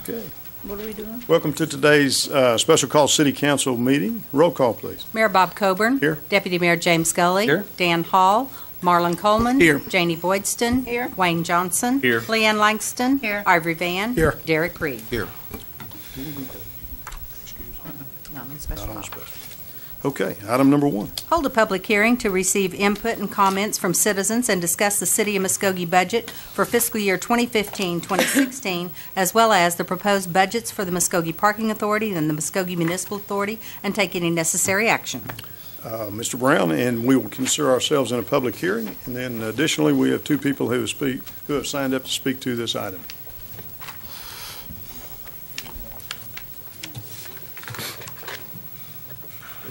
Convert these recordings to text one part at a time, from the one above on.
Okay. What are we doing? Welcome to today's special call city council meeting. Roll call, please. Mayor Bob Coburn. Here. Deputy Mayor James Scully. Here. Dan Hall. Marlon Coleman. Here. Janie Boydston. Here. Wayne Johnson. Here. Leanne Langston. Here. Ivory Van. Here. Derek Reed. Here. Not on special Not on call. special. Okay, item number 1. Hold a public hearing to receive input and comments from citizens and discuss the City of Muskogee budget for fiscal year 2015-2016, as well as the proposed budgets for the Muskogee Parking Authority and the Muskogee Municipal Authority, and take any necessary action. Mr. Brown, and we will consider ourselves in a public hearing. And then additionally, we have 2 people who have signed up to speak to this item.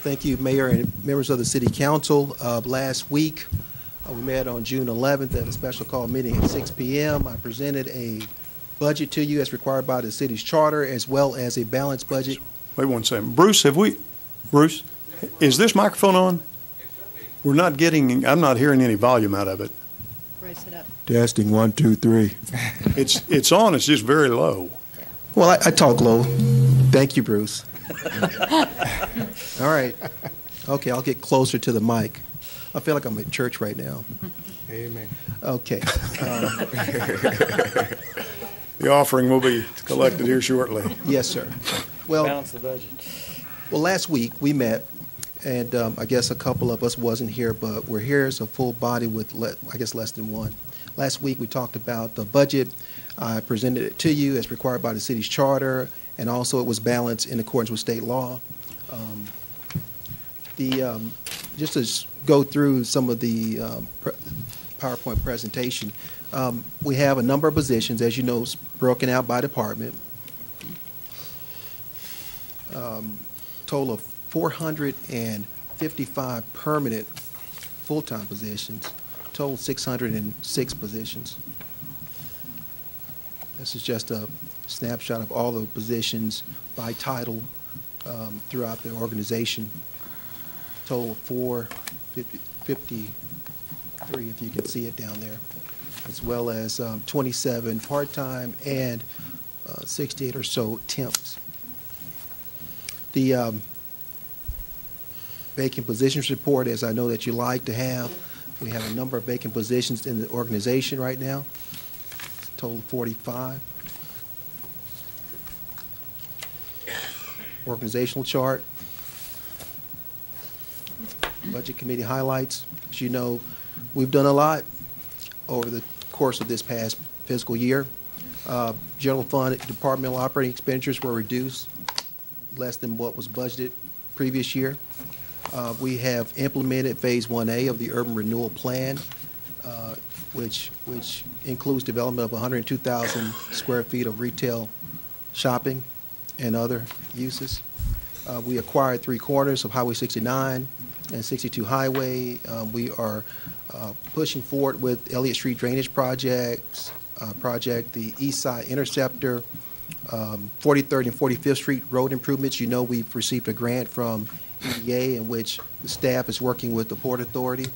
Thank you, Mayor and members of the City Council. Last week, we met on June 11th at a special call meeting at 6 p.m. I presented a budget to you as required by the city's charter, as well as a balanced budget. Wait one second. Bruce, is this microphone on? I'm not hearing any volume out of it. Raise it up. Testing 1, 2, 3. It's on, it's just very low. Well, I talk low. Thank you, Bruce. All right. Okay, I'll get closer to the mic. I feel like I'm at church right now. Amen. Okay. The offering will be collected here shortly. Yes, sir. Well, Balance the budget. Well, last week we met, and I guess a couple of us wasn't here, but we're here as a full body with, less than one. Last week we talked about the budget. I presented it to you as required by the city's charter, and also it was balanced in accordance with state law. Just to go through some of the PowerPoint presentation, we have a number of positions, as you know, broken out by department. Total of 455 permanent full-time positions, total 606 positions. This is just a snapshot of all the positions by title throughout the organization. Total of 453, if you can see it down there, as well as 27 part-time and 68 or so temps. The vacant positions report, as I know that you like to have, we have a number of vacant positions in the organization right now, total of 45. Organizational chart, budget committee highlights. As you know, we've done a lot over the course of this past fiscal year. General fund departmental operating expenditures were reduced less than what was budgeted previous year. We have implemented Phase 1A of the Urban Renewal Plan, which includes development of 102,000 square feet of retail shopping and other uses. We acquired 3 corners of Highway 69 and 62 Highway. We are pushing forward with Elliott Street Drainage project, the East Side Interceptor, 43rd and 45th Street road improvements. You know, we've received a grant from EDA in which the staff is working with the Port Authority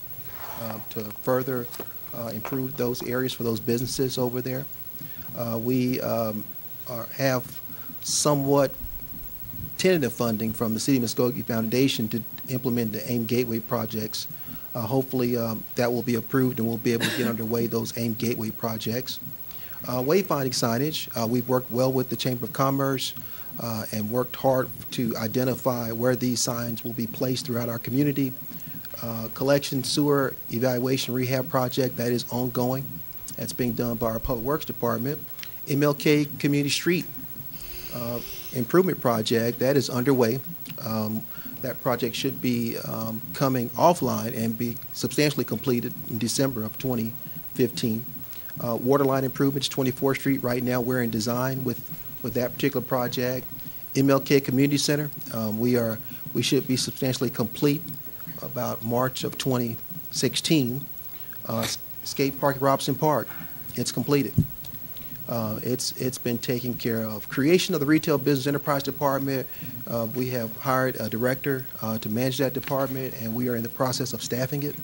to further improve those areas for those businesses over there. We have somewhat tentative funding from the City of Muskogee Foundation to implement the AIM Gateway projects. Hopefully that will be approved and we'll be able to get underway those AIM Gateway projects. Wayfinding signage, we've worked well with the Chamber of Commerce and worked hard to identify where these signs will be placed throughout our community. Collection sewer evaluation rehab project, that is ongoing. That's being done by our Public Works Department. MLK Community Street improvement project, that is underway. That project should be coming offline and be substantially completed in December of 2015. Waterline improvements, 24th Street, right now we're in design with that particular project. MLK Community Center, we should be substantially complete about March of 2016. Skate Park at Robson Park, it's completed. It's been taken care of. Creation of the Retail Business Enterprise Department, we have hired a director to manage that department, and we are in the process of staffing it.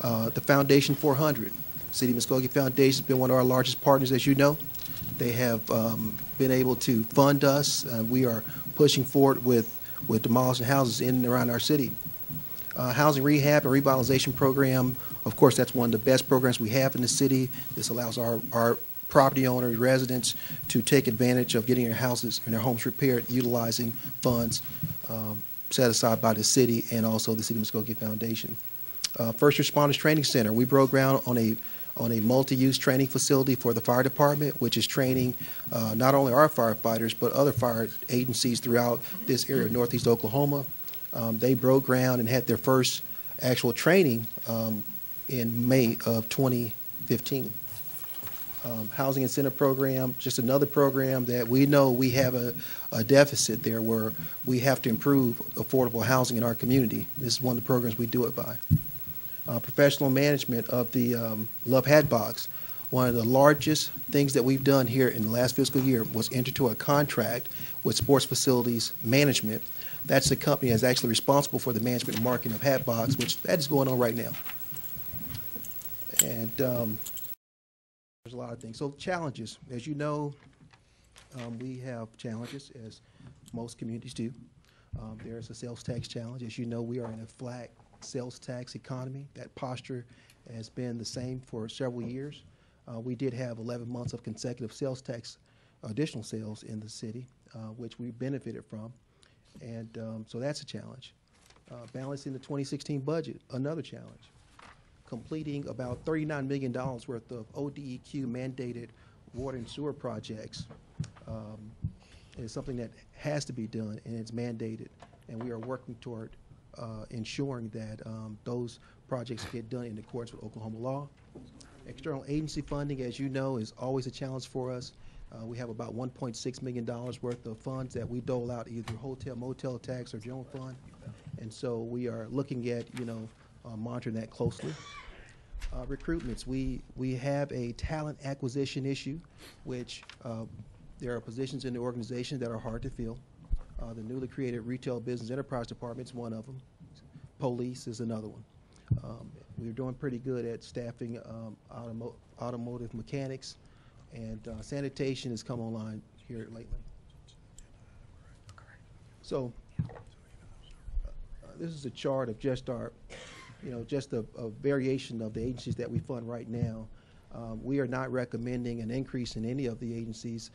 The Foundation 400, City of Muskogee Foundation has been one of our largest partners, as you know. They have been able to fund us. We are pushing forward with demolishing houses in and around our city. Housing rehab and revitalization program, of course, that's one of the best programs we have in the city. This allows our property owners, residents, to take advantage of getting their houses and their homes repaired utilizing funds set aside by the city and also the City of Muskogee Foundation. First Responders Training Center, we broke ground on a multi-use training facility for the fire department, which is training not only our firefighters but other fire agencies throughout this area of northeast Oklahoma. They broke ground and had their first actual training in May of 2015. Housing Incentive Program, just another program that we know we have a deficit there where we have to improve affordable housing in our community. This is one of the programs we do it by. Professional management of the Love Hatbox. One of the largest things that we've done here in the last fiscal year was enter into a contract with Sports Facilities Management. That's the company that's actually responsible for the management and marketing of Hatbox, which that is going on right now. And there's a lot of things. So challenges, as you know, we have challenges, as most communities do. There's a sales tax challenge. As you know, we are in a flat sales tax economy. That posture has been the same for several years. We did have 11 months of consecutive sales tax, additional sales in the city, which we benefited from. And so that's a challenge. Balancing the 2016 budget, another challenge. Completing about $39 million worth of ODEQ mandated water and sewer projects is something that has to be done, and it's mandated. And we are working toward ensuring that those projects get done in accordance with Oklahoma law. External agency funding, as you know, is always a challenge for us. We have about $1.6 million worth of funds that we dole out either hotel, motel tax, or general fund. And so we are looking at, monitoring that closely. Recruitments, we have a talent acquisition issue, which there are positions in the organization that are hard to fill. The newly created Retail Business Enterprise Department is one of them. Police is another one. We're doing pretty good at staffing automotive mechanics, and sanitation has come online here lately. So this is a chart of just our, just a variation of the agencies that we fund right now. We are not recommending an increase in any of the agencies.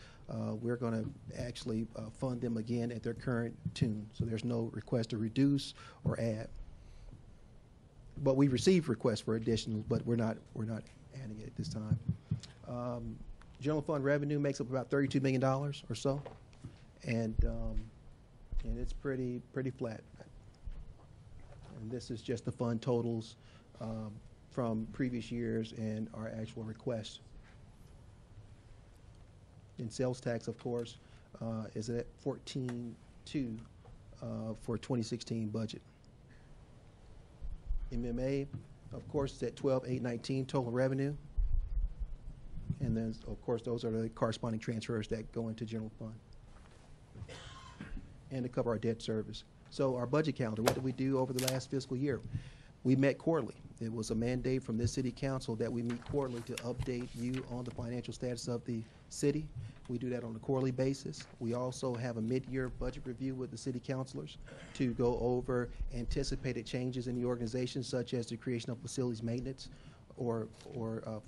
We're going to actually fund them again at their current tune. So there's no request to reduce or add. But we received requests for additional, but we're not adding it at this time. General fund revenue makes up about $32 million or so, and it's pretty flat. And this is just the fund totals from previous years and our actual requests. And sales tax, of course, is at 14.2 for 2016 budget. MMA, of course, is at 12,819 total revenue. And then, of course, those are the corresponding transfers that go into general fund and to cover our debt service. So our budget calendar, what did we do over the last fiscal year? We met quarterly. It was a mandate from this city council that we meet quarterly to update you on the financial status of the city. We do that on a quarterly basis. We also have a mid-year budget review with the city councilors to go over anticipated changes in the organization, such as the creation of facilities maintenance or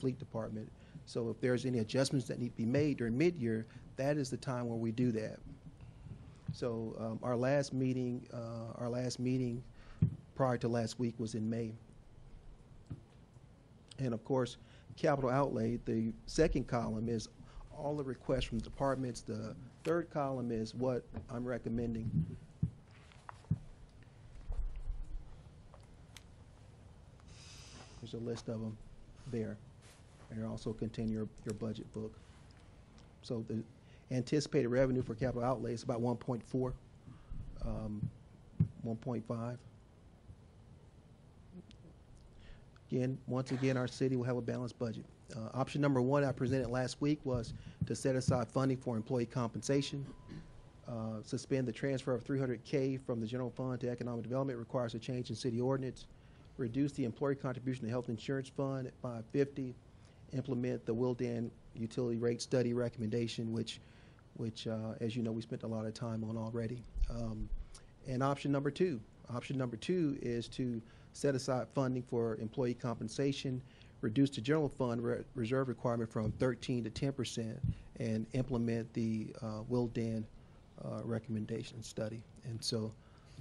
fleet department. So if there's any adjustments that need to be made during mid-year, that is the time where we do that. So our last meeting prior to last week was in May. And of course, capital outlay, the second column is all the requests from the departments. The third column is what I'm recommending. There's a list of them there. And they also contain your budget book. So the anticipated revenue for capital outlay is about 1.4, 1.5. Once again, our city will have a balanced budget. Option number one I presented last week was to set aside funding for employee compensation. Suspend the transfer of $300K from the general fund to economic development requires a change in city ordinance. Reduce the employee contribution to health insurance fund at $550, implement the Wildan utility rate study recommendation, which as you know, we spent a lot of time on already. And option number two is to set aside funding for employee compensation, reduce the general fund reserve requirement from 13 to 10%, and implement the Wildan recommendation study. And so,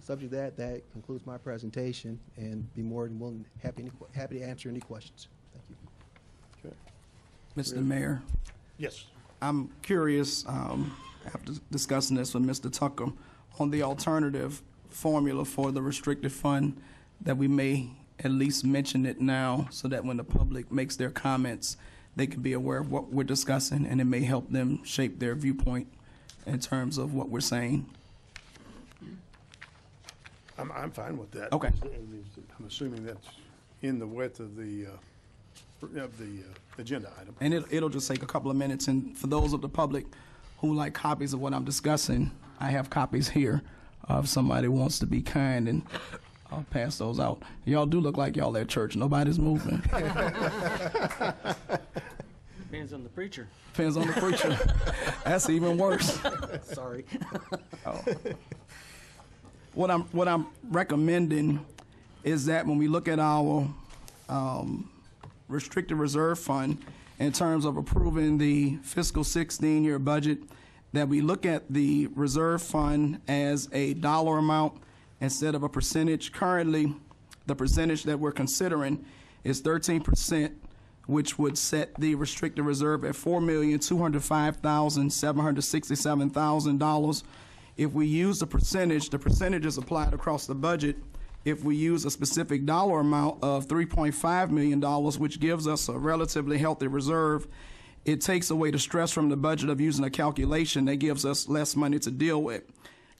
subject to that concludes my presentation, and be more than willing, happy to answer any questions. Thank you. Okay. Mr. Mayor, Yes. I'm curious, after discussing this with Mr. Tucker, on the alternative formula for the restricted fund, that we may at least mention it now so that when the public makes their comments, they can be aware of what we're discussing, and it may help them shape their viewpoint in terms of what we're saying. I'm fine with that. Okay. I'm assuming that's in the width of the agenda item. And it'll just take a couple of minutes. And for those of the public who like copies of what I'm discussing, I have copies here. If somebody wants to be kind, and I'll pass those out. Y'all do look like y'all at church. Nobody's moving. Depends on the preacher. Depends on the preacher. That's even worse. Sorry. What I'm recommending is that when we look at our restricted reserve fund in terms of approving the fiscal 16-year budget, that we look at the reserve fund as a dollar amount instead of a percentage. Currently, the percentage that we're considering is 13%, which would set the restricted reserve at $4,205,767,000. If we use the percentage is applied across the budget. If we use a specific dollar amount of $3.5 million, which gives us a relatively healthy reserve, it takes away the stress from the budget of using a calculation that gives us less money to deal with.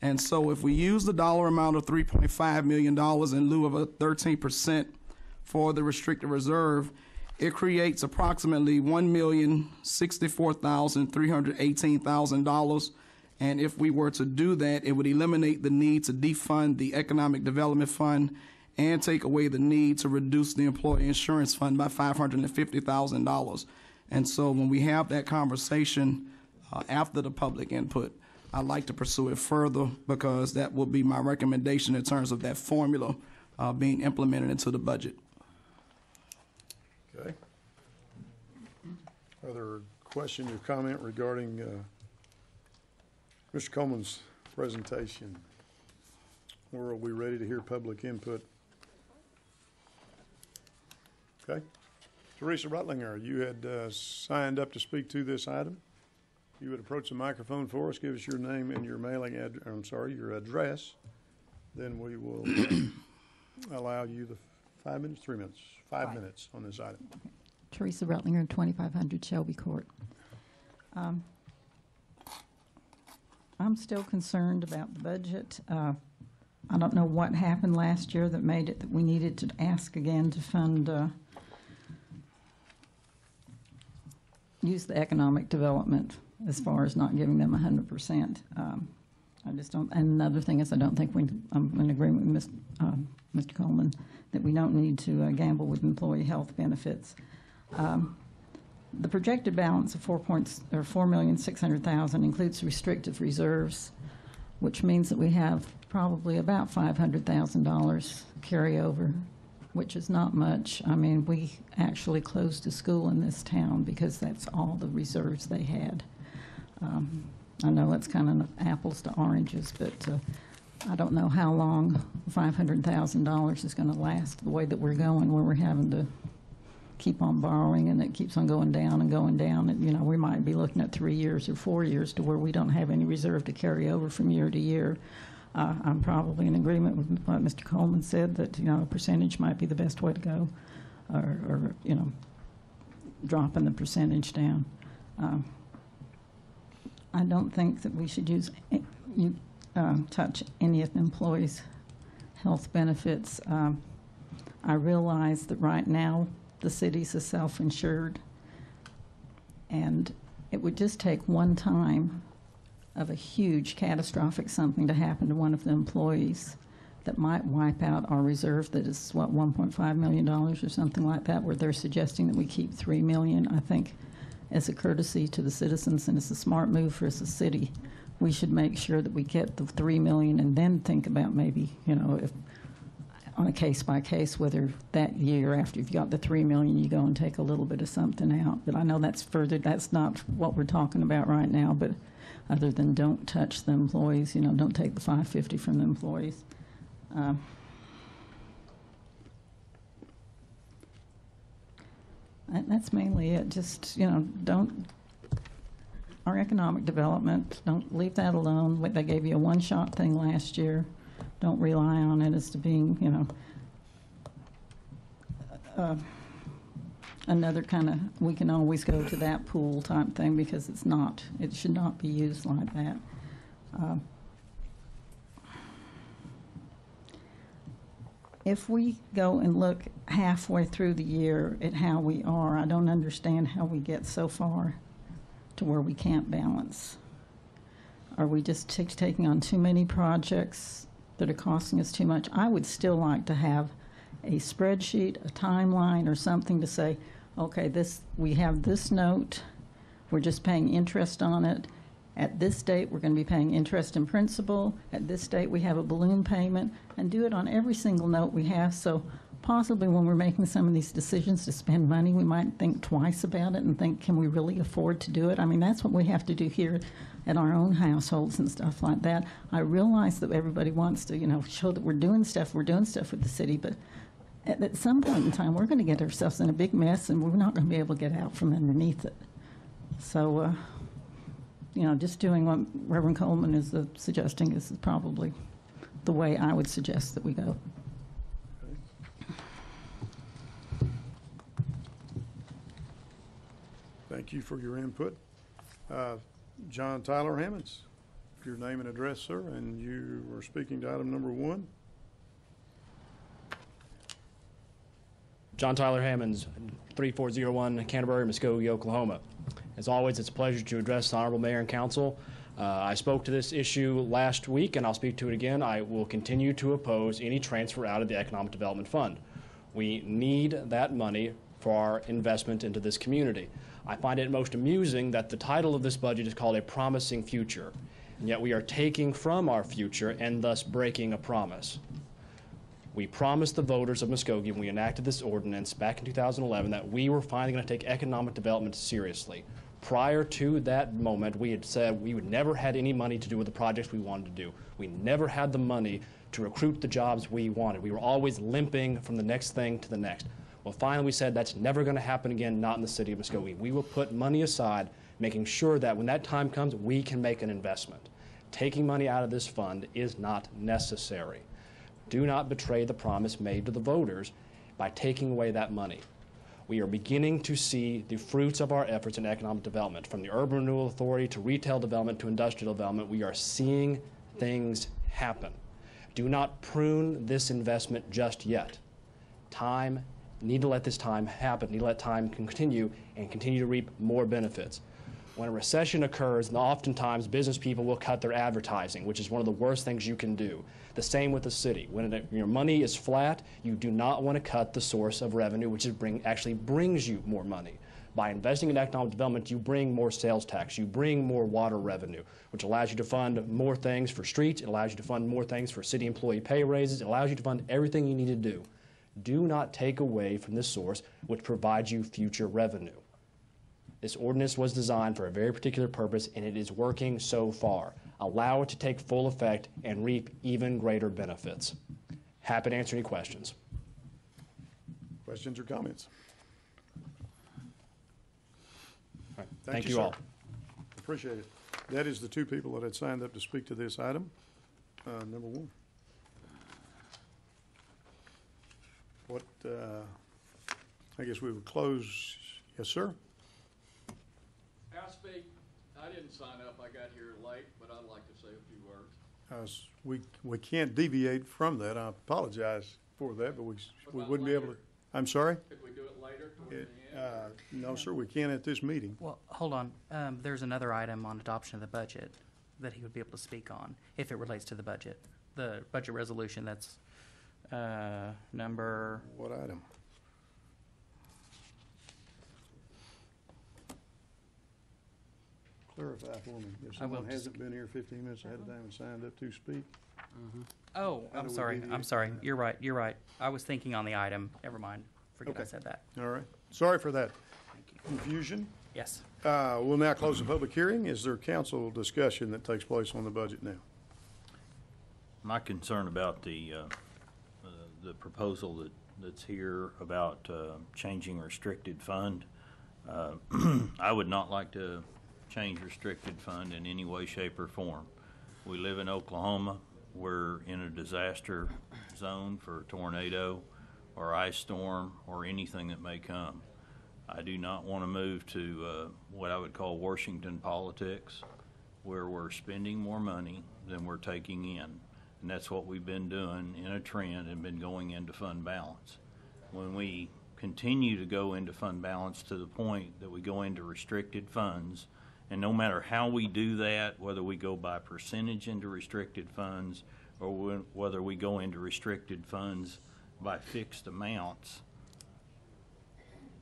And so if we use the dollar amount of $3.5 million in lieu of a 13% for the restricted reserve, it creates approximately $1,064,318,000. And if we were to do that, it would eliminate the need to defund the Economic Development Fund and take away the need to reduce the Employee Insurance Fund by $550,000. And so when we have that conversation after the public input, I'd like to pursue it further, because that will be my recommendation in terms of that formula being implemented into the budget. Okay. Other question or comment regarding Mr. Coleman's presentation? Or are we ready to hear public input? Okay. Teresa Rutlinger, you had signed up to speak to this item. You would approach the microphone for us, give us your name and your your address. Then we will allow you the 5 minutes, 3 minutes, 5 minutes on this item. Teresa Rutlinger, 2500 Shelby Court. I'm still concerned about the budget. I don't know what happened last year that made it that we needed to ask again to fund, use the economic development as far as not giving them 100%. I just don't, and another thing is I don't think I'm in agreement with Mr. Coleman that we don't need to gamble with employee health benefits. The projected balance of $4,600,000 includes restrictive reserves, which means that we have probably about $500,000 carryover, which is not much. I mean, we actually closed a school in this town because that's all the reserves they had. I know it's kind of apples to oranges, but I don't know how long $500,000 is going to last the way that we're going, where we're having to keep on borrowing and it keeps on going down and going down. And, you know, we might be looking at 3 years or 4 years to where we don't have any reserve to carry over from year to year. I'm probably in agreement with what Mr. Coleman said, that, you know, a percentage might be the best way to go, or you know, dropping the percentage down. I don't think that we should touch any of the employees' health benefits. I realize that right now the cities are self-insured, and it would just take one time of a huge catastrophic something to happen to one of the employees that might wipe out our reserve that is, what, $1.5 million or something like that, where they're suggesting that we keep $3 million. I think as a courtesy to the citizens and as a smart move for us as a city, we should make sure that we get the $3 million and then think about maybe, if on a case-by-case, whether that year after you've got the $3 million, you go and take a little bit of something out. But I know that's not what we're talking about right now, but other than don't touch the employees, don't take the $550 from the employees. That's mainly it. Just, our economic development, don't leave that alone. They gave you a one-shot thing last year. Don't rely on it as to being, another kind of, we can always go to that pool type thing, because it should not be used like that. If we go and look halfway through the year at how we are, I don't understand how we get so far to where we can't balance. Are we just taking on too many projects that are costing us too much? I would still like to have a spreadsheet, a timeline, or something to say, okay, we have this note, we're just paying interest on it. At this date, we're going to be paying interest and principal. At this date, we have a balloon payment, and do it on every single note we have. So possibly when we're making some of these decisions to spend money, we might think twice about it and think, can we really afford to do it? I mean, that's what we have to do here at our own households and stuff like that. I realize that everybody wants to, show that we're doing stuff with the city, but at some point in time, we're going to get ourselves in a big mess, and we're not going to be able to get out from underneath it. So, just doing what Reverend Coleman is suggesting is probably the way I would suggest that we go. Thank you for your input. John Tyler Hammonds, your name and address, sir, and you are speaking to item number 1. John Tyler Hammonds, 3401 Canterbury, Muskogee, Oklahoma. As always, it's a pleasure to address the Honorable Mayor and Council. I spoke to this issue last week, and I'll speak to it again. I will continue to oppose any transfer out of the Economic Development Fund. We need that money for our investment into this community. I find it most amusing that the title of this budget is called A Promising Future, and yet we are taking from our future and thus breaking a promise. We promised the voters of Muskogee when we enacted this ordinance back in 2011 that we were finally going to take economic development seriously. Prior to that moment, we had said we would never had any money to do with the projects we wanted to do. We never had the money to recruit the jobs we wanted. We were always limping from the next thing to the next. Well, finally we said that's never going to happen again, not in the city of Muskogee. We will put money aside, making sure that when that time comes, we can make an investment. Taking money out of this fund is not necessary. Do not betray the promise made to the voters by taking away that money. We are beginning to see the fruits of our efforts in economic development. From the Urban Renewal Authority to retail development to industrial development, we are seeing things happen. Do not prune this investment just yet. Need to let this time happen, need to let time continue and continue to reap more benefits. When a recession occurs, and oftentimes business people will cut their advertising, which is one of the worst things you can do. The same with the city. When your money is flat, you do not want to cut the source of revenue, which actually brings you more money. By investing in economic development, you bring more sales tax, you bring more water revenue, which allows you to fund more things for streets, it allows you to fund more things for city employee pay raises, it allows you to fund everything you need to do. Do not take away from this source which provides you future revenue. This ordinance was designed for a very particular purpose, and it is working so far. Allow it to take full effect and reap even greater benefits. Happy to answer any questions. Questions or comments? All right. Thank you, you sir. all. Appreciate it. That is the 2 people that had signed up to speak to this item. Number 1. I guess we would close. Yes, sir. I'll speak. I didn't sign up. I got here late, but I'd like to say a few words. We can't deviate from that. I apologize for that, but we wouldn't be able to. I'm sorry? Could we do it later toward the end? No, sir, we can't at this meeting. Well, hold on. There's another item on adoption of the budget that he would be able to speak on if it relates to the budget. the budget resolution. That's number. What item? Clarify for me. If I will someone just- hasn't been here 15 minutes ahead of time and signed up to speak, Oh, How I'm do we sorry. do the- I'm sorry. You're right. You're right. I was thinking on the item. Never mind. Forget I Okay. said that. all right. Sorry for that Thank you. confusion. Yes. We'll now close the public hearing. Is there council discussion that takes place on the budget now? My concern about the proposal that's here about changing restricted fund, I would not like to change restricted fund in any way, shape, or form. We live in Oklahoma. We're in a disaster zone for a tornado or ice storm or anything that may come. I do not want to move to what I would call Washington politics, where we're spending more money than we're taking in. And that's what we've been doing in a trend and been going into fund balance. When we continue to go into fund balance to the point that we go into restricted funds, and no matter how we do that, whether we go by percentage into restricted funds or whether we go into restricted funds by fixed amounts,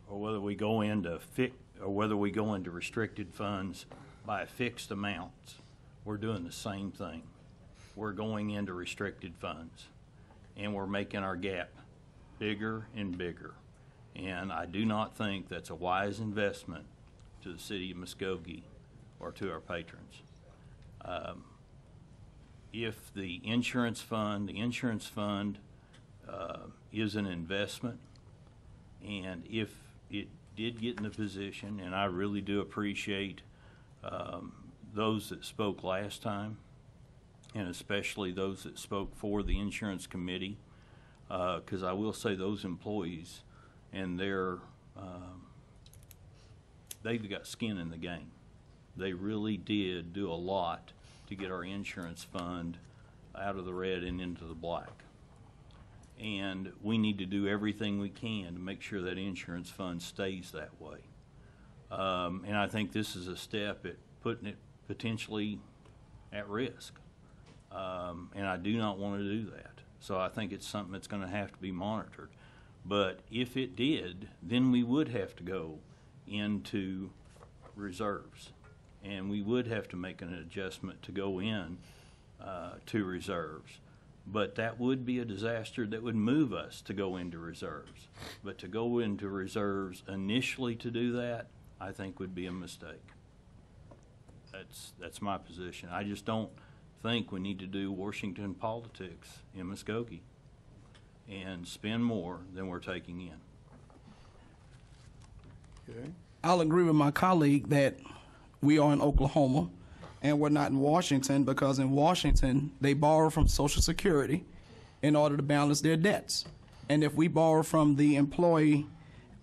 or whether we go into restricted funds by fixed amounts, we're doing the same thing. We're going into restricted funds, and we're making our gap bigger and bigger. And I do not think that's a wise investment to the city of Muskogee or to our patrons. If the insurance fund is an investment, and if it did get in a position, and I really do appreciate those that spoke last time, and especially those that spoke for the insurance committee, because I will say those employees and they've got skin in the game. They really did do a lot to get our insurance fund out of the red and into the black. And we need to do everything we can to make sure that insurance fund stays that way. And I think this is a step at putting it potentially at risk. And I do not want to do that. So I think it's something that's going to have to be monitored. But if it did, then we would have to go into reserves. And we would have to make an adjustment to go in to reserves. But that would be a disaster that would move us to go into reserves. But to go into reserves initially to do that, I think would be a mistake. That's my position. I just don't think we need to do Washington politics in Muskogee and spend more than we're taking in. Okay. I'll agree with my colleague that we are in Oklahoma and we're not in Washington, because in Washington they borrow from Social Security in order to balance their debts. And if we borrow from the employee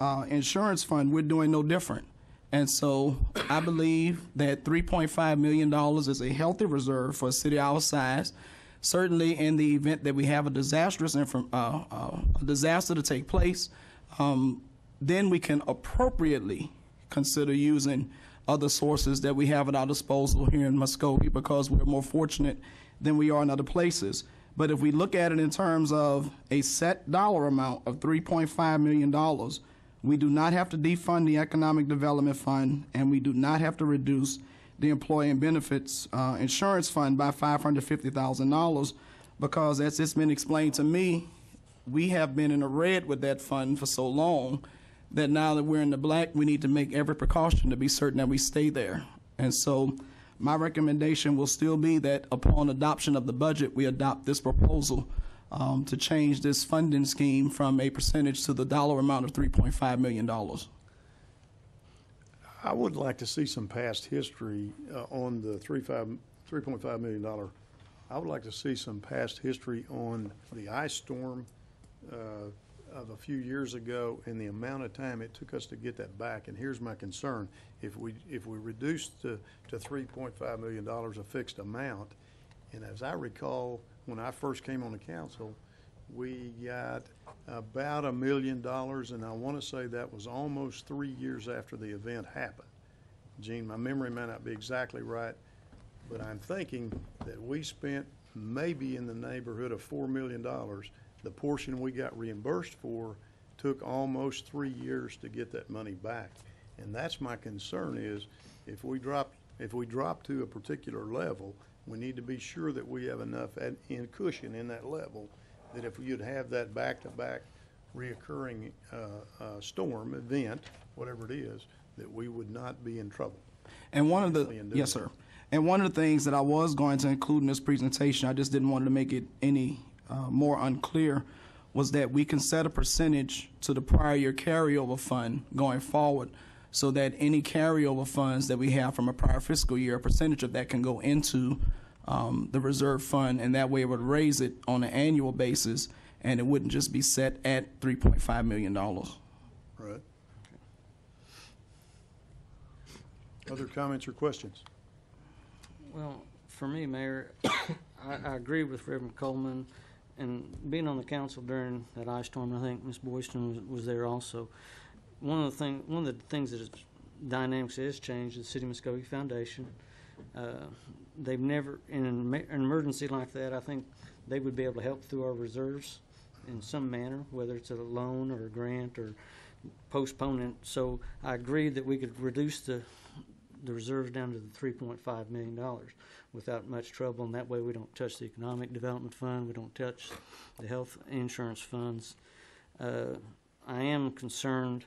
insurance fund, we're doing no different. And so I believe that $3.5 million is a healthy reserve for a city our size. Certainly in the event that we have a disaster to take place, then we can appropriately consider using other sources that we have at our disposal here in Muskogee, because we're more fortunate than we are in other places. But if we look at it in terms of a set dollar amount of $3.5 million, we do not have to defund the Economic Development Fund, and we do not have to reduce the Employee and Benefits Insurance Fund by $550,000, because as it's been explained to me, we have been in the red with that fund for so long that now that we're in the black, we need to make every precaution to be certain that we stay there. And so my recommendation will still be that upon adoption of the budget, we adopt this proposal to change this funding scheme from a percentage to the dollar amount of $3.5 million. I would like to see some past history on the $3.5 million. I would like to see some past history on the ice storm of a few years ago and the amount of time it took us to get that back. And here's my concern. If we reduced to $3.5 million a fixed amount, and as I recall, when I first came on the council, we got about $1 million, and I want to say that was almost 3 years after the event happened. Gene, my memory may not be exactly right, but I'm thinking that we spent maybe in the neighborhood of $4 million. The portion we got reimbursed for took almost 3 years to get that money back. And that's my concern is if we drop to a particular level, we need to be sure that we have enough in cushion in that level that if you'd have that back-to-back reoccurring storm event, whatever it is, that we would not be in trouble. And one of the, yes, sir. And one of the things that I was going to include in this presentation, I just didn't want to make it any more unclear, was that we can set a percentage to the prior year carryover fund going forward so that any carryover funds that we have from a prior fiscal year, a percentage of that can go into the reserve fund, and that way it would raise it on an annual basis, and it wouldn't just be set at $3.5 million. Right. Other comments or questions? Well, for me, Mayor, I agree with Reverend Coleman, and being on the council during that ice storm, I think Ms. Boyston was there also. One of the things that is dynamics has changed is the City of Muskogee Foundation. They've never, in an emergency like that, I think they would be able to help through our reserves in some manner, whether it's a loan or a grant or postponement. So I agree that we could reduce the reserves down to the $3.5 million without much trouble, and that way we don't touch the Economic Development Fund, we don't touch the health insurance funds. I am concerned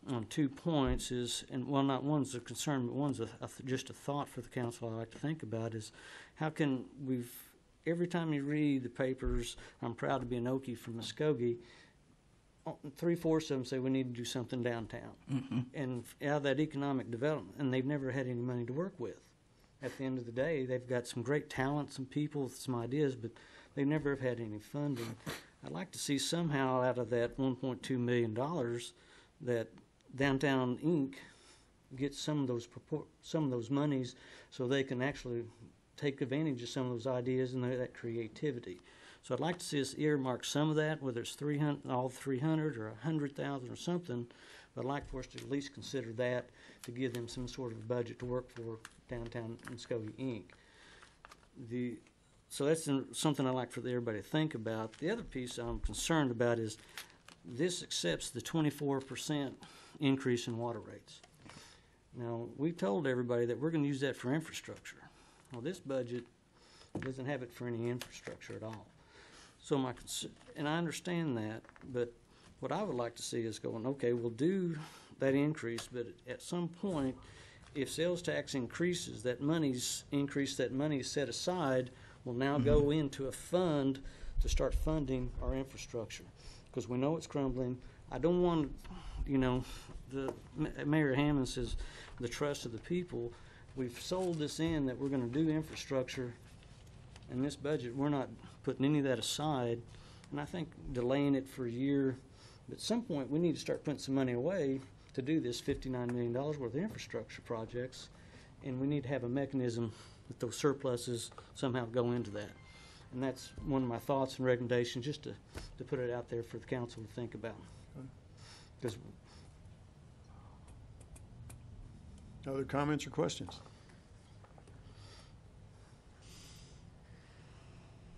on 2 points well, not one's a concern, but one's just a thought for the council I like to think about is how can every time you read the papers, I'm proud to be an Okie from Muskogee, 3/4 of them say we need to do something downtown. Mm-hmm. And out of that economic development, and they've never had any money to work with. At the end of the day, they've got some great talent, some people, some ideas, but they never have had any funding. I'd like to see somehow out of that $1.2 million that Downtown Inc. gets some of those monies so they can actually take advantage of some of those ideas and that creativity. So I'd like to see us earmark some of that, whether it's 300, all 300 or 100,000 or something. But I'd like for us to at least consider that to give them some sort of a budget to work for Downtown Muskogee Inc. So that's something I'd like for everybody to think about. The other piece I'm concerned about is this accepts the 24% increase in water rates. Now, we've told everybody that we're going to use that for infrastructure. Well, this budget doesn't have it for any infrastructure at all. So and I understand that, but what I would like to see is going, okay, we'll do that increase, but at some point, if sales tax increases, that money's set aside will now go into a fund to start funding our infrastructure, because we know it's crumbling. I don't want, Mayor Hammond says the trust of the people. We've sold this in that we're going to do infrastructure. In this budget, we're not putting any of that aside, and I think delaying it for a year, but at some point we need to start putting some money away to do this $59 million worth of infrastructure projects, and we need to have a mechanism that those surpluses somehow go into that. And that's one of my thoughts and recommendations, just to put it out there for the council to think about. Because Other comments or questions?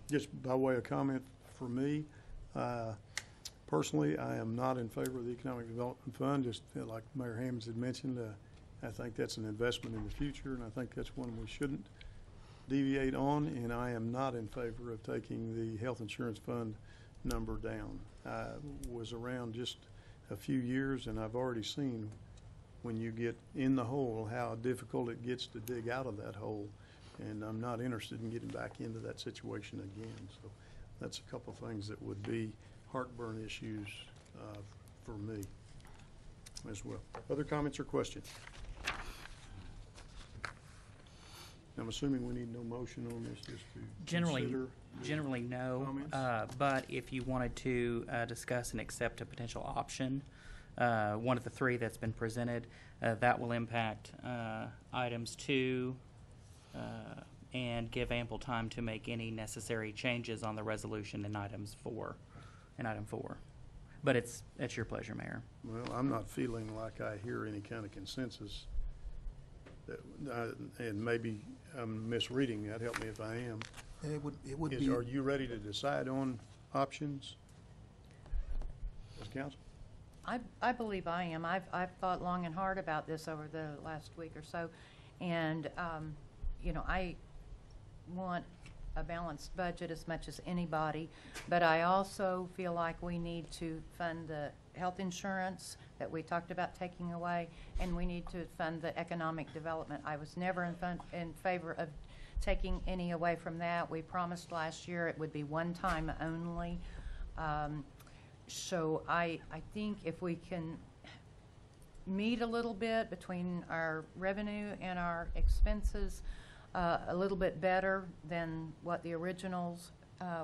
Just by way of comment for me, personally, I am not in favor of the Economic Development Fund. Just like Mayor Hammonds had mentioned, I think that's an investment in the future, and I think that's one we shouldn't deviate on, and I am not in favor of taking the health insurance fund number down. I was around just a few years, and I've already seen when you get in the hole how difficult it gets to dig out of that hole, and I'm not interested in getting back into that situation again. So that's a couple of things that would be heartburn issues for me as well. Other comments or questions? I'm assuming we need no motion on this, just to consider. Generally no, but if you wanted to discuss and accept a potential option, one of the three that's been presented, that will impact items 2 and give ample time to make any necessary changes on the resolution in item 4. But it's at your pleasure, Mayor. Well, I'm not feeling like I hear any kind of consensus. And maybe I'm misreading that, help me if I am, It would be. Are you ready to decide on options as council? I believe I am. I've thought long and hard about this over the last week or so, and I want a balanced budget as much as anybody, but I also feel like we need to fund the health insurance that we talked about taking away, and we need to fund the economic development. I was never in favor of taking any away from that. We promised last year it would be one time only. So I think if we can meet a little bit between our revenue and our expenses, a little bit better than what the originals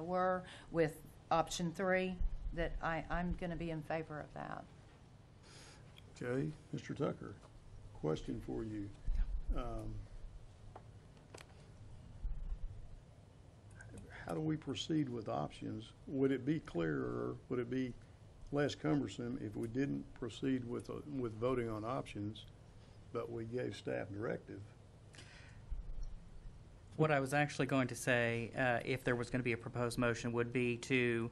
were with option 3, that I'm going to be in favor of that. Okay, Mr. Tucker, question for you. How do we proceed with options? Would it be clearer, would it be less cumbersome if we didn't proceed with voting on options, but we gave staff directive? What I was actually going to say, if there was going to be a proposed motion, would be to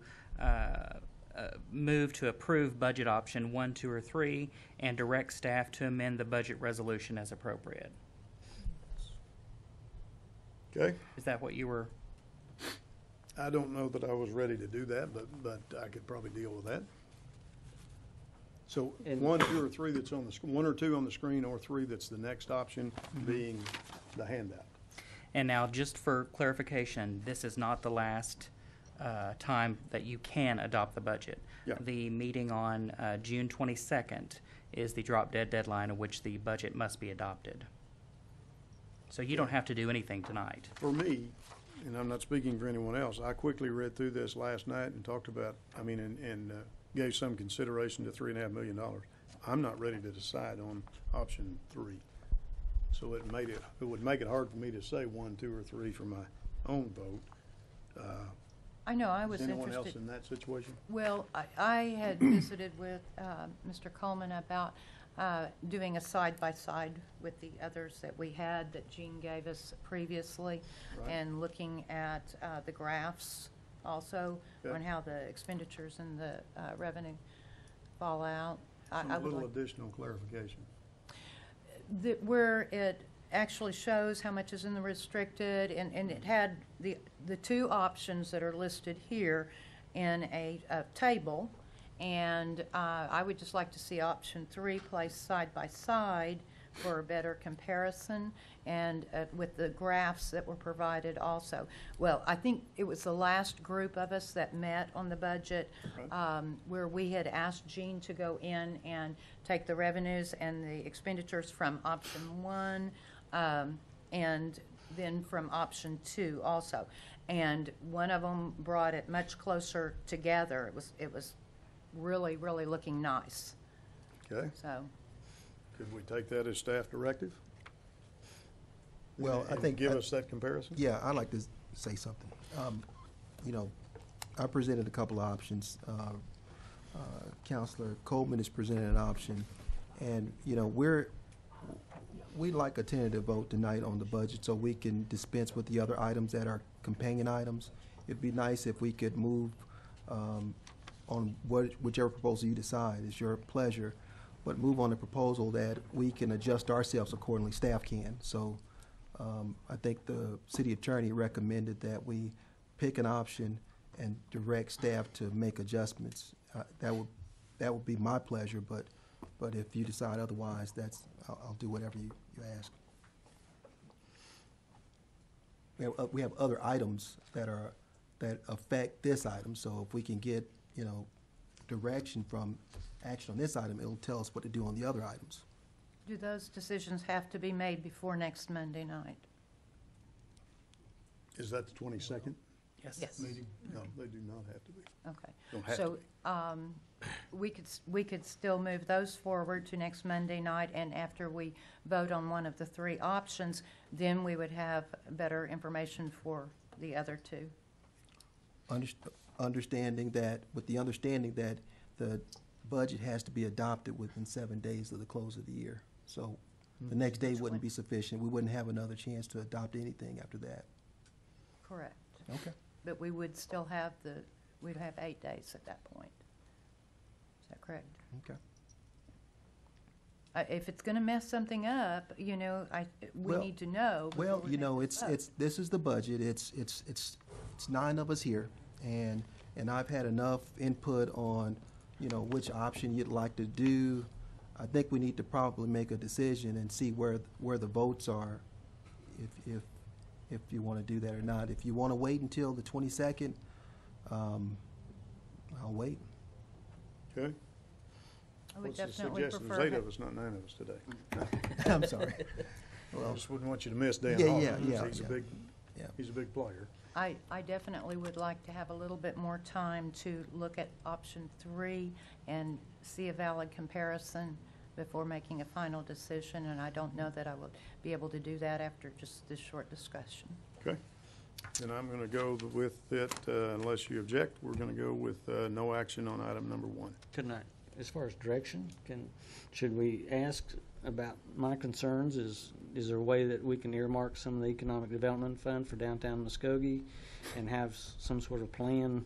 move to approve budget option 1, 2, or 3, and direct staff to amend the budget resolution as appropriate. Okay. Is that what you were? I don't know that I was ready to do that, but I could probably deal with that. So And- 1, 2, or 3 that's on the 1 or 2 on the screen, or 3 that's the next option, being the handout. And now, just for clarification, this is not the last time that you can adopt the budget. Yeah. The meeting on June 22nd is the drop-dead deadline at which the budget must be adopted. So you don't have to do anything tonight. For me, and I'm not speaking for anyone else, I quickly read through this last night and talked about, and gave some consideration to $3.5 million. I'm not ready to decide on option 3. So it would make it hard for me to say 1, 2, or 3 for my own vote. I know I was Is anyone interested. else in that situation? Well, I had visited with Mr. Coleman about doing a side-by-side with the others that we had that Gene gave us previously, Right. and looking at the graphs also Okay. on how the expenditures and the revenue fall out. Some I would little like additional clarification. where it actually shows how much is in the restricted, and it had the 2 options that are listed here in a table, and I would just like to see option 3 placed side by side for a better comparison, and with the graphs that were provided also. Well, I think it was the last group of us that met on the budget where we had asked Gene to go in and take the revenues and the expenditures from option 1 and then from option 2 also. And one of them brought it much closer together. It was really, really looking nice. Okay, So, could we take that as staff directive? Well, I And think. give us that comparison? Yeah, I'd like to say something. I presented a couple of options. Counselor Coleman has presented an option, and, we'd like a tentative vote tonight on the budget so we can dispense with the other items that are companion items. It'd be nice if we could move on whichever proposal you decide. It's your pleasure, but move on a proposal that we can adjust ourselves accordingly, staff can. So I think the city attorney recommended that we pick an option and direct staff to make adjustments. That would be my pleasure, but if you decide otherwise, I'll do whatever you ask. We have other items that affect this item, so if we can get, direction from action on this item, it'll tell us what to do on the other items. do those decisions have to be made before next Monday night? Is that the 22nd Yes. Yes. meeting? No, they do not have to be. Okay. Don't have So we could still move those forward to next Monday night, and after we vote on one of the 3 options, then we would have better information for the other 2. Understanding that the budget has to be adopted within 7 days of the close of the year. So the next day wouldn't be sufficient. We wouldn't have another chance to adopt anything after that. Correct. Okay. But we would still have we'd have 8 days at that point. Is that correct? Okay. If it's gonna mess something up, we Well- need to know. before Well, we make the vote. this is the budget. It's 9 of us here, and I've had enough input on, which option you'd like to do. I think we need to probably make a decision and see where the votes are, if you want to do that or not. If you want to wait until the 22nd, I'll wait. Okay? I would What's the definitely suggestion? prefer. There's 8 of us, not 9 of us today. I'm sorry. I just wouldn't want you to miss Dan Yeah, Hall. yeah, yeah, He's a yeah. big, Yeah. he's a big player. I definitely would like to have a little bit more time to look at option 3 and see a valid comparison before making a final decision, and I don't know that I will be able to do that after just this short discussion. Okay? And I'm going to go with it, unless you object, we're going to go with no action on item number 1. Couldn't I, as far as direction, should we ask about my concerns? Is there a way that we can earmark some of the economic development fund for downtown Muskogee and have some sort of plan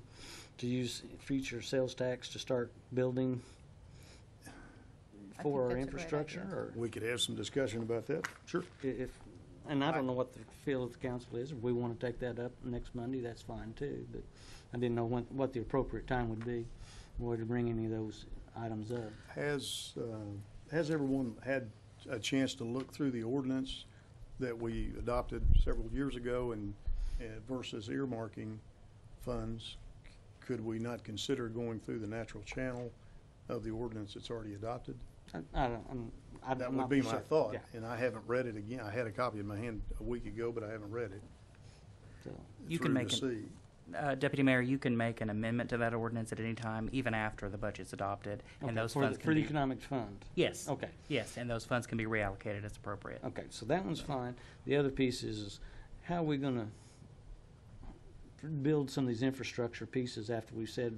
to use future sales tax to start building I for our think that's a great infrastructure? idea. Or We could have some discussion about that. Sure. and I don't know what the feel of the council is. If we want to take that up next Monday, that's fine too. But I didn't know what the appropriate time would be, or to bring any of those items up. Has everyone had a chance to look through the ordinance that we adopted several years ago and versus earmarking funds? Could we not consider going through the natural channel of the ordinance that's already adopted? That That would be my thought, and I haven't read it again. I had a copy in my hand a week ago, but I haven't read it. You can through make to see. Deputy Mayor, you can make an amendment to that ordinance at any time, even after the budget's adopted, and those for funds the can be. economic fund. Yes. Okay. Yes, and those funds can be reallocated as appropriate. Okay, so that one's fine. The other piece is how are we going to build some of these infrastructure pieces after we said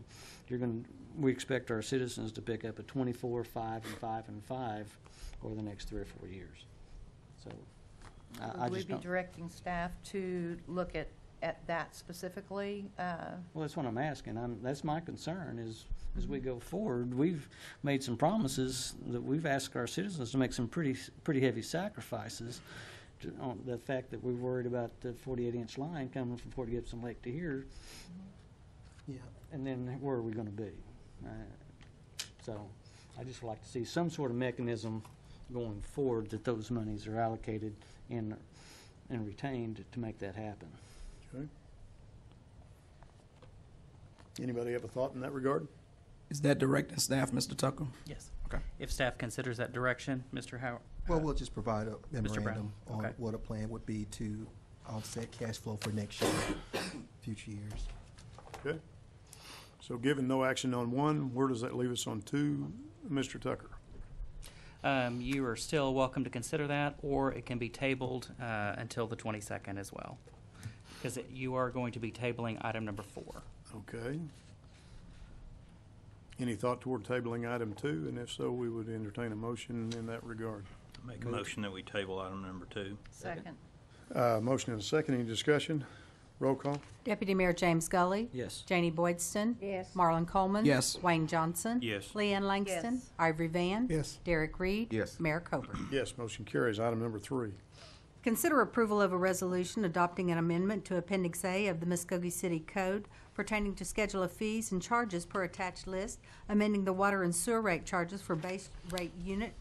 we expect our citizens to pick up a 24, 5, and 5, and 5 over the next 3 or 4 years. So I Would we just be don't. directing staff to look at that specifically? Well, that's what I'm asking. That's my concern is as we go forward, we've made some promises that we've asked our citizens to make some pretty heavy sacrifices. On the fact that we're worried about the 48-inch line coming from Fort Gibson Lake to here, Yeah. and then where are we going to be? So I just would like to see some sort of mechanism going forward that those monies are allocated and retained to make that happen. Okay. Anybody have a thought in that regard? Is that directing staff, Mr. Tucker? Yes. Okay. If staff considers that direction, Mr. Howard. Well, we'll just provide a Brown, memorandum on okay. what a plan would be to offset cash flow for next year, future years. Okay. So given no action on 1, where does that leave us on 2, Mr. Tucker? You are still welcome to consider that, or it can be tabled until the 22nd as well, because you are going to be tabling item number 4. Okay. Any thought toward tabling item 2? And if so, we would entertain a motion in that regard. Make a motion that we table item number 2. Second. Motion and a second. Any discussion? Roll call. Deputy Mayor James Gully. Yes. Janie Boydston. Yes. Marlon Coleman. Yes. Wayne Johnson. Yes. Leanne Langston. Yes. Ivory Van. Yes. Derek Reed. Yes. Mayor Coburn. Yes, motion carries. Item number 3. Consider approval of a resolution adopting an amendment to Appendix A of the Muskogee City Code pertaining to schedule of fees and charges per attached list, amending the water and sewer rate charges for base rate unit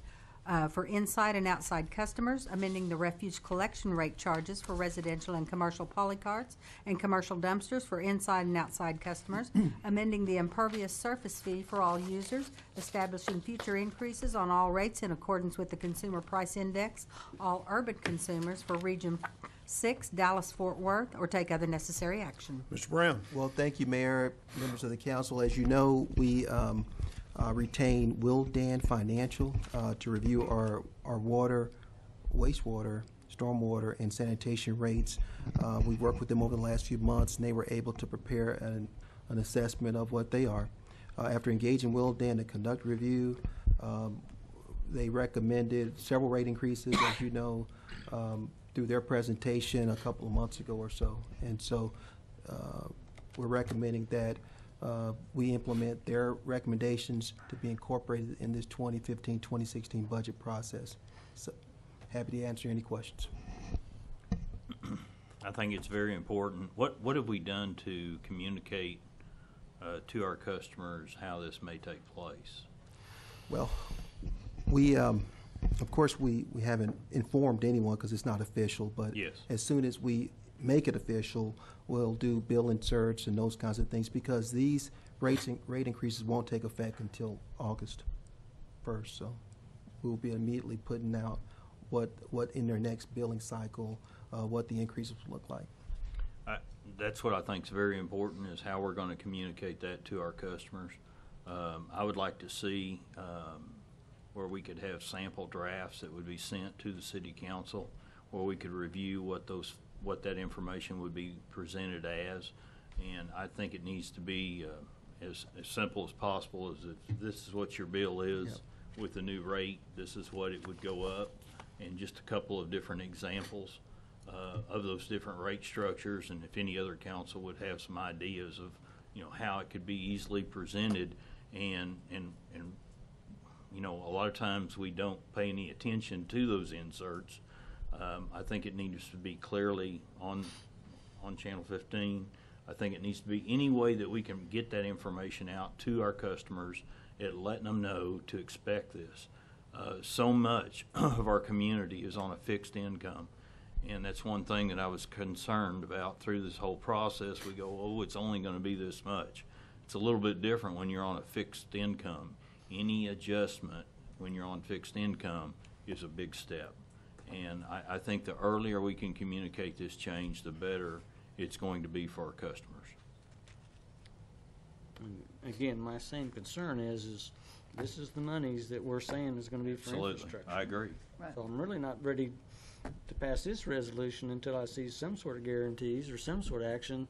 for inside and outside customers, amending the refuge collection rate charges for residential and commercial polycarts and commercial dumpsters for inside and outside customers, amending the impervious surface fee for all users, establishing future increases on all rates in accordance with the Consumer Price Index, all urban consumers for Region 6, Dallas-Fort Worth, or take other necessary action. Mr. Brown? Well, thank you, Mayor, members of the council. As you know, we retain Wildan Financial to review our water, wastewater, stormwater, and sanitation rates. We've worked with them over the last few months, and they were able to prepare an assessment of what they are. After engaging Wildan to conduct a review, they recommended several rate increases, as you know, through their presentation a couple of months ago or so. And so we're recommending that we implement their recommendations to be incorporated in this 2015-2016 budget process. So, happy to answer any questions. I think it's very important. What have we done to communicate to our customers how this may take place? Well, we, of course, we haven't informed anyone because it's not official, but Yes. as soon as we make it official, we'll do bill inserts and those kinds of things because these rate increases won't take effect until August 1st. So we'll be immediately putting out what in their next billing cycle, what the increases look like. That's what I think is very important, is how we're going to communicate that to our customers. I would like to see where we could have sample drafts that would be sent to the city council, where we could review what that information would be presented as. And I think it needs to be as simple as possible, as if this is what your bill is. Yep. With the new rate, this is what it would go up, and just a couple of different examples of those different rate structures, and if any other council would have some ideas of, how it could be easily presented, and a lot of times we don't pay any attention to those inserts. I think it needs to be clearly on Channel 15. I think it needs to be any way that we can get that information out to our customers at letting them know to expect this. So much of our community is on a fixed income, and that's one thing that I was concerned about through this whole process. We go, oh, it's only going to be this much. It's a little bit different when you're on a fixed income. Any adjustment when you're on fixed income is a big step. And I think the earlier we can communicate this change, the better it's going to be for our customers. Again, my same concern is this is the monies that we're saying is going to be for Absolutely, infrastructure. I agree. Right. So I'm really not ready to pass this resolution until I see some sort of guarantees or some sort of action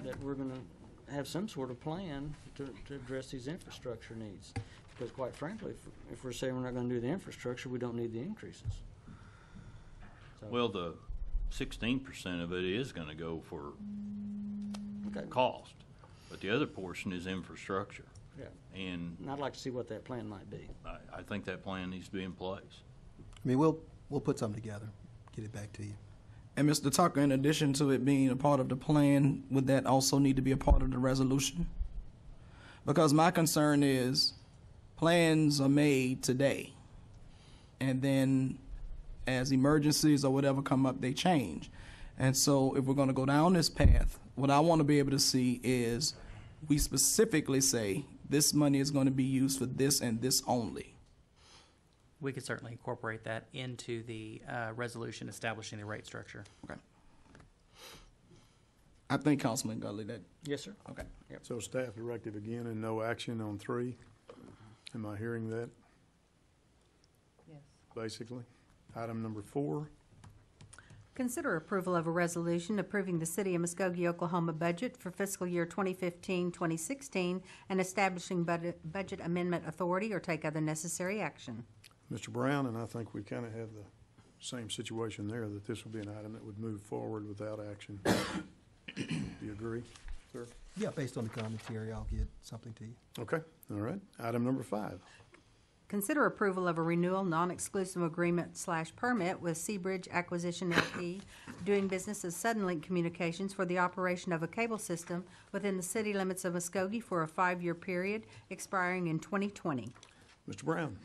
that we're going to have some sort of plan to address these infrastructure needs. Because quite frankly, if we're saying we're not going to do the infrastructure, we don't need the increases. So, Well, the 16% of it is going to go for okay. cost, but the other portion is infrastructure. Yeah. And And I'd like to see what that plan might be. I think that plan needs to be in place. I mean, we'll put something together, get it back to you. And Mr. Tucker, in addition to it being a part of the plan, would that also need to be a part of the resolution? Because my concern is plans are made today, and then as emergencies or whatever come up, they change. And so if we're going to go down this path, what I want to be able to see is we specifically say this money is going to be used for this and this only. We could certainly incorporate that into the resolution establishing the rate structure. Okay. I think Councilman Gully that. Yes, sir. Okay. So staff directive again and no action on 3. Am I hearing that, Yes. basically? Item number 4. Consider approval of a resolution approving the City of Muskogee, Oklahoma budget for fiscal year 2015-2016 and establishing budget amendment authority or take other necessary action. Mr. Brown, and I think we kind of have the same situation there, that this will be an item that would move forward without action. Do you agree, sir? Yeah, based on the commentary, I'll get something to you. Okay, all right. Item number 5. Consider approval of a renewal non-exclusive agreement/permit with Seabridge Acquisition LP, doing business as Suddenlink Communications for the operation of a cable system within the city limits of Muskogee for a 5-year period expiring in 2020. Mr. Brown?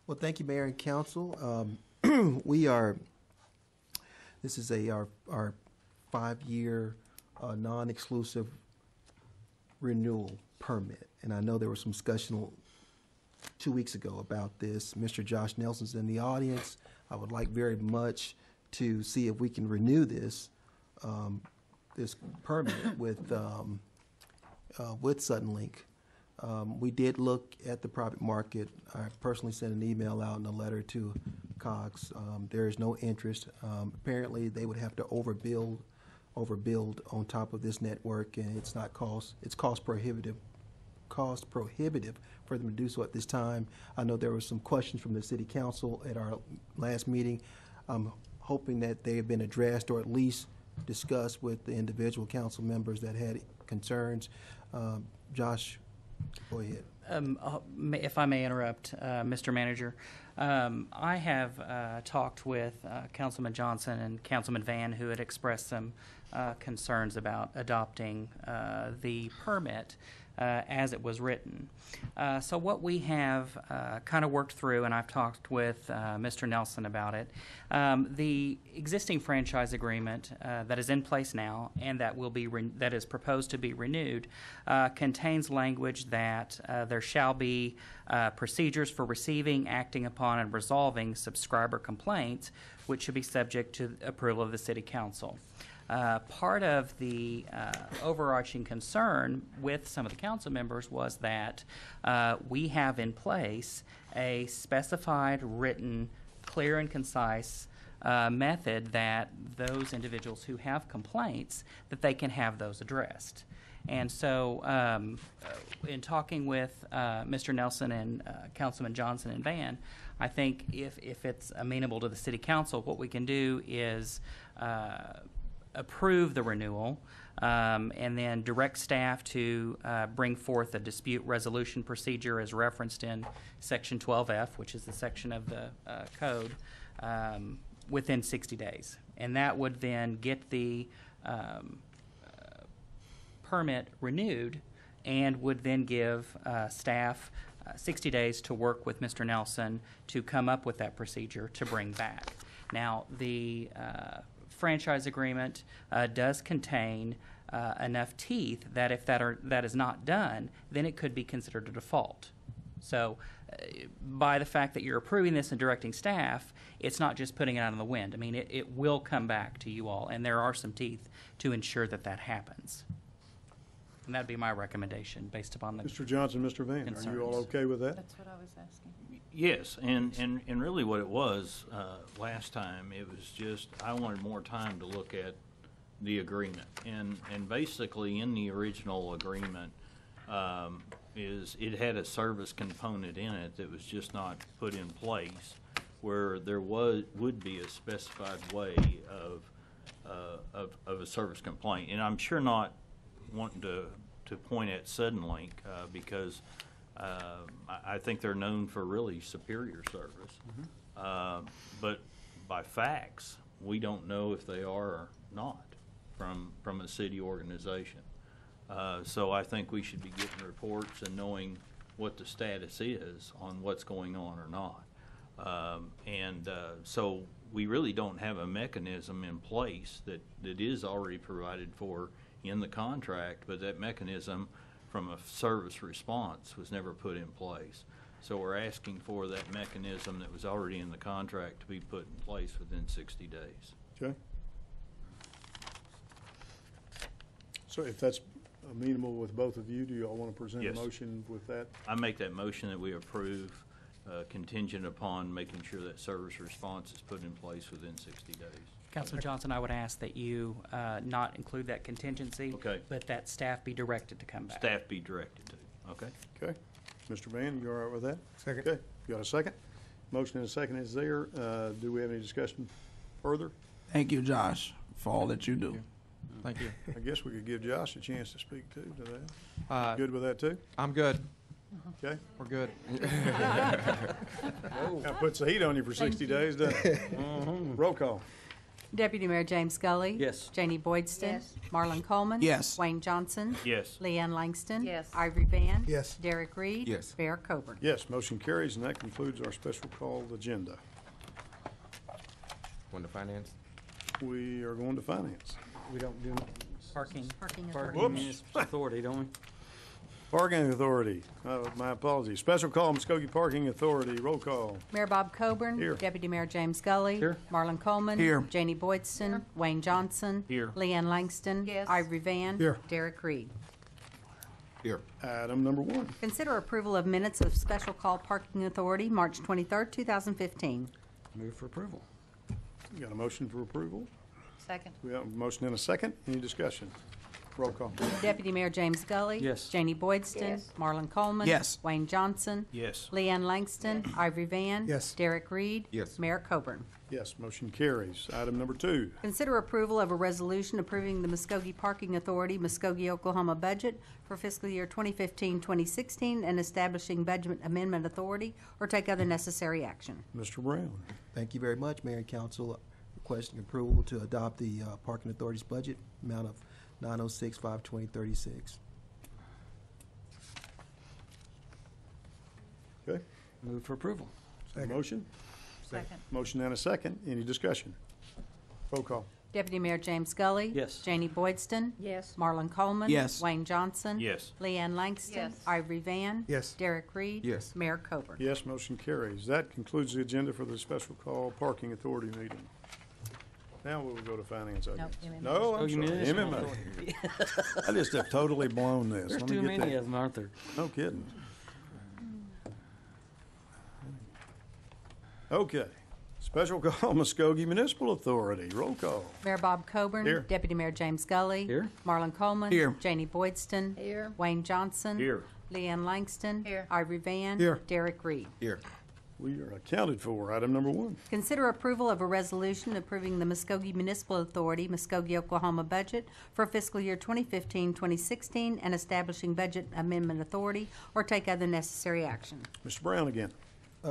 Well, thank you, Mayor and Council. This is our 5-year non-exclusive renewal permit. And I know there was some discussion 2 weeks ago about this. Mr. Josh Nelson's in the audience. I would like very much to see if we can renew this permit with Suddenlink. We did look at the private market. I personally sent an email out and a letter to Cox. There is no interest. Apparently, they would have to overbuild on top of this network, and it's cost prohibitive for them to do so at this time. I know there were some questions from the city council at our last meeting. I'm hoping that they have been addressed, or at least discussed with the individual council members that had concerns. Josh, go ahead. If I may interrupt, Mr. Manager, I have talked with Councilman Johnson and Councilman Van, who had expressed some concerns about adopting the permit as it was written. So what we have kind of worked through, and I've talked with Mr. Nelson about it, the existing franchise agreement that is in place now and that will be that is proposed to be renewed contains language that there shall be procedures for receiving, acting upon, and resolving subscriber complaints, which should be subject to approval of the City Council. Part of the overarching concern with some of the council members was that we have in place a specified, written, clear and concise method that those individuals who have complaints, that they can have those addressed. And so in talking with Mr. Nelson and Councilman Johnson and Van, I think if it's amenable to the City Council, what we can do is approve the renewal and then direct staff to bring forth a dispute resolution procedure as referenced in Section 12F, which is the section of the code, within 60 days. And that would then get the permit renewed and would then give staff 60 days to work with Mr. Nelson to come up with that procedure to bring back. Now, the franchise agreement does contain enough teeth that if that is not done, then it could be considered a default. So by the fact that you're approving this and directing staff, it's not just putting it out in the wind. I mean, it will come back to you all, and there are some teeth to ensure that that happens. And that'd be my recommendation based upon the Mr. Johnson, Mr. Van, concerns. are you all okay with that? That's what I was asking. Yes, and really what it was last time, it was just, I wanted more time to look at the agreement. And basically in the original agreement is it had a service component in it that was just not put in place, where there would be a specified way of a service complaint. And I'm sure not wanting to point at Suddenlink because I think they're known for really superior service. Mm-hmm. But by facts, we don't know if they are or not from a city organization. So I think we should be getting reports and knowing what the status is on what's going on or not. So we really don't have a mechanism in place that is already provided for in the contract, but that mechanism from a service response was never put in place. So we're asking for that mechanism that was already in the contract to be put in place within 60 days. Okay. So if that's amenable with both of you, do you all want to present Yes. a motion with that? I make that motion that we approve contingent upon making sure that service response is put in place within 60 days. Councilman Johnson, I would ask that you not include that contingency, Okay. but that staff be directed to come back. Staff be directed to, okay? Okay. Mr. Van, you all right with that? Second. Okay. You got a second? Motion and a second is there. Do we have any discussion further? Thank you, Josh, for all that you do. Thank you. I guess we could give Josh a chance to speak too to that. Good with that too? I'm good. Okay. We're good. That puts the heat on you for 60 days, doesn't it? Roll call. Deputy Mayor James Scully. Yes. Janie Boydston. Yes. Marlon Coleman. Yes. Wayne Johnson. Yes. Leanne Langston. Yes. Ivory Van. Yes. Derek Reed. Yes. Bear Coburn. Yes, motion carries, and that concludes our special call agenda. Want to finance? We are going to finance. We don't do Parking authority. parking municipal authority, don't we? Parking Authority, my apologies. Special call, Muskogee Parking Authority, roll call. Mayor Bob Coburn. Here. Deputy Mayor James Scully. Here. Marlon Coleman. Here. Janie Boydston. Wayne Johnson. Here. Leanne Langston. Yes. Ivory Van. Here. Derek Reed. Here. Item number 1. Consider approval of minutes of Special Call Parking Authority, March 23rd, 2015. Move for approval. We got a motion for approval. Second. We have a motion and a second. Any discussion? Roll call. Deputy Mayor James Gully. Yes. Janie Boydston. Yes. Marlon Coleman. Yes. Wayne Johnson. Yes. Leanne Langston. Ivory Van. Yes. Derek Reed. Yes. Mayor Coburn. Yes, motion carries. Item number 2. Consider approval of a resolution approving the Muskogee Parking Authority, Muskogee, Oklahoma budget for fiscal year 2015-2016 and establishing budget amendment authority or take other necessary action. Mr. Brown. Thank you very much, Mayor and Council. Requesting approval to adopt the Parking Authority's budget, amount of $906,520.36. Okay, Move for approval. motion? Second. Motion and a second. Any discussion? Roll call. Deputy Mayor James Gully. Yes. Janie Boydston. Yes. Marlon Coleman. Yes. Wayne Johnson. Yes. Leanne Langston. Yes. Ivory Van. Yes. Derek Reed. Yes. Mayor Coburn. Yes, motion carries. That concludes the agenda for the special call Parking Authority meeting. Now we will go to finance. I No, guess. MMA. No, I'm Muskogee sorry. Municipal MMA. I just have totally blown this. There's Let me too get many that. of them, aren't there? No kidding. Okay. Special call Muskogee Municipal Authority. Roll call. Mayor Bob Coburn. Here. Deputy Mayor James Gully. Here. Marlon Coleman. Here. Janie Boydston. Here. Wayne Johnson. Here. Leanne Langston. Here. Ivory Van. Here. Derek Reed. Here. We are accounted for. Item number 1. Consider approval of a resolution approving the Muskogee Municipal Authority, Muskogee, Oklahoma budget for fiscal year 2015-2016 and establishing budget amendment authority or take other necessary action. Mr. Brown again.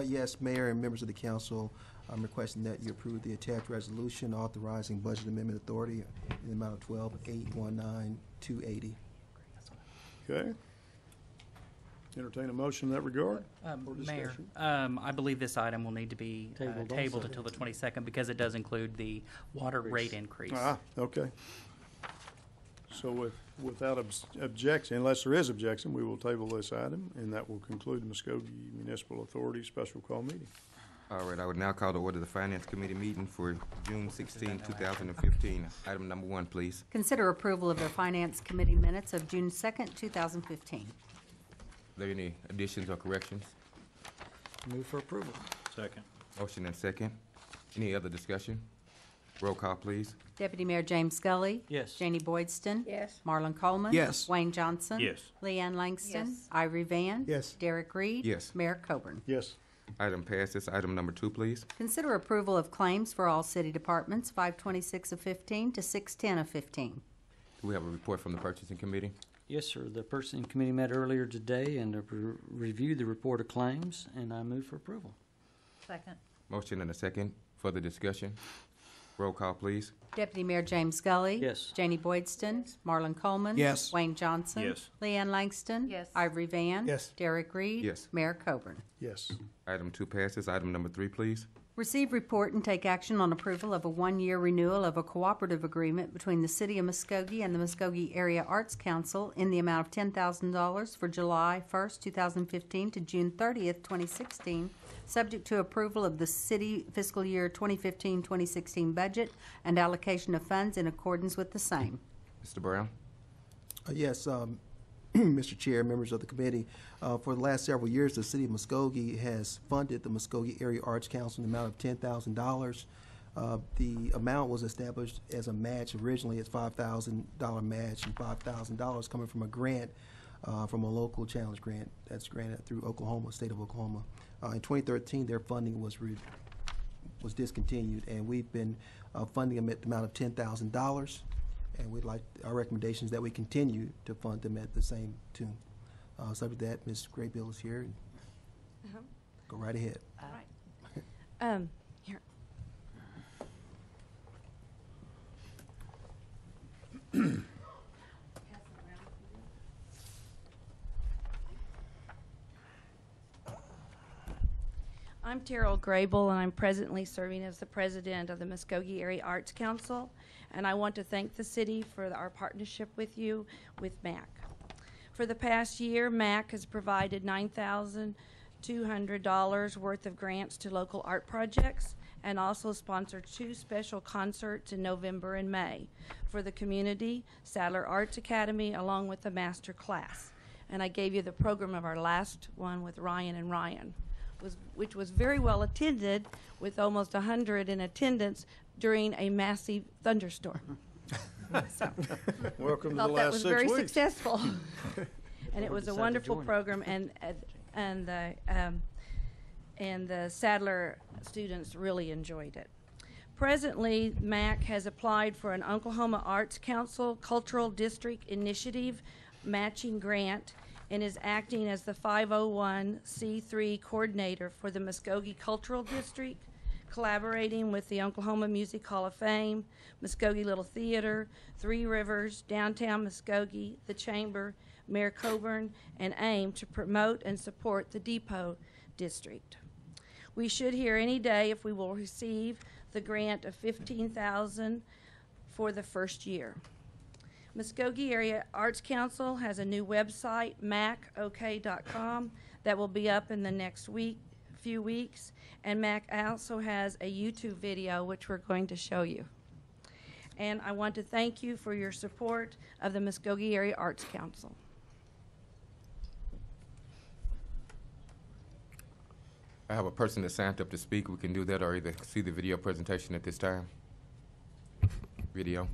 Yes, Mayor and members of the council, I'm requesting that you approve the attached resolution authorizing budget amendment authority in the amount of $12,819,280. Okay. Entertain a motion in that regard. For Mayor, discussion. I believe this item will need to be Tabled tabled also. until the 22nd because it does include the water rate increase. Okay. So without objection, unless there is objection, we will table this item, and that will conclude the Muskogee Municipal Authority special call meeting. All right, I would now call to order the Finance Committee meeting for June 16, 2015. Item number 1, please. Consider approval of the Finance Committee minutes of June 2nd, 2015. Are there any additions or corrections? Move for approval. Second. Motion and second. Any other discussion? Roll call, please. Deputy Mayor James Scully. Yes. Janie Boydston. Yes. Marlon Coleman. Yes. Wayne Johnson. Yes. Leanne Langston. Yes. Ivory Van. Yes. Derek Reed. Yes. Mayor Coburn. Yes. Item passes. Item number 2, please. Consider approval of claims for all city departments, 526 of 15 to 610 of 15. Do we have a report from the Purchasing Committee? Yes, sir. The purchasing committee met earlier today and reviewed the report of claims, and I move for approval. Second. Motion and a second. Further discussion? Roll call, please. Deputy Mayor James Scully. Yes. Janie Boydston. Marlon Coleman. Yes. Wayne Johnson. Yes. Leanne Langston. Yes. Ivory Van. Yes. Derek Reed. Yes. Mayor Coburn. Yes. Item 2 passes. Item number 3, please. Receive, report, and take action on approval of a one-year renewal of a cooperative agreement between the City of Muskogee and the Muskogee Area Arts Council in the amount of $10,000 for July 1st, 2015 to June 30th, 2016, subject to approval of the city fiscal year 2015-2016 budget and allocation of funds in accordance with the same. Mr. Brown? Yes, Mr. Chair, members of the committee, for the last several years, the City of Muskogee has funded the Muskogee Area Arts Council in the amount of $10,000. The amount was established as a match originally as $5,000 match and $5,000 coming from a grant, from a local challenge grant that's granted through Oklahoma, state of Oklahoma. In 2013, their funding was discontinued, and we've been funding them at the amount of $10,000. And we'd like, our recommendation is that we continue to fund them at the same tune. Subject to that, Ms. Graybill is here. And go right ahead. Here. I'm Terrell Graybill, and I'm presently serving as the president of the Muskogee Area Arts Council. And I want to thank the city for our partnership with you with MAC. For the past year, MAC has provided $9,200 worth of grants to local art projects and also sponsored 2 special concerts in November and May for the community, Sadler Arts Academy, along with the master class. And I gave you the program of our last one with Ryan and Ryan, which was very well attended with almost 100 in attendance during a massive thunderstorm. So Welcome to the thought that last was 6 very weeks. successful. And it was a decided to wonderful join it. program, and the Sadler students really enjoyed it. Presently, MAC has applied for an Oklahoma Arts Council Cultural District Initiative matching grant and is acting as the 501c3 coordinator for the Muskogee Cultural District, collaborating with the Oklahoma Music Hall of Fame, Muskogee Little Theater, Three Rivers, Downtown Muskogee, the Chamber, Mayor Coburn, and AIM to promote and support the Depot District. We should hear any day if we will receive the grant of $15,000 for the first year. Muskogee Area Arts Council has a new website, macok.com, that will be up in the next few weeks, and MAC also has a YouTube video which we're going to show you. And I want to thank you for your support of the Muskogee Area Arts Council. I have a person that signed up to speak. We can do that or either see the video presentation at this time. Video.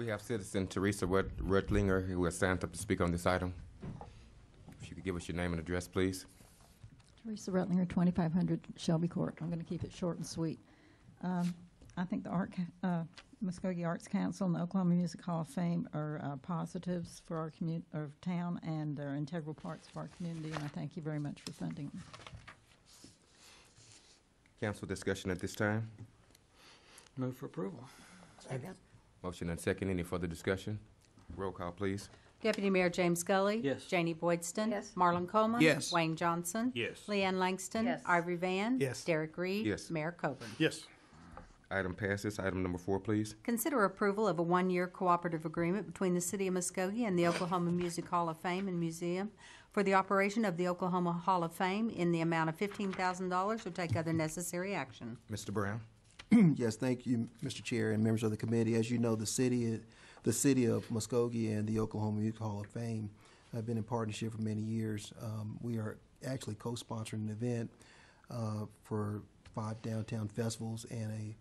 We have citizen Teresa Rudlinger who has signed up to speak on this item. If you could give us your name and address, please. Teresa Rutlinger, 2500 Shelby Court. I'm going to keep it short and sweet. I think the Muskogee Arts Council and the Oklahoma Music Hall of Fame are positives for our town, and they're integral parts of our community, and I thank you very much for funding them. Council discussion at this time. Move for approval. Motion and second. Any further discussion? Roll call, please. Deputy Mayor James Scully. Yes. Janie Boydston. Yes. Marlon Coleman. Yes. Wayne Johnson. Yes. Leanne Langston. Yes. Ivory Van. Yes. Derek Reed. Yes. Mayor Coburn. Yes. Item passes. Item number 4, please. Consider approval of a one-year cooperative agreement between the City of Muskogee and the Oklahoma Music Hall of Fame and Museum for the operation of the Oklahoma Hall of Fame in the amount of $15,000 or take other necessary action. Mr. Brown. Yes, thank you, Mr. Chair and members of the committee. As you know, the city of Muskogee and the Oklahoma Music Hall of Fame have been in partnership for many years. We are actually co-sponsoring an event for 5 downtown festivals and a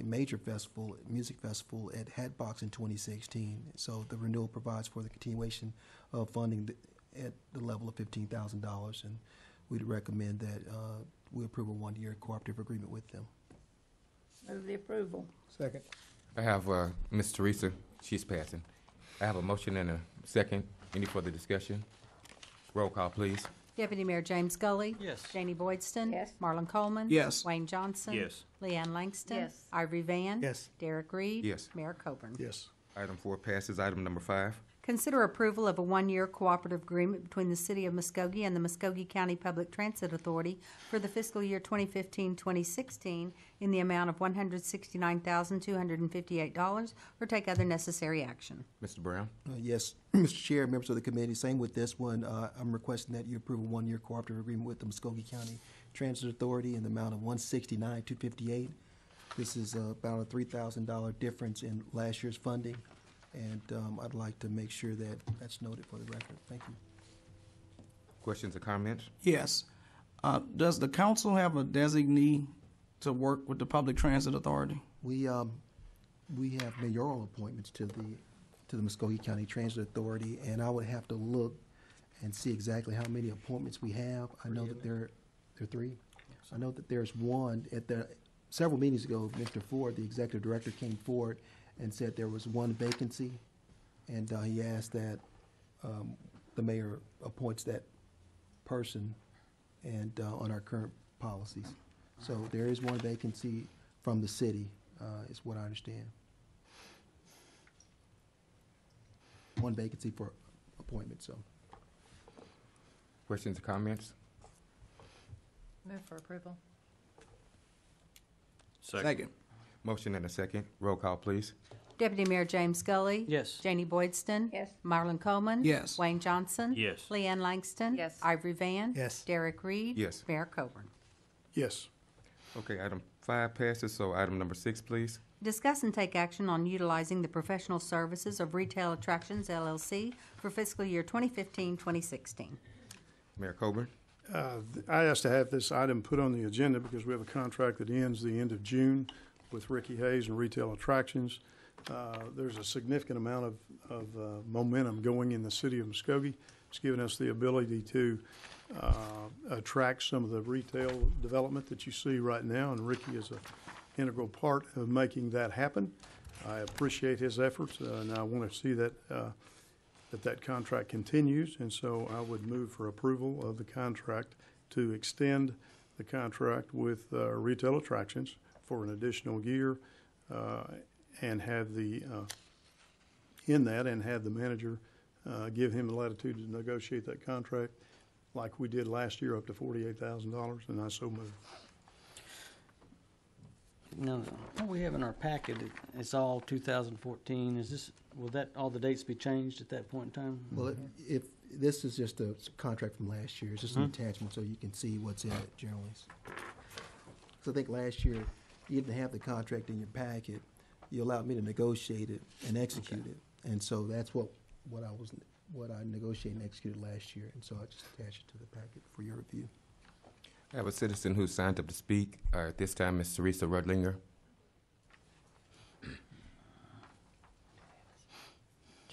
major festival, music festival at Hatbox in 2016. So the renewal provides for the continuation of funding at the level of $15,000, and we'd recommend that we approve a one-year cooperative agreement with them. Move the approval. Second. I have Ms. Teresa. She's passing. I have a motion and a second. Any further discussion? Roll call, please. Deputy Mayor James Scully. Yes. Janie Boydston. Yes. Marlon Coleman. Yes. Wayne Johnson. Yes. Leanne Langston. Yes. Ivory Van. Yes. Derek Reed. Yes. Mayor Coburn. Yes. Item 4 passes. Item number 5. Consider approval of a one-year cooperative agreement between the City of Muskogee and the Muskogee County Public Transit Authority for the fiscal year 2015-2016 in the amount of $169,258 or take other necessary action. Mr. Brown. Yes, Mr. Chair, members of the committee, same with this one. I'm requesting that you approve a one-year cooperative agreement with the Muskogee County Transit Authority in the amount of $169,258. This is about a $3,000 difference in last year's funding, and I'd like to make sure that that's noted for the record. Thank you. Questions or comments? Yes. Does the council have a designee to work with the Public Transit Authority? We have mayoral appointments to the Muskogee County Transit Authority, and I would have to look and see exactly how many appointments we have. I know that there are 3. I know that there's one several meetings ago. Mr. Ford, the executive director, came forward and said there was one vacancy, and he asked that the mayor appoints that person and on our current policies. So there is one vacancy from the city, is what I understand. One vacancy for appointment, so. Questions or comments? Move for approval. Second. Motion and a second. Roll call, please. Deputy Mayor James Scully. Yes. Janie Boydston. Yes. Marlon Coleman. Yes. Wayne Johnson. Yes. Leanne Langston. Yes. Ivory Van. Yes. Derek Reed. Yes. Mayor Coburn. Yes. Okay, item 5 passes, so item number 6, please. Discuss and take action on utilizing the professional services of Retail Attractions, LLC for fiscal year 2015-2016. Mayor Coburn. I asked to have this item put on the agenda because we have a contract that ends the end of June with Ricky Hayes and Retail Attractions. There's a significant amount of momentum going in the city of Muskogee. It's given us the ability to attract some of the retail development that you see right now, and Ricky is an integral part of making that happen. I appreciate his efforts, and I want to see that that contract continues, and so I would move for approval of the contract to extend the contract with Retail Attractions for an additional year, and have the manager give him the latitude to negotiate that contract like we did last year, up to $48,000, and I so move. Now, what we have in our packet, it's all 2014. Will all the dates be changed at that point in time? Well, if this is just a contract from last year, it's just an attachment so you can see what's in it generally. So I think last year you didn't have the contract in your packet. You allowed me to negotiate it and execute it, and so that's what I negotiated and executed last year, and so I just attached it to the packet for your review. I have a citizen who signed up to speak. At this time, Ms. Teresa Rudlinger.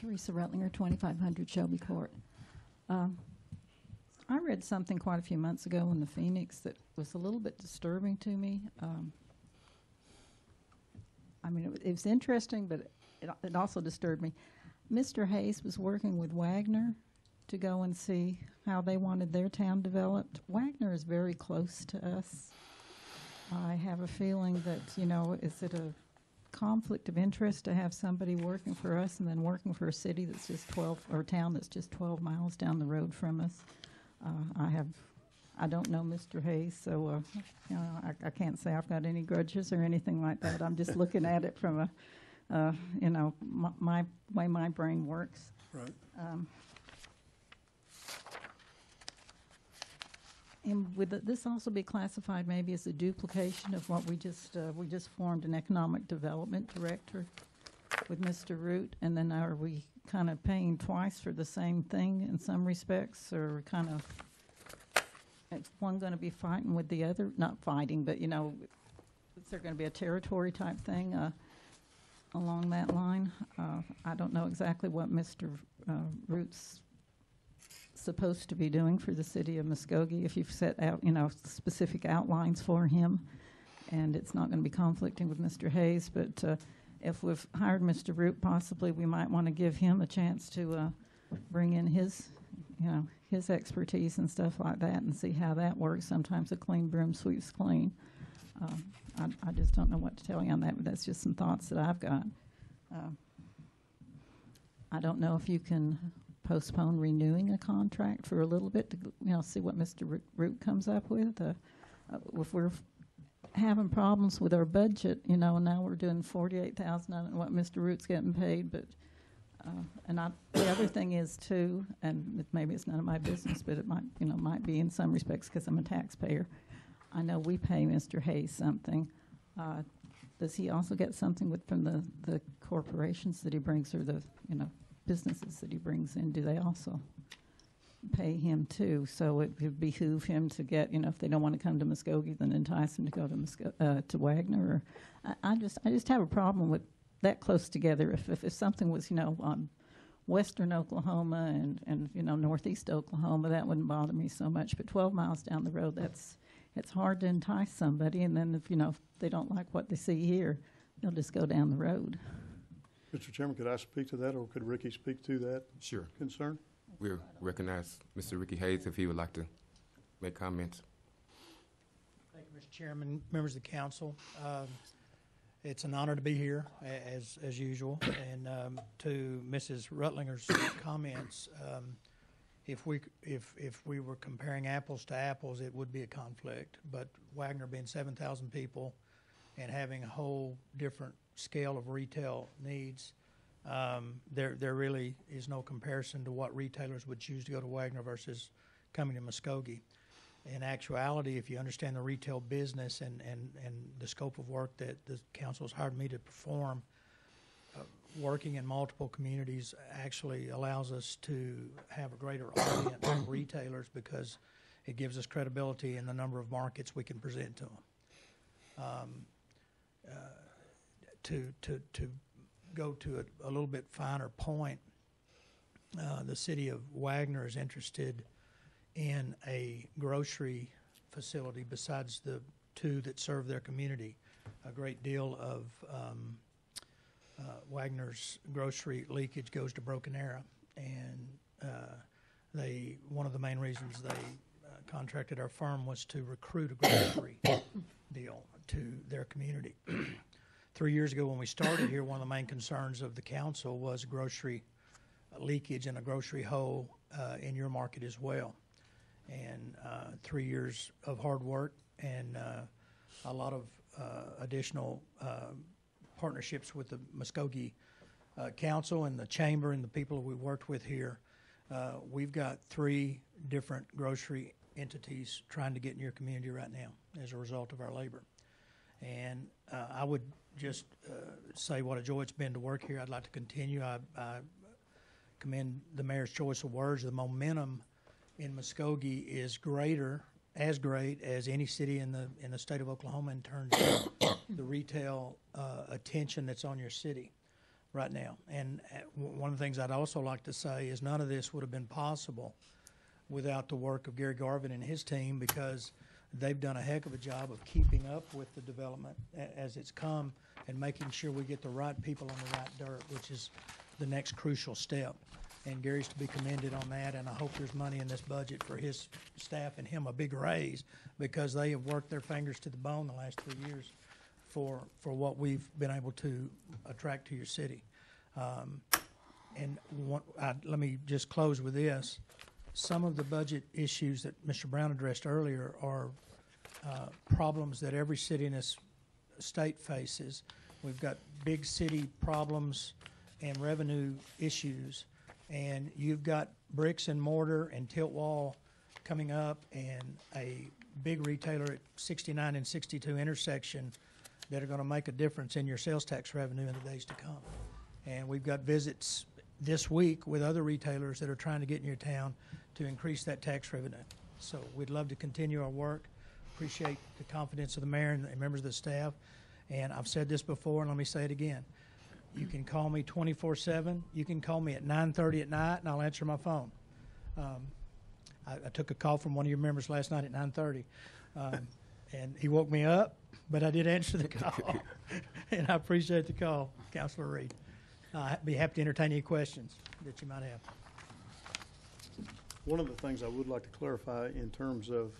Teresa Rutlinger, 2500 Shelby Court. I read something quite a few months ago in the Phoenix that was a little bit disturbing to me. I mean, it was interesting, but it also disturbed me. Mr. Hayes was working with Wagner to go and see how they wanted their town developed. Wagner is very close to us. I have a feeling that, you know, is it a conflict of interest to have somebody working for us and then working for a city that's just 12, or a town that's just 12 miles down the road from us? I don't know Mr. Hayes, so you know, I can't say I've got any grudges or anything like that. I'm just looking at it from a, you know, my way my brain works. Right. And would this also be classified maybe as a duplication of what we just formed an economic development director with Mr. Root, and then are we kind of paying twice for the same thing in some respects, or kind of is one going to be fighting with the other? Not fighting, but you know, is there going to be a territory type thing along that line? I don't know exactly what Mr. Root's supposed to be doing for the city of Muskogee, if you've set out, you know, specific outlines for him, and it's not going to be conflicting with Mr. Hayes. But if we've hired Mr. Root, possibly we might want to give him a chance to bring in his, you know, his expertise and stuff like that, and see how that works. Sometimes a clean broom sweeps clean. I just don't know what to tell you on that, but that's just some thoughts that I've got. I don't know if you can postpone renewing a contract for a little bit to, you know, see what Mr. Root comes up with. If we're having problems with our budget, you know, now we're doing $48,000. I don't know what Mr. Root's getting paid, but the other thing is too, and maybe it's none of my business, but it might, you know, might be in some respects because I'm a taxpayer. I know we pay Mr. Hayes something. Does he also get something from the corporations that he brings, or the, you know, businesses that he brings in? Do they also pay him too? So it would behoove him to get, you know, if they don't want to come to Muskogee, then entice them to go to Wagner. Or I just have a problem with that close together. If something was, you know, on western Oklahoma and you know, northeast Oklahoma, that wouldn't bother me so much. But 12 miles down the road, it's hard to entice somebody. And then if, you know, if they don't like what they see here, they'll just go down the road. Mr. Chairman, could I speak to that, or could Ricky speak to that Sure. concern? We'll recognize Mr. Ricky Hayes if he would like to make comments. Thank you, Mr. Chairman, members of the council. It's an honor to be here, as usual. And to Mrs. Rutlinger's comments, if we were comparing apples to apples, it would be a conflict. But Wagner being 7,000 people and having a whole different scale of retail needs, there really is no comparison to what retailers would choose to go to Wagner versus coming to Muskogee. In actuality, if you understand the retail business and the scope of work that the council has hired me to perform, working in multiple communities actually allows us to have a greater audience of retailers, because it gives us credibility in the number of markets we can present to them. To go to a little bit finer point, the city of Wagner is interested in a grocery facility besides the two that serve their community. A great deal of Wagner's grocery leakage goes to Broken Arrow, and one of the main reasons they contracted our firm was to recruit a grocery deal to their community. 3 years ago when we started here, one of the main concerns of the council was grocery leakage and a grocery hole in your market as well. And 3 years of hard work and a lot of additional partnerships with the Muskogee Council and the Chamber and the people we worked with here, we've got 3 different grocery entities trying to get in your community right now as a result of our labor. And I would just say what a joy it's been to work here. I'd like to continue. I commend the mayor's choice of words. The momentum in Muskogee is great as any city in the state of Oklahoma in terms of the retail attention that's on your city. right now. And one of the things I'd also like to say is none of this would have been possible without the work of Gary Garvin and his team, because they've done a heck of a job of keeping up with the development as it's come and making sure we get the right people on the right dirt, which is the next crucial step. And Gary's to be commended on that, and I hope there's money in this budget for his staff and him a big raise, because they have worked their fingers to the bone the last 3 years for what we've been able to attract to your city. Let me just close with this. Some of the budget issues that Mr. Brown addressed earlier are problems that every city in this state faces. We've got big city problems and revenue issues, and you've got bricks and mortar and tilt wall coming up and a big retailer at 69 and 62 intersection that are going to make a difference in your sales tax revenue in the days to come. And we've got visits this week with other retailers that are trying to get in your town to increase that tax revenue. So we'd love to continue our work. Appreciate the confidence of the mayor and members of the staff. And I've said this before, and let me say it again. You can call me 24/7. You can call me at 9:30 at night, and I'll answer my phone. I took a call from one of your members last night at 9:30, and he woke me up, but I did answer the call, and I appreciate the call, Councilor Reed. I'd be happy to entertain any questions that you might have. One of the things I would like to clarify in terms of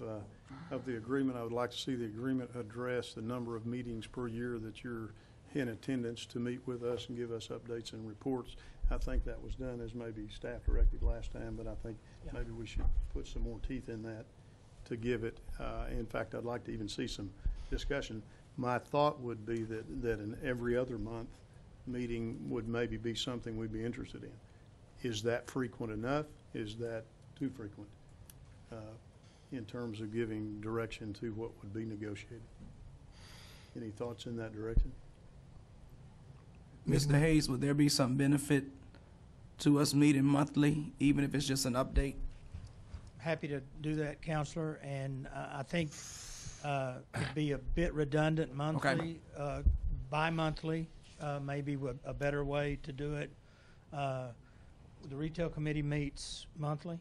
the agreement, I would like to see the agreement address the number of meetings per year that you're in attendance to meet with us and give us updates and reports. I think that was done as maybe staff directed last time, but I think maybe we should put some more teeth in that to give it. In fact, I'd like to even see some discussion. My thought would be that an every other month meeting would maybe be something we'd be interested in. Is that frequent enough? Is that too frequent in terms of giving direction to what would be negotiated? Any thoughts in that direction? Mr. Hayes, would there be some benefit to us meeting monthly, even if it's just an update? Happy to do that, Counselor, and I think it'd be a bit redundant monthly. Okay. Bi-monthly maybe a better way to do it. The retail committee meets monthly,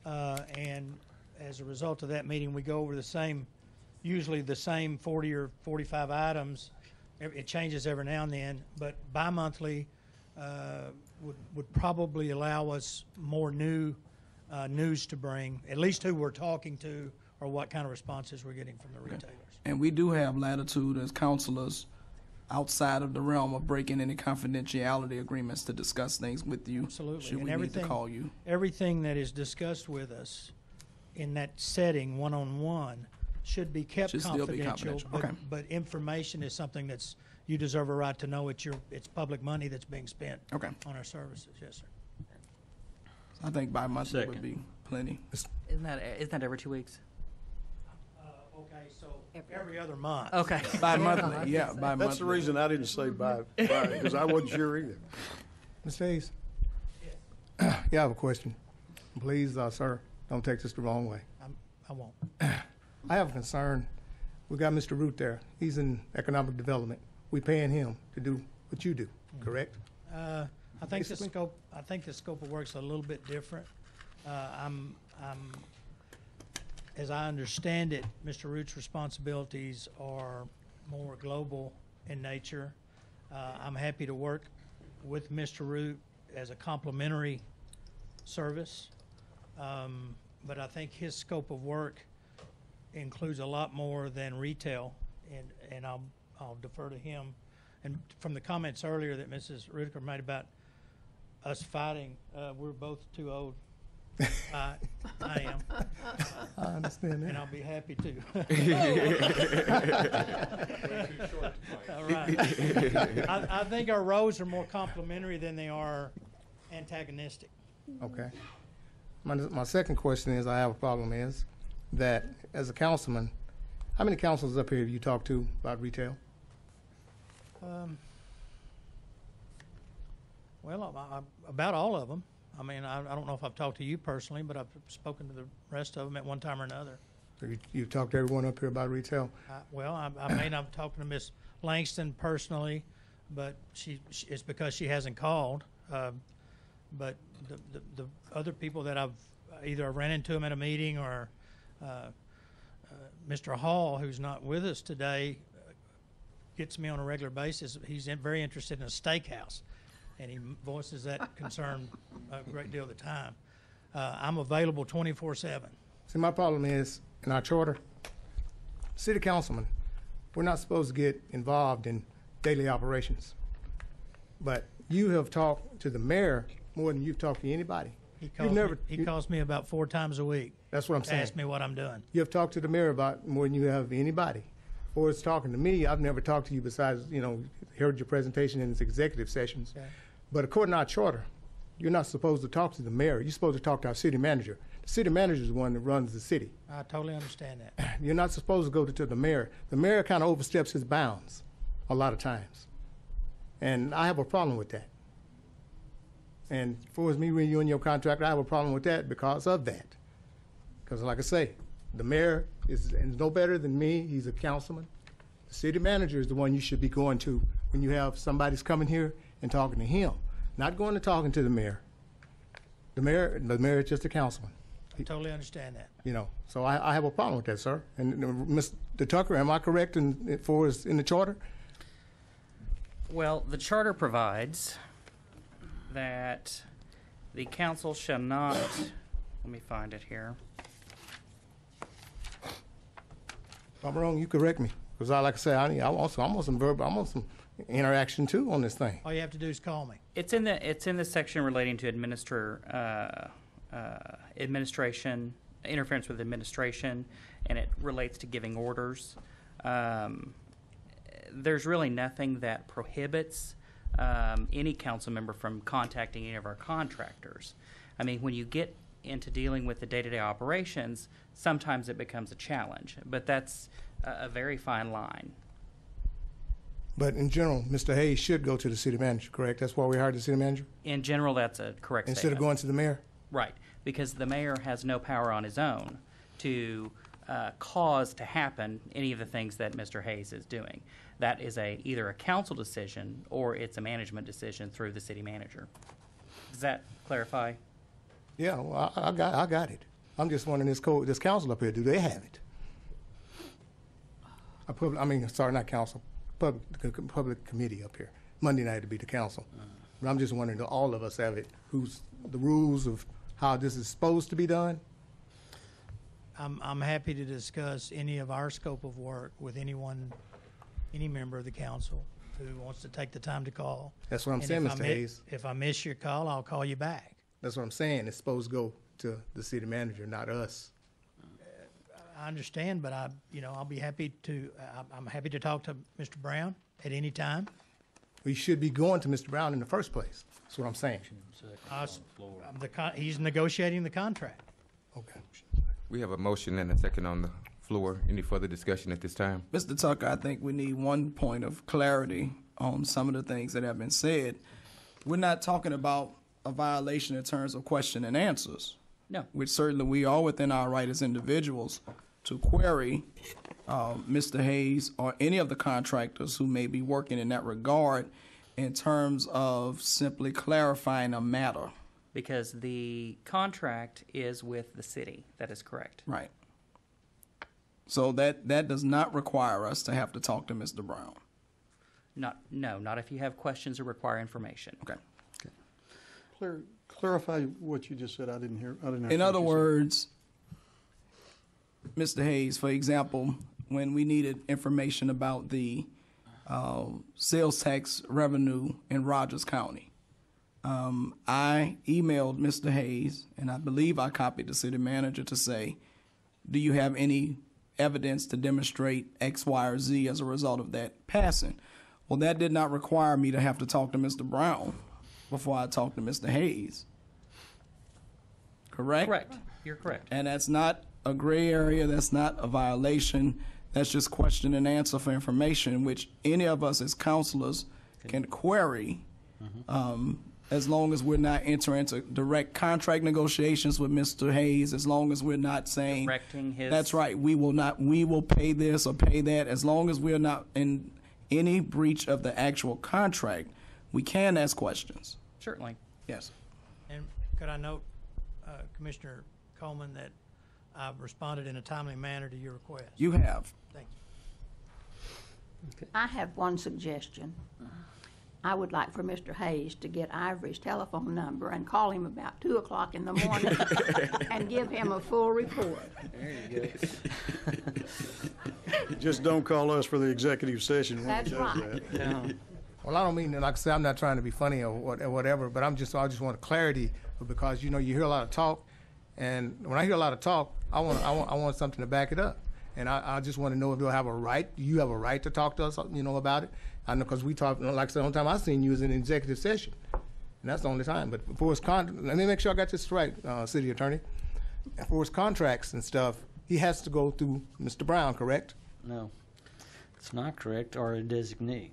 and as a result of that meeting, we go over usually the same 40 or 45 items. It changes every now and then, but bi-monthly would probably allow us more news to bring, at least who we're talking to or what kind of responses we're getting from the retailers. And we do have latitude as counselors outside of the realm of breaking any confidentiality agreements to discuss things with you. Absolutely. Should we need to call you? Everything that is discussed with us in that setting, one-on-one, should be kept still be confidential. Okay. But information is something you deserve a right to know. It's public money that's being spent Okay. on our services. Yes, sir. I think bi-monthly would be plenty. Isn't that every 2 weeks? Okay, so every other month. Okay. Bi-monthly, yeah, bi-monthly. That's the reason I didn't say by because I wasn't sure either. Ms. Hayes? Yeah, I have a question. Please, sir, don't take this the wrong way. I won't. I have a concern. We got Mr. Root there. He's in economic development. We paying him to do what you do, correct? I think the scope of work's a little bit different. As I understand it, Mr. Root's responsibilities are more global in nature. I'm happy to work with Mr. Root as a complementary service, but I think his scope of work includes a lot more than retail, and I'll defer to him. And from the comments earlier that Mrs. Rudiker made about us fighting, we're both too old. I am. I understand that. And I'll be happy to. All right. I think our roles are more complementary than they are antagonistic. Okay. My second question is, I have a problem is that as a councilman, how many councilors up here have you talked to about retail? Well, about all of them. I mean, I don't know if I've talked to you personally, but I've spoken to the rest of them at one time or another. So you've talked to everyone up here about retail? I may not have talked to Miss Langston personally, but it's because she hasn't called. But the other people that I've either ran into them at a meeting or Mr. Hall, who's not with us today, gets me on a regular basis. He's very interested in a steakhouse, and he voices that concern a great deal of the time. I'm available 24/7. See, my problem is, in our charter, city councilmen, we're not supposed to get involved in daily operations. But you have talked to the mayor more than you've talked to anybody. He calls me about 4 times a week. That's what I'm saying. Ask me what I'm doing. You have talked to the mayor about more than you have anybody. Or it's talking to me. I've never talked to you besides, heard your presentation in its executive sessions. Okay. But according to our charter, you're not supposed to talk to the mayor. You're supposed to talk to our city manager. The city manager is the one that runs the city. I totally understand that. You're not supposed to go to the mayor. The mayor kind of oversteps his bounds a lot of times. And I have a problem with that. And as far as me renewing your contract, I have a problem with that because of that. Because like I say, the mayor is no better than me. He's a councilman. The city manager is the one you should be going to when you have somebody's coming here and talking to him, not going to talking to the mayor. The mayor is just a councilman. I totally understand that. So I have a problem with that, sir. And Mr. Tucker, am I correct in the charter? Well, the charter provides that the council shall not, let me find it here. If I'm wrong, you correct me. Because like I say, I want some interaction too on this thing. All you have to do is call me. It's in the section relating to administration, interference with administration, and it relates to giving orders. There's really nothing that prohibits any council member from contacting any of our contractors. I mean, when you get into dealing with the day-to-day operations, sometimes it becomes a challenge, but that's a very fine line. But in general, Mr. Hayes should go to the city manager, correct? That's why we hired the city manager? In general, that's a correct Instead statement. of going to the mayor? Right, because the mayor has no power on his own to cause to happen any of the things that Mr. Hayes is doing. That is either a council decision or it's a management decision through the city manager. Does that clarify? Yeah, well, I got it. I'm just wondering, this council up here, do they have it? Not council, public committee up here. Monday night to be the council. But I'm just wondering, do all of us have it? Who's the rules of how this is supposed to be done? I'm happy to discuss any of our scope of work with any member of the council who wants to take the time to call. That's what I'm saying, Mr. Hayes. If I miss your call, I'll call you back. That's what I'm saying. It's supposed to go to the city manager, not us. I understand, but I'll be happy to. I'm happy to talk to Mr. Brown at any time. We should be going to Mr. Brown in the first place. That's what I'm saying. He's negotiating the contract. Okay. We have a motion and a second on the floor. Any further discussion at this time? Mr. Tucker, I think we need one point of clarity on some of the things that have been said. We're not talking about a violation in terms of question and answers. No. Which certainly we are within our right as individuals to query Mr. Hayes or any of the contractors who may be working in that regard in terms of simply clarifying a matter. Because the contract is with the city. That is correct. Right. So that does not require us to have to talk to Mr. Brown. Not if you have questions or require information. Okay. Clarify what you just said. I didn't hear. In other words, Mr. Hayes, for example, when we needed information about the sales tax revenue in Rogers County, I emailed Mr. Hayes, and I believe I copied the city manager to say, do you have any evidence to demonstrate X, Y, or Z as a result of that passing? Well, that did not require me to have to talk to Mr. Brown before I talked to Mr. Hayes. Correct? Correct. You're correct. And that's not a gray area. That's not a violation. That's just question and answer for information, which any of us as counselors can query, as long as we're not entering into direct contract negotiations with Mr. Hayes, as long as we're not saying, Directing his... that's right, we will pay this or pay that, as long as we're not any breach of the actual contract, we can ask questions. Certainly. Yes. And could I note, Commissioner Coleman, that I've responded in a timely manner to your request? You have. Thank you. I have one suggestion. I would like for Mr. Hayes to get Ivory's telephone number and call him about 2 o'clock in the morning and give him a full report. There you go. Just don't call us for the executive session when That's he does right. that. Yeah. Well, I don't mean, like I said, I'm not trying to be funny or whatever, but I just want clarity because, you hear a lot of talk, and when I hear a lot of talk, I want something to back it up. And I just want to know if you have a right to talk to us, about it. I know because we talk, like I said, the only time I've seen you is in an executive session. And that's the only time. But for his let me make sure I got this right, City Attorney. For his contracts and stuff, he has to go through Mr. Brown, correct? No, it's not correct, or a designee.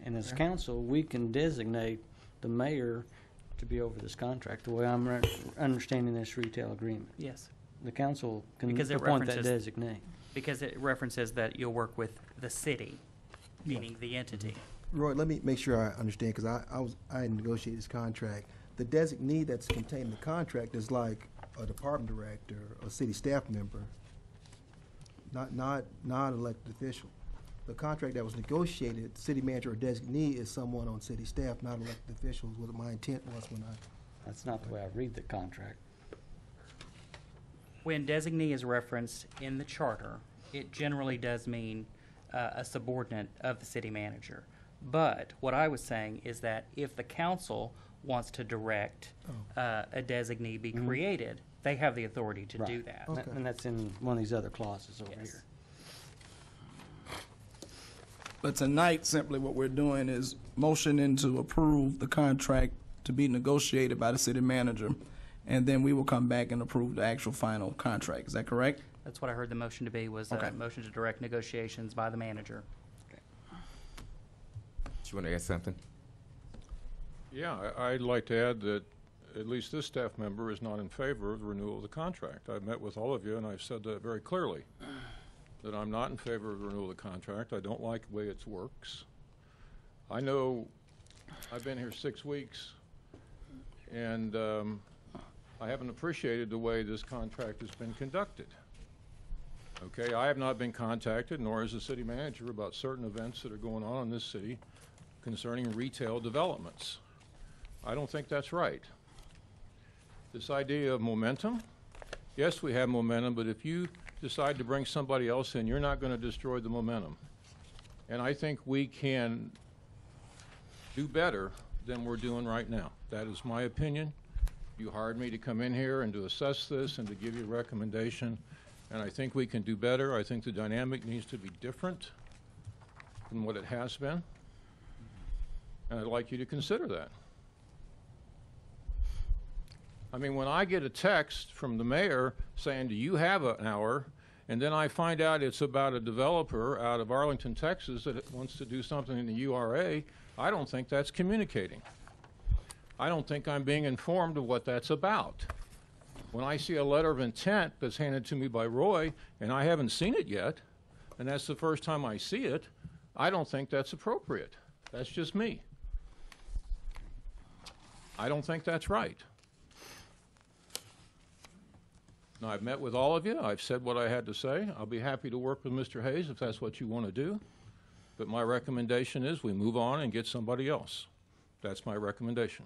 And as council, we can designate the mayor to be over this contract, the way I'm understanding this retail agreement. Yes. The council can Because it appoint that references- designee. Because it references that you'll work with the city, meaning the entity. Roy, let me make sure I understand, because I negotiated this contract. The designee that's contained in the contract is like a department director, a city staff member, not an elected official. The contract that was negotiated, city manager or designee is someone on city staff, not elected officials, what my intent was when I... That's not the way I read the contract. When designee is referenced in the charter, it generally does mean a subordinate of the city manager. But what I was saying is that if the council wants to direct a designee be created, they have the authority to do that. Okay. And that's in one of these other clauses over Yes. here. But tonight, simply what we're doing is motioning to approve the contract to be negotiated by the city manager, and then we will come back and approve the actual final contract. Is that correct? That's what I heard the motion to be, was Okay. a motion to direct negotiations by the manager. Do you want to add something? Yeah, I'd like to add that at least this staff member is not in favor of the renewal of the contract. I've met with all of you, and I've said that very clearly, that I'm not in favor of the renewal of the contract. I don't like the way it works. I know I've been here 6 weeks, and I haven't appreciated the way this contract has been conducted. Okay, I have not been contacted, nor has the city manager, about certain events that are going on in this city concerning retail developments. I don't think that's right. This idea of momentum, yes, we have momentum, but if you decide to bring somebody else in, you're not going to destroy the momentum. And I think we can do better than we're doing right now. That is my opinion. You hired me to come in here and to assess this and to give you a recommendation, and I think we can do better. I think the dynamic needs to be different than what it has been, and I'd like you to consider that. I mean, when I get a text from the mayor saying, do you have an hour, and then I find out it's about a developer out of Arlington, Texas that wants to do something in the URA, I don't think that's communicating. I don't think I'm being informed of what that's about. When I see a letter of intent that's handed to me by Roy, and I haven't seen it yet, and that's the first time I see it, I don't think that's appropriate. That's just me. I don't think that's right. Now, I've met with all of you. I've said what I had to say. I'll be happy to work with Mr. Hayes if that's what you want to do. But my recommendation is we move on and get somebody else. That's my recommendation.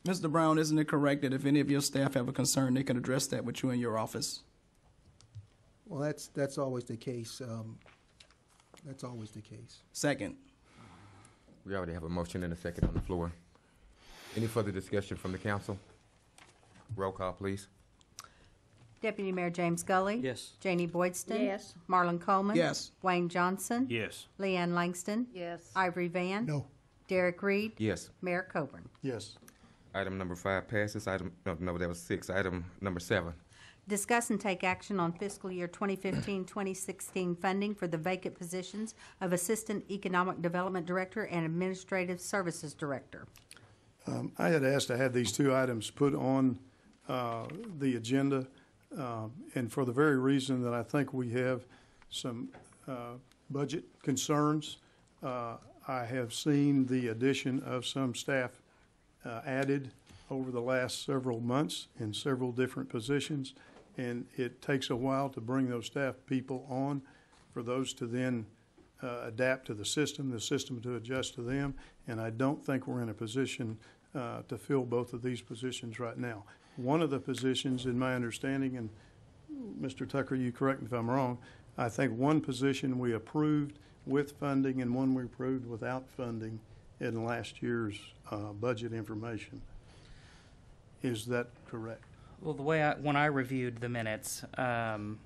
Mr. Brown, isn't it correct that if any of your staff have a concern, they can address that with you in your office? Well, that's always the case. That's always the case. Second. We already have a motion and a second on the floor. Any further discussion from the council? Roll call, please. Deputy Mayor James Gully? Yes. Janie Boydston? Yes. Marlon Coleman? Yes. Wayne Johnson? Yes. Leanne Langston? Yes. Ivory Van? No. Derek Reed? Yes. Mayor Coburn? Yes. Item number 5 passes. No, that was 6. Item number 7. Discuss and take action on fiscal year 2015-2016 funding for the vacant positions of Assistant Economic Development Director and Administrative Services Director. I had asked to have these two items put on the agenda, and for the very reason that I think we have some budget concerns. I have seen the addition of some staff added over the last several months in several different positions, and it takes a while to bring those staff people on for those to then adapt to the system to adjust to them, and I don't think we're in a position to fill both of these positions right now. One of the positions, in my understanding, and Mr. Tucker, you correct me if I'm wrong, I think one position we approved with funding and one we approved without funding in last year's budget information. Is that correct? Well, the way when I reviewed the minutes,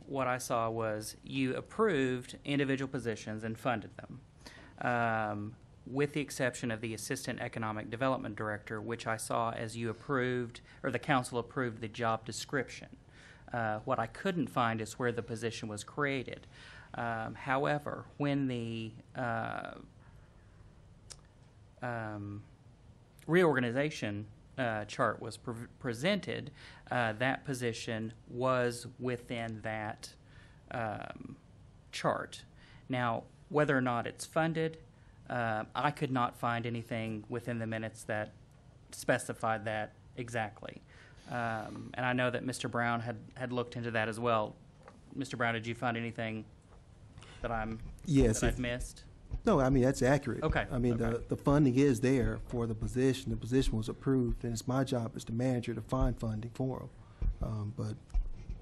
what I saw was you approved individual positions and funded them, with the exception of the Assistant Economic Development Director, which I saw as you approved, or the council approved the job description. What I couldn't find is where the position was created. However, when the reorganization chart was presented, that position was within that chart. Now, whether or not it's funded, I could not find anything within the minutes that specified that exactly. And I know that Mr. Brown had looked into that as well. Mr. Brown, did you find anything that I've missed? No, I mean, that's accurate. Okay. I mean, Okay. the funding is there for the position. The position was approved, and it's my job as the manager to find funding for them. But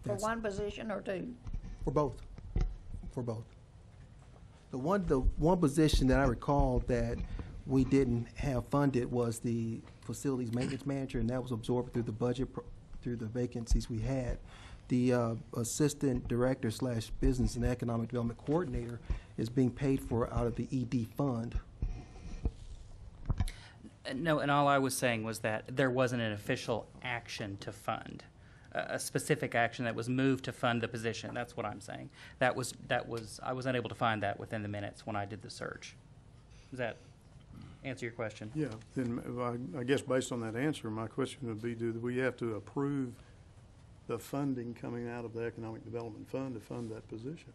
For one position or two? for both. For both. The one position that I recall that we didn't have funded was the facilities maintenance manager, and that was absorbed through the budget, through the vacancies we had. The assistant director / business and economic development coordinator is being paid for out of the ED fund. No, and all I was saying was that there wasn't an official action to fund, a specific action that was moved to fund the position. That's what I'm saying. I was unable to find that within the minutes when I did the search. Does that answer your question? Yeah, then I guess based on that answer, my question would be, do we have to approve the funding coming out of the Economic Development Fund to fund that position?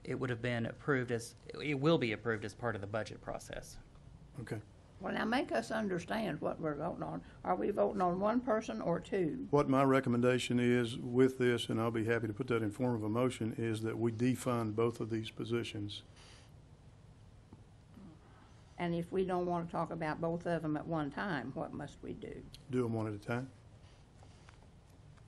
It would have been approved it will be approved as part of the budget process. Okay. Well, now make us understand what we're voting on. Are we voting on one person or two? What my recommendation is with this, and I'll be happy to put that in form of a motion, is that we defund both of these positions. And if we don't want to talk about both of them at one time, what must we do? Do them one at a time.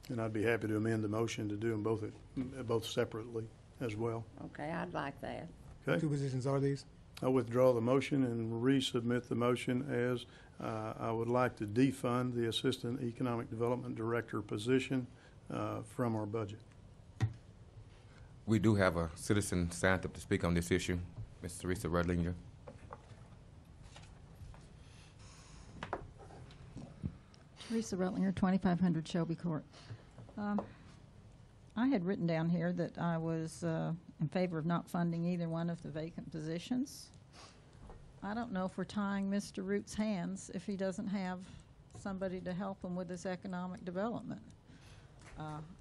And I'd be happy to amend the motion to do them both separately as well. Okay, I'd like that. Okay. Two positions are these? I'll withdraw the motion and resubmit the motion as I would like to defund the Assistant Economic Development Director position from our budget. We do have a citizen signed up to speak on this issue, Ms. Teresa Rudlinger. Teresa Rutlinger, 2500 Shelby Court. I had written down here that I was in favor of not funding either one of the vacant positions. I don't know if we're tying Mr. Root's hands if he doesn't have somebody to help him with his economic development.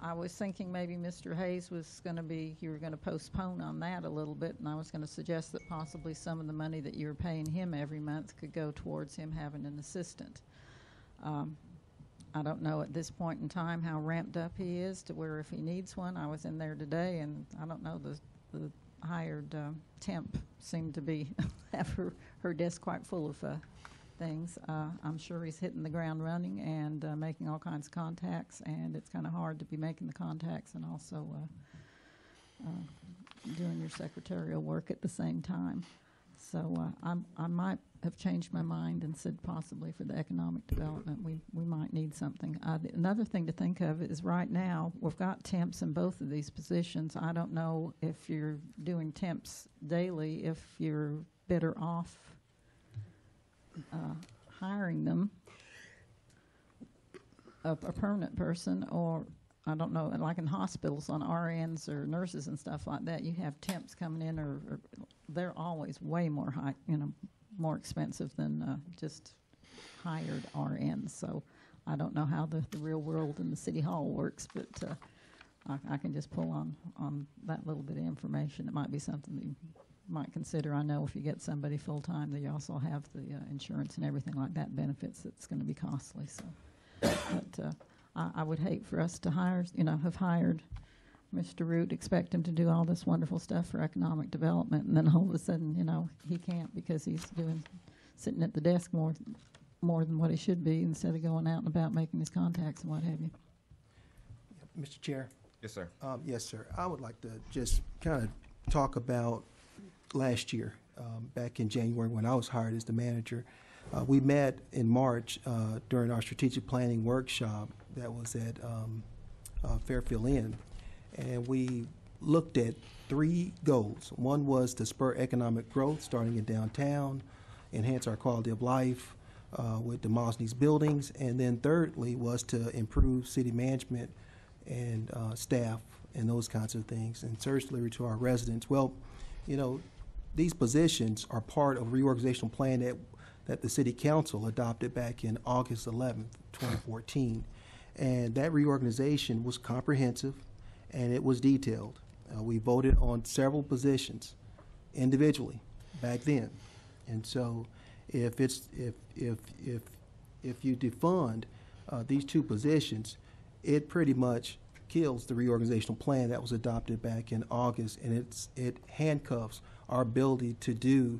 I was thinking maybe Mr. Hayes was going to you were going to postpone on that a little bit, and I was going to suggest that possibly some of the money that you were paying him every month could go towards him having an assistant. I don't know at this point in time how ramped up he is to where if he needs one. I was in there today, and I don't know, the hired temp seemed to be have her desk quite full of things. I'm sure he's hitting the ground running and making all kinds of contacts, and it's kind of hard to be making the contacts and also doing your secretarial work at the same time. So I might have changed my mind and said possibly for the economic development we might need something. Another thing to think of is right now we've got temps in both of these positions. I don't know if you're doing temps daily, if you're better off hiring them, a permanent person, or I don't know, like in hospitals on RNs or nurses and stuff like that, you have temps coming in, or they're always way more high, more expensive than just hired RNs. So I don't know how the real world in the city hall works, but I can just pull on that little bit of information. It might be something that you might consider. I know if you get somebody full-time, they also have the insurance and everything like that, benefits, it's going to be costly. So, but I would hate for us to have hired Mr. Root, expect him to do all this wonderful stuff for economic development, and then all of a sudden, he can't because he's sitting at the desk more than what he should be instead of going out and about making his contacts and what have you. Mr. Chair? Yes, sir. Yes, sir. I would like to just kind of talk about last year, back in January when I was hired as the manager. We met in March during our strategic planning workshop that was at Fairfield Inn, and we looked at 3 goals. One was to spur economic growth starting in downtown, enhance our quality of life with demolishing these buildings, and then thirdly was to improve city management and staff and those kinds of things, and service delivery to our residents. Well, these positions are part of a reorganizational plan that the City Council adopted back in August 11th, 2014. And that reorganization was comprehensive and it was detailed. We voted on several positions individually back then. And so if you defund these 2 positions, it pretty much kills the reorganizational plan that was adopted back in August, and it handcuffs our ability to do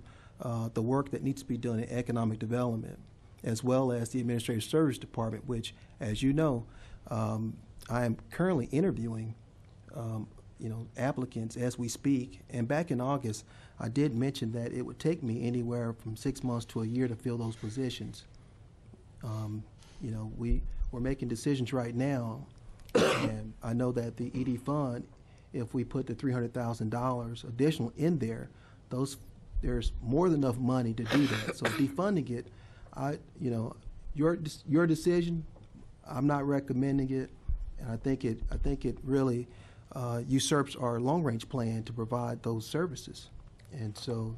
the work that needs to be done in economic development, as well as the Administrative Service Department, which, as you know, I am currently interviewing applicants as we speak. And back in August, I did mention that it would take me anywhere from 6 months to a year to fill those positions. We're making decisions right now, and I know that the ED fund, if we put the $300,000 additional in there, there's more than enough money to do that. So defunding it, your decision. I'm not recommending it, and I think it really usurps our long-range plan to provide those services. And so,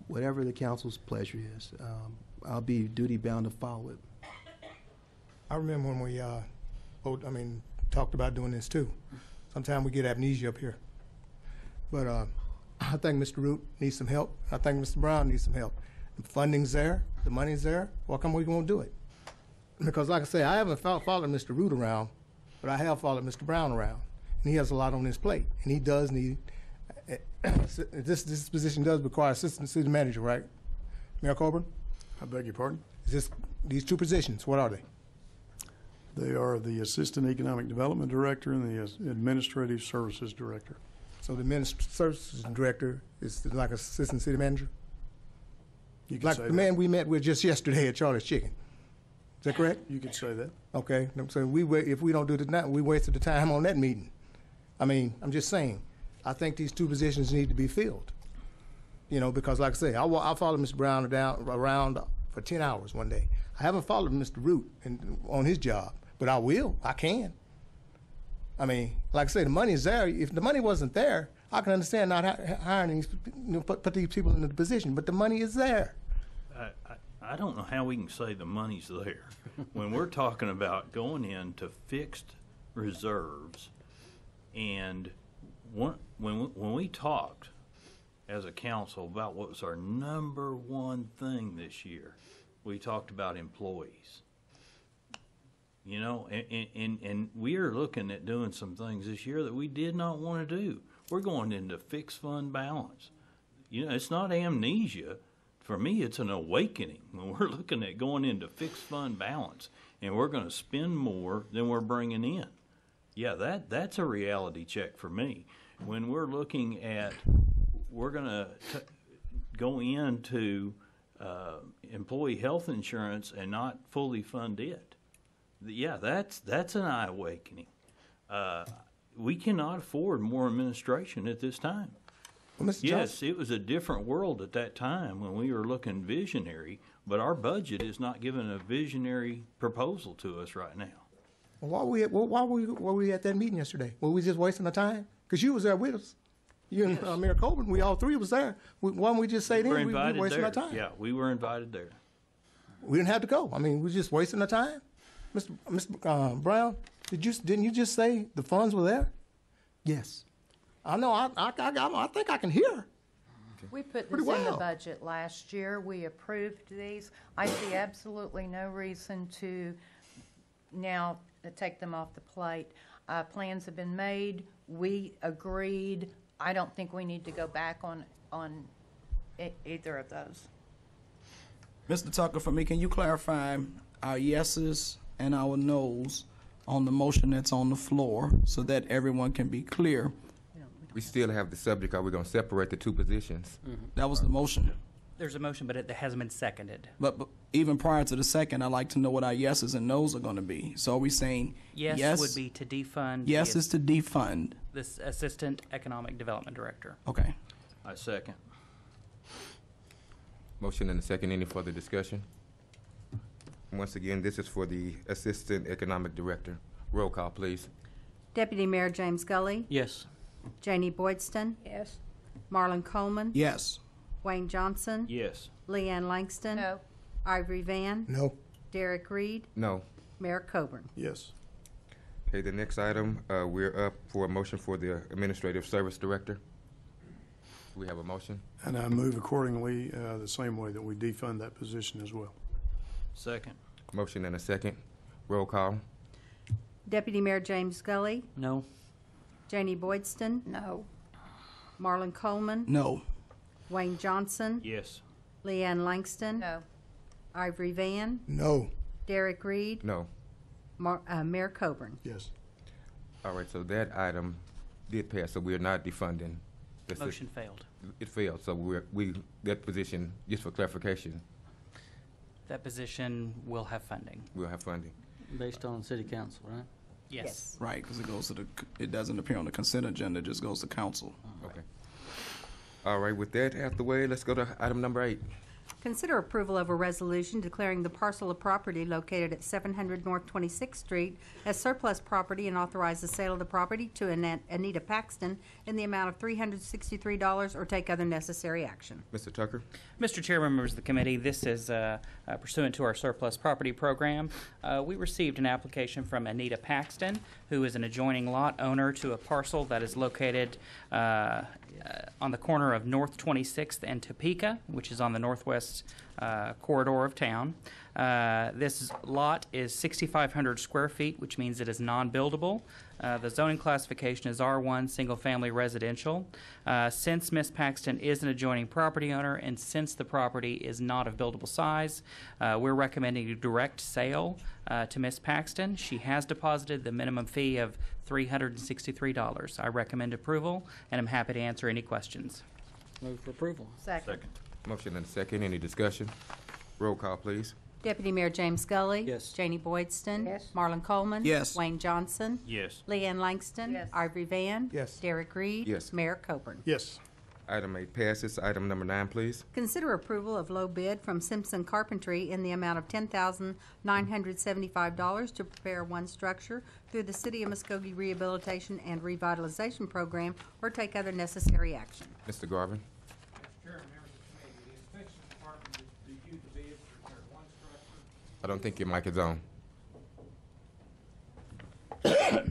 whatever the council's pleasure is, I'll be duty-bound to follow it. I remember when we talked about doing this too. Sometimes we get amnesia up here. But I think Mr. Root needs some help. I think Mr. Brown needs some help. The funding's there. The money's there. Why come we won't do it? Because like I say, I haven't followed Mr. Root around, but I have followed Mr. Brown around. And he has a lot on his plate. And he does need, this position does require assistant city manager, right? Mayor Coburn? I beg your pardon? These 2 positions, what are they? They are the Assistant Economic Development Director and the Administrative Services Director. So the Administrative Services Director is like Assistant City Manager? You can like say the that. man we met with just yesterday at Charlie's Chicken. Is that correct? You could say that. Okay. So if we don't do it now, we wasted the time on that meeting. I'm just saying, I think these 2 positions need to be filled. Because like I say, I followed Mr. Brown around for 10 hours one day. I haven't followed Mr. Root on his job, but I will. I can. Like I say, the money is there. If the money wasn't there, I can understand not hiring put these people in the position, but the money is there. I don't know how we can say the money's there when we're talking about going into fixed reserves. And when we talked as a council about what was our number 1 thing this year, we talked about employees. And we are looking at doing some things this year that we did not want to do. We're going into fixed fund balance. It's not amnesia. For me, it's an awakening when we're looking at going into fixed fund balance and we're going to spend more than we're bringing in. Yeah, that's a reality check for me. When we're looking at, we're going to go into employee health insurance and not fully fund it. Yeah, that's an eye awakening. We cannot afford more administration at this time. Well, Mr. Yes, Johnson. it was a different world at that time when we were looking visionary, but our budget is not giving a visionary proposal to us right now. Well, why were we at that meeting yesterday? Were we just wasting our time? Because you was there with us. You and Mayor Coburn, we all 3 was there. Why don't we just say We were then we invited wasting there. our time? Yeah, we were invited there. We didn't have to go. We're just wasting our time. Mr. Brown, Didn't you just say the funds were there? Yes. I know, I think I can hear. We put Pretty this in the well. budget last year. We approved these. I see absolutely no reason to now take them off the plate. Plans have been made. We agreed. I don't think we need to go back on either of those. Mr. Tucker, for me, can you clarify our yeses and our nos on the motion that's on the floor so that everyone can be clear? We still have the subject, are we gonna separate the two positions? That was the motion. There's a motion, but it hasn't been seconded. But even prior to the second, I'd like to know what our yeses and nos are going to be. So are we saying Yes, would be to defund. Yes is to defund. This Assistant Economic Development Director. Okay. I second. Motion and a second, any further discussion? Once again, this is for the Assistant Economic Director. Roll call, please. Deputy Mayor James Gully, Yes. Janie Boydston, Yes. Marlon Coleman, Yes. Wayne Johnson, Yes. Leanne Langston, No. Ivory Van, No. Derek Reed, No. Mayor Coburn. Yes. Okay, the next item, we're up for a motion for the Administrative Service Director. Do we have a motion? And I move accordingly, the same way that we defund that position as well. Second. Motion and a second. Roll call. Deputy Mayor James Gully, No. Janie Boydston, No. Marlon Coleman, No. Wayne Johnson, Yes. Leanne Langston, No. Ivory Van, No. Derek Reed, No. Mayor Coburn. Yes. All right, so that item did pass, so we're not defunding. the Motion failed. It failed, so that position, just for clarification, That position will have funding. we'll have funding. Based on city council, right? Yes. Right, because it goes to it doesn't appear on the consent agenda, it just goes to council. Okay. All right, with that out the way, let's go to item number 8. Consider approval of a resolution declaring the parcel of property located at 700 North 26th Street as surplus property and authorize the sale of the property to Anita Paxton in the amount of $363 or take other necessary action. Mr. Tucker? Mr. Chairman, members of the committee, this is pursuant to our surplus property program. We received an application from Anita Paxton, who is an adjoining lot owner to a parcel that is located on the corner of North 26th and Topeka, which is on the northwest corridor of town. This lot is 6,500 square feet, which means it is non-buildable. The zoning classification is R1, single-family residential. Since Ms. Paxton is an adjoining property owner and since the property is not of buildable size, we're recommending a direct sale to Ms. Paxton. She has deposited the minimum fee of $363. I recommend approval, and I'm happy to answer any questions. Move for approval. Second. Motion and a second. Any discussion? Roll call, please. Deputy Mayor James Gully. Yes. Janie Boydston. Yes. Marlon Coleman. Yes. Wayne Johnson. Yes. Leanne Langston. Yes. Ivory Van. Yes. Derek Reed. Yes. Mayor Coburn. Yes. Item 8 passes. Item number 9, please. Consider approval of low bid from Simpson Carpentry in the amount of $10,975 to prepare one structure through the City of Muskogee Rehabilitation and Revitalization Program or take other necessary action. Mr. Garvin? I don't think your mic is on. Okay.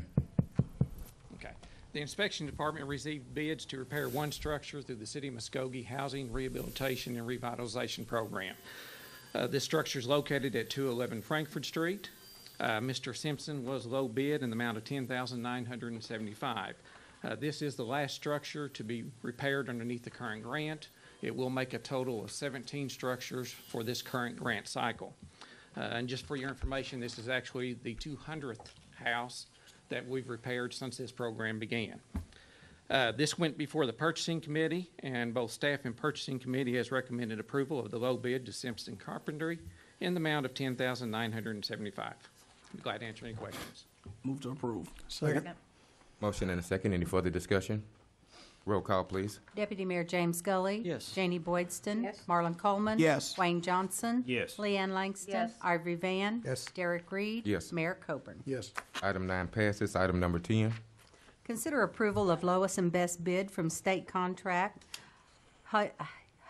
The inspection department received bids to repair one structure through the City of Muskogee Housing Rehabilitation and Revitalization Program. This structure is located at 211 Frankfurt Street. Mr. Simpson was low bid in the amount of $10,975. This is the last structure to be repaired underneath the current grant. It will make a total of 17 structures for this current grant cycle. And just for your information, this is actually the 200th house that we've repaired since this program began. This went before the purchasing committee, and both staff and purchasing committee has recommended approval of the low bid to Simpson Carpentry in the amount of $10,975. Be glad to answer any questions. Move to approve. Second. Motion and a second. Any further discussion? Roll call, please. Deputy Mayor James Gully. Yes. Janie Boydston. Yes. Marlon Coleman. Yes. Wayne Johnson. Yes. Leanne Langston. Yes. Ivory Van. Yes. Derek Reed. Yes. Mayor Coburn. Yes. Item 9 passes. Item number 10. Consider approval of lowest and best bid from state contract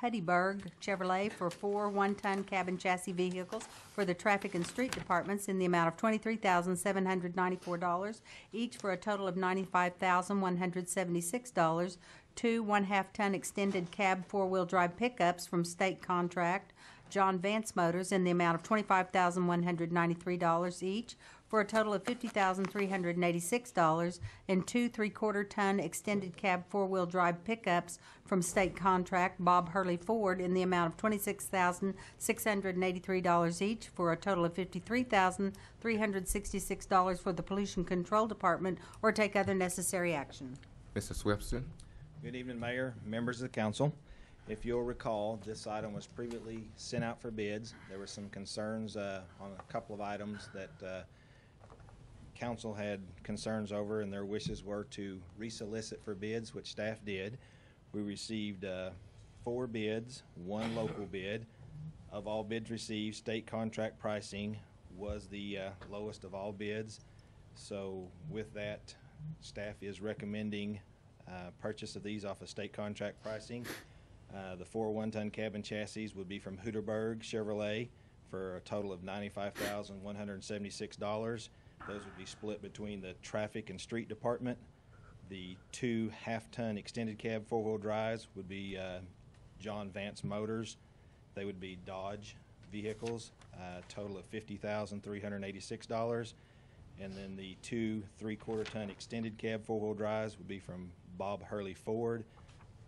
Puttyberg Chevrolet for 4 one-ton cabin chassis vehicles for the traffic and street departments in the amount of $23,794, each for a total of $95,176. 2 1/2-ton extended cab four-wheel drive pickups from state contract John Vance Motors in the amount of $25,193 each, for a total of $50,386, and 2 3/4-ton extended cab four-wheel drive pickups from state contract Bob Hurley Ford in the amount of $26,683 each, for a total of $53,366 for the Pollution Control Department, or take other necessary action. Mr. Swepson? Good evening, Mayor, members of the council. If you'll recall, this item was previously sent out for bids. There were some concerns on a couple of items that council had concerns over, and their wishes were to resolicit for bids, which staff did. We received 4 bids, 1 local bid. Of all bids received, state contract pricing was the lowest of all bids. So with that, staff is recommending purchase of these off of state contract pricing. The 4 one-ton cabin chassis would be from Hooterberg Chevrolet for a total of $95,176. Those would be split between the traffic and street department. The 2 half-ton extended cab four-wheel drives would be John Vance Motors. They would be Dodge vehicles, total of $50,386. And then the 2 3/4-ton extended cab four-wheel drives would be from Bob Hurley Ford,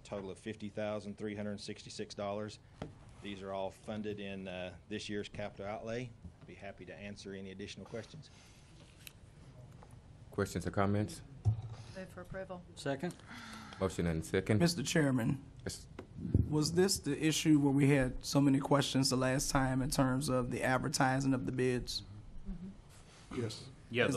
total of $50,366. These are all funded in this year's capital outlay. I'd be happy to answer any additional questions. Questions or comments? Move for approval. Second. Motion and second. Mr. Chairman, Yes. was this the issue where we had so many questions the last time in terms of the advertising of the bids? Yes. Yeah,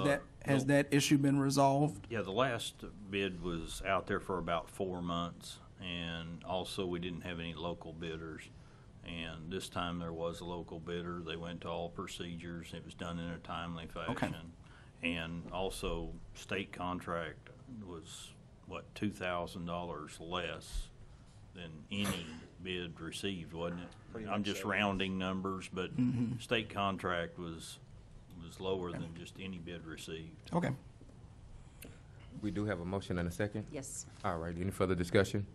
Has that issue been resolved? Yeah, the last bid was out there for about 4 months, and also we didn't have any local bidders. And this time there was a local bidder. They went to all procedures. It was done in a timely fashion. Okay. And also, state contract was, what, $2,000 less than any bid received, wasn't it? Pretty I'm much just so. rounding numbers, but Mhm. state contract was lower than just any bid received. Okay. We do have a motion and a second? Yes. All right, any further discussion?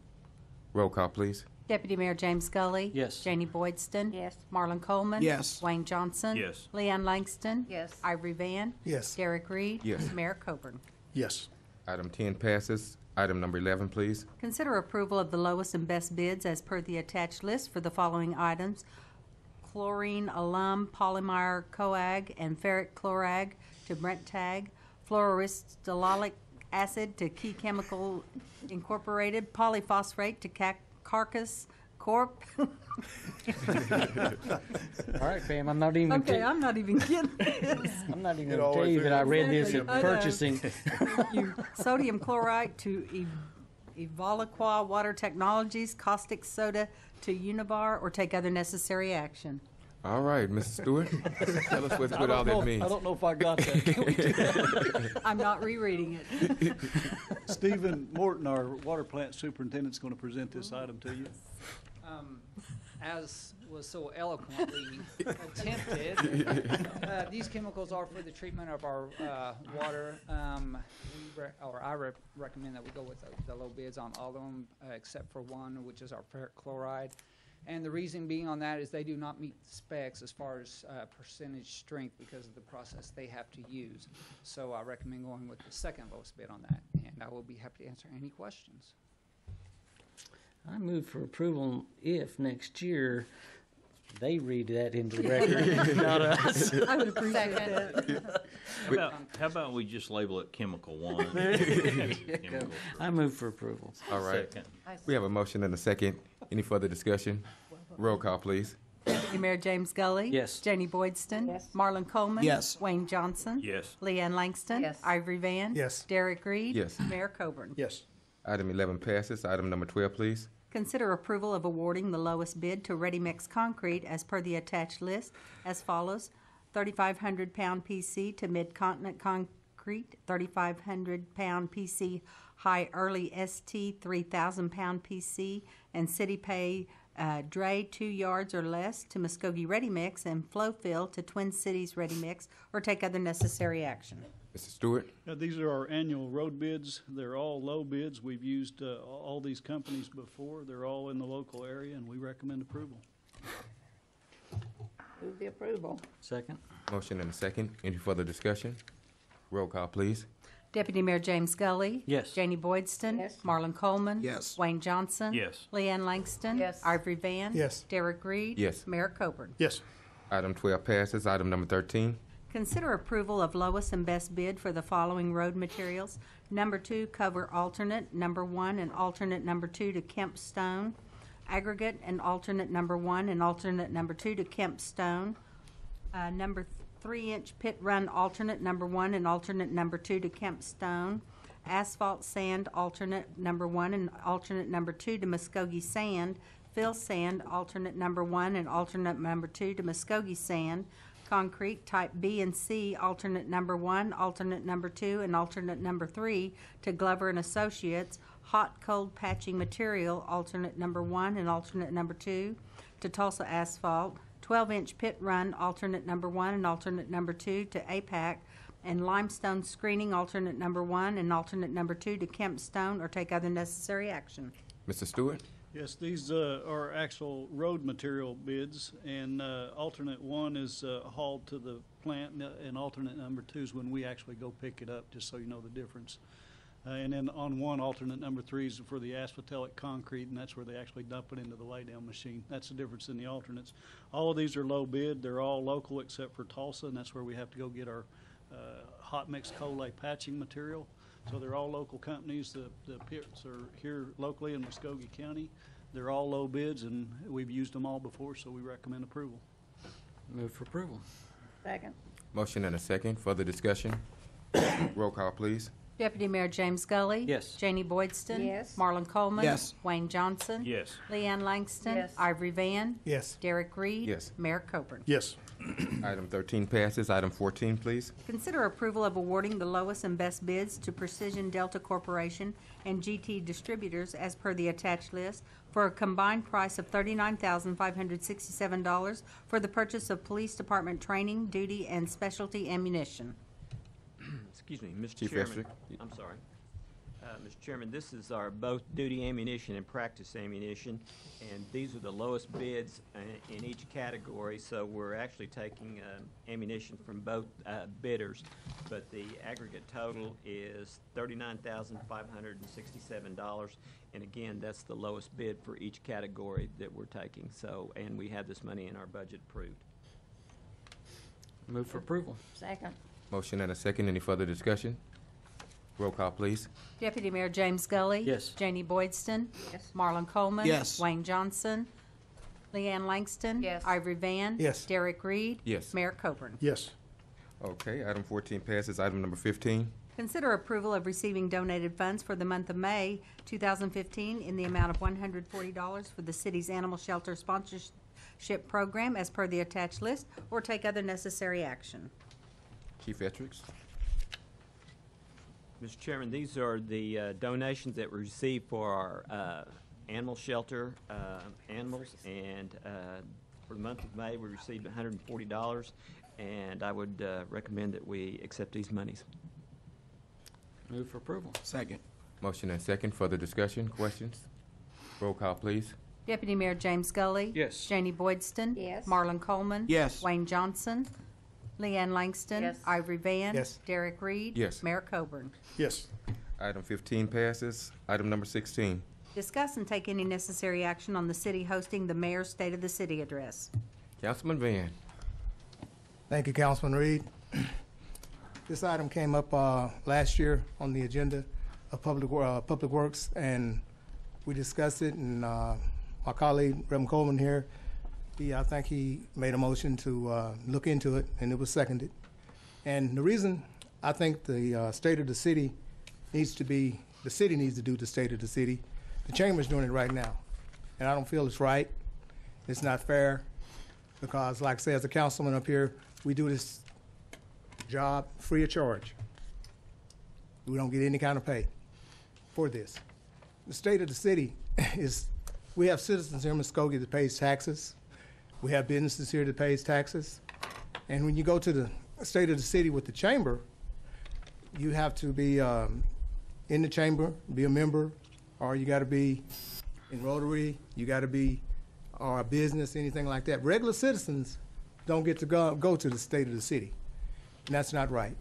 Roll call, please. Deputy Mayor James Scully. Yes. Janie Boydston. Yes. Marlon Coleman. Yes. Wayne Johnson. Yes. Leanne Langston. Yes. Ivory Van. Yes. Derek Reed. Yes. Mayor Coburn. Yes. Item 10 passes. Item number 11, please. Consider approval of the lowest and best bids as per the attached list for the following items: chlorine alum polymer coag and ferric chlorag to Brent Tag, fluoristololic acid to Key Chemical Incorporated, polyphosphate to Carcass Corp. All right, Pam, I'm not even. Okay, I'm not even getting this. I'm not even It going to tell always you that I read is. this at I know. purchasing. Sodium chloride to Evolaqua Water Technologies, caustic soda to Univar, or take other necessary action. All right, Mr. Stewart, tell us what all that means. I don't know if I got that. Can we do that? I'm not rereading it. Stephen Morton, our water plant superintendent, is going to present this item to you. As was so eloquently attempted, these chemicals are for the treatment of our water. I recommend that we go with the low bids on all of them except for one, which is our ferric chloride. And the reason being on that is they do not meet the specs as far as percentage strength because of the process they have to use. So I recommend going with the second lowest bid on that, and I will be happy to answer any questions. I move for approval if next year they read that into the record, not us. I would appreciate that. How about we just label it Chemical 1? Chemical. I move for approval. All right, Second. we have a motion and a second. Any further discussion? Roll call, please. Deputy Mayor James Gully. Yes. Janie Boydston. Yes. Marlon Coleman. Yes. Wayne Johnson. Yes. Leanne Langston. Yes. Ivory Van. Yes. Derek Reed. Yes. Mayor Coburn. Yes. Item 11 passes. Item number 12, please. Consider approval of awarding the lowest bid to Ready Mix Concrete as per the attached list as follows: 3,500-pound PC to Mid-Continent Concrete, 3,500-pound PC High Early ST, 3,000-pound PC, and City Pay Dre 2 yards or less to Muskogee Ready Mix, and flow fill to Twin Cities Ready Mix, or take other necessary action. Mr. Stewart? These are our annual road bids. They're all low bids. We've used all these companies before. They're all in the local area, and we recommend approval. Move the approval. Second. Motion and a second. Any further discussion? Roll call, please. Deputy Mayor James Scully. Yes. Janie Boydston. Yes. Marlon Coleman. Yes. Wayne Johnson. Yes. Leanne Langston. Yes. Ivory Van. Yes. Derek Reed. Yes. Mayor Coburn. Yes. Item 12 passes. Item number 13. Consider approval of lowest and best bid for the following road materials. Number 2, cover alternate number 1 and alternate number 2 to Kemp Stone. Aggregate and alternate number 1 and alternate number 2 to Kemp Stone. Number 3-inch pit run alternate number 1 and alternate number 2 to Kemp Stone. Asphalt sand alternate number 1 and alternate number 2 to Muskogee Sand. Fill sand alternate number 1 and alternate number 2 to Muskogee Sand. Concrete type B and C alternate number 1, alternate number 2, and alternate number 3 to Glover and Associates. Hot cold patching material alternate number 1 and alternate number 2 to Tulsa Asphalt. 12-inch pit run alternate number 1 and alternate number 2 to APAC, and limestone screening alternate number 1 and alternate number 2 to Kemp Stone, or take other necessary action. Mr. Stewart? Yes, these are actual road material bids, and alternate 1 is hauled to the plant, and alternate number 2 is when we actually go pick it up, just so you know the difference. And then on 1, alternate number 3 is for the asphaltic concrete, and that's where they actually dump it into the laydown machine. That's the difference in the alternates. All of these are low bid. They're all local except for Tulsa, and that's where we have to go get our hot mix coal lay patching material. So they're all local companies. The pits are here locally in Muskogee County. They're all low bids, and we've used them all before, so we recommend approval. Move for approval. Second. Motion and a second. Further discussion? Roll call, please. Deputy Mayor James Scully. Yes. Janie Boydston. Yes. Marlon Coleman. Yes. Wayne Johnson. Yes. Leanne Langston. Yes. Ivory Van. Yes. Derek Reed. Yes. Mayor Coburn. Yes. Item 13 passes. Item 14, please. Consider approval of awarding the lowest and best bids to Precision Delta Corporation and GT Distributors as per the attached list for a combined price of $39,567 for the purchase of police department training, duty, and specialty ammunition. Excuse me, Mr. Chief Chairman. Estrick. I'm sorry. Mr. Chairman, this is our both duty ammunition and practice ammunition, and these are the lowest bids in each category, so we're actually taking ammunition from both bidders, but the aggregate total is $39,567, and again, that's the lowest bid for each category that we're taking, so, and we have this money in our budget approved. Move for approval. Second. Motion and a second. Any further discussion? Roll call, please. Deputy Mayor James Scully. Yes. Janie Boydston. Yes. Marlon Coleman. Yes. Wayne Johnson. Leanne Langston. Yes. Ivory Van. Yes. Derek Reed. Yes. Mayor Coburn. Yes. Okay, item 14 passes. Item number 15. Consider approval of receiving donated funds for the month of May 2015 in the amount of $140 for the city's animal shelter sponsorship program as per the attached list, or take other necessary action. Chief Estricks. Mr. Chairman, these are the donations that we received for our animal shelter animals, and for the month of May, we received $140, and I would recommend that we accept these monies. Move for approval. Second. Motion and second. Further discussion? Questions? Roll call, please. Deputy Mayor James Scully. Yes. Janie Boydston. Yes. Marlon Coleman. Yes. Wayne Johnson. Leanne Langston. Yes. Ivory Van. Yes. Derek Reed. Yes. Mayor Coburn. Yes. Item 15 passes. Item number 16. Discuss and take any necessary action on the city hosting the Mayor's State of the City address. Councilman Van. Thank you, Councilman Reed. This item came up last year on the agenda of Public Works, and we discussed it, and my colleague, Reverend Coleman here, I think he made a motion to look into it, and it was seconded. And the reason I think the state of the city needs to be, the city needs to do the state of the city. The chamber's doing it right now, and I don't feel it's right. It's not fair, because like I say, as a councilman up here, we do this job free of charge. We don't get any kind of pay for this. The state of the city is We have citizens here in Muskogee that pays taxes. We have businesses here that pays taxes. And when you go to the state of the city with the chamber, you have to be in the chamber, be a member, or you got to be in Rotary, you got to be, or a business, anything like that. Regular citizens don't get to go to the state of the city, and that's not right.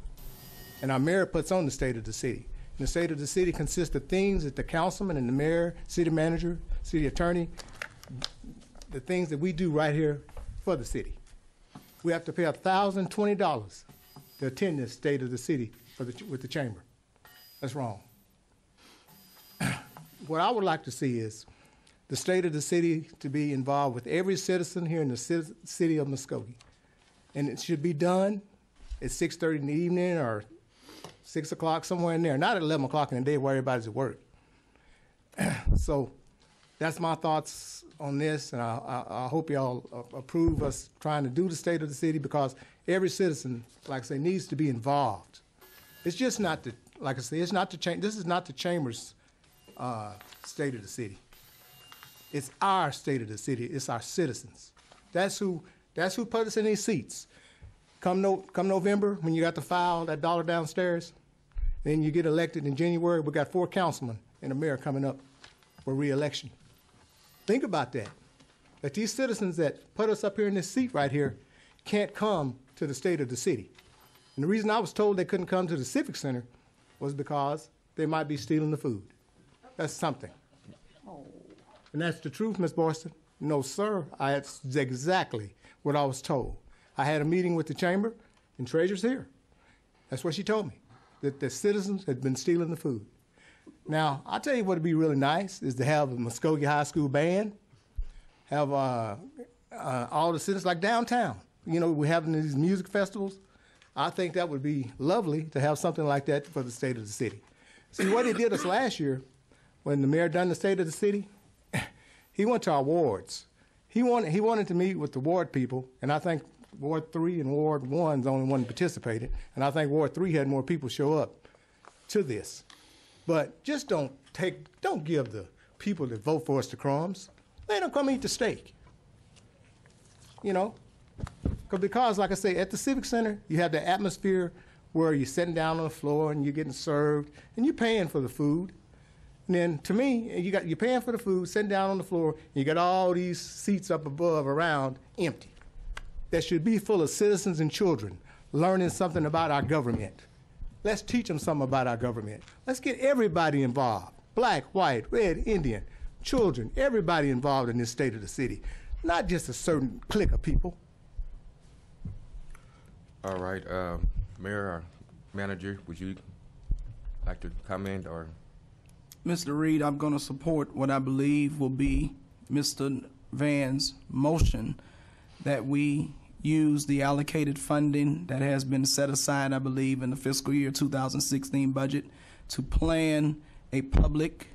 And our mayor puts on the state of the city. And the state of the city consists of things that the councilman and the mayor, city manager, city attorney, the things that we do right here for the city. We have to pay $1,020 to attend this state of the city with the chamber. That's wrong. What I would like to see is the state of the city to be involved with every citizen here in the city of Muskogee. And it should be done at 6:30 in the evening or 6 o'clock, somewhere in there, not at 11 o'clock in the day where everybody's at work. So that's my thoughts on this, and I hope y'all approve us trying to do the state of the city, because every citizen, like I say, needs to be involved. It's just not the, like I say, it's not the this is not the chamber's state of the city. It's our state of the city. It's our citizens. That's who put us in these seats. Come November, when you got to file that dollar downstairs, then you get elected in January. We got 4 councilmen and a mayor coming up for re-election. Think about that. That these citizens that put us up here in this seat right here can't come to the state of the city. And the reason I was told they couldn't come to the Civic Center was because they might be stealing the food. That's something. And that's the truth, Ms. Boyston. No, sir. That's exactly what I was told. I had a meeting with the chamber, and Treasurer's here. That's what she told me, that the citizens had been stealing the food. Now, I'll tell you what would be really nice is to have a Muskogee High School band, have all the citizens, like downtown. You know, we're having these music festivals. I think that would be lovely to have something like that for the state of the city. See, what he did us last year, when the mayor done the state of the city, he went to our wards. He wanted to meet with the ward people, and I think Ward 3 and Ward 1's the only one that participated, and I think Ward 3 had more people show up to this. But just don't give the people that vote for us the crumbs. Let them come eat the steak. You know? Because, like I say, at the Civic Center, you have the atmosphere where you're sitting down on the floor and you're getting served, and you're paying for the food. And then, to me, you're paying for the food, sitting down on the floor, and you got all these seats up above around empty. That should be full of citizens and children learning something about our government. Let's teach them something about our government. Let's get everybody involved. Black, white, red, Indian, children, everybody involved in this state of the city. Not just a certain clique of people. All right, Mayor or Manager, would you like to comment or? Mr. Reed, I'm going to support what I believe will be Mr. Van's motion that we use the allocated funding that has been set aside, I believe, in the fiscal year 2016 budget to plan a public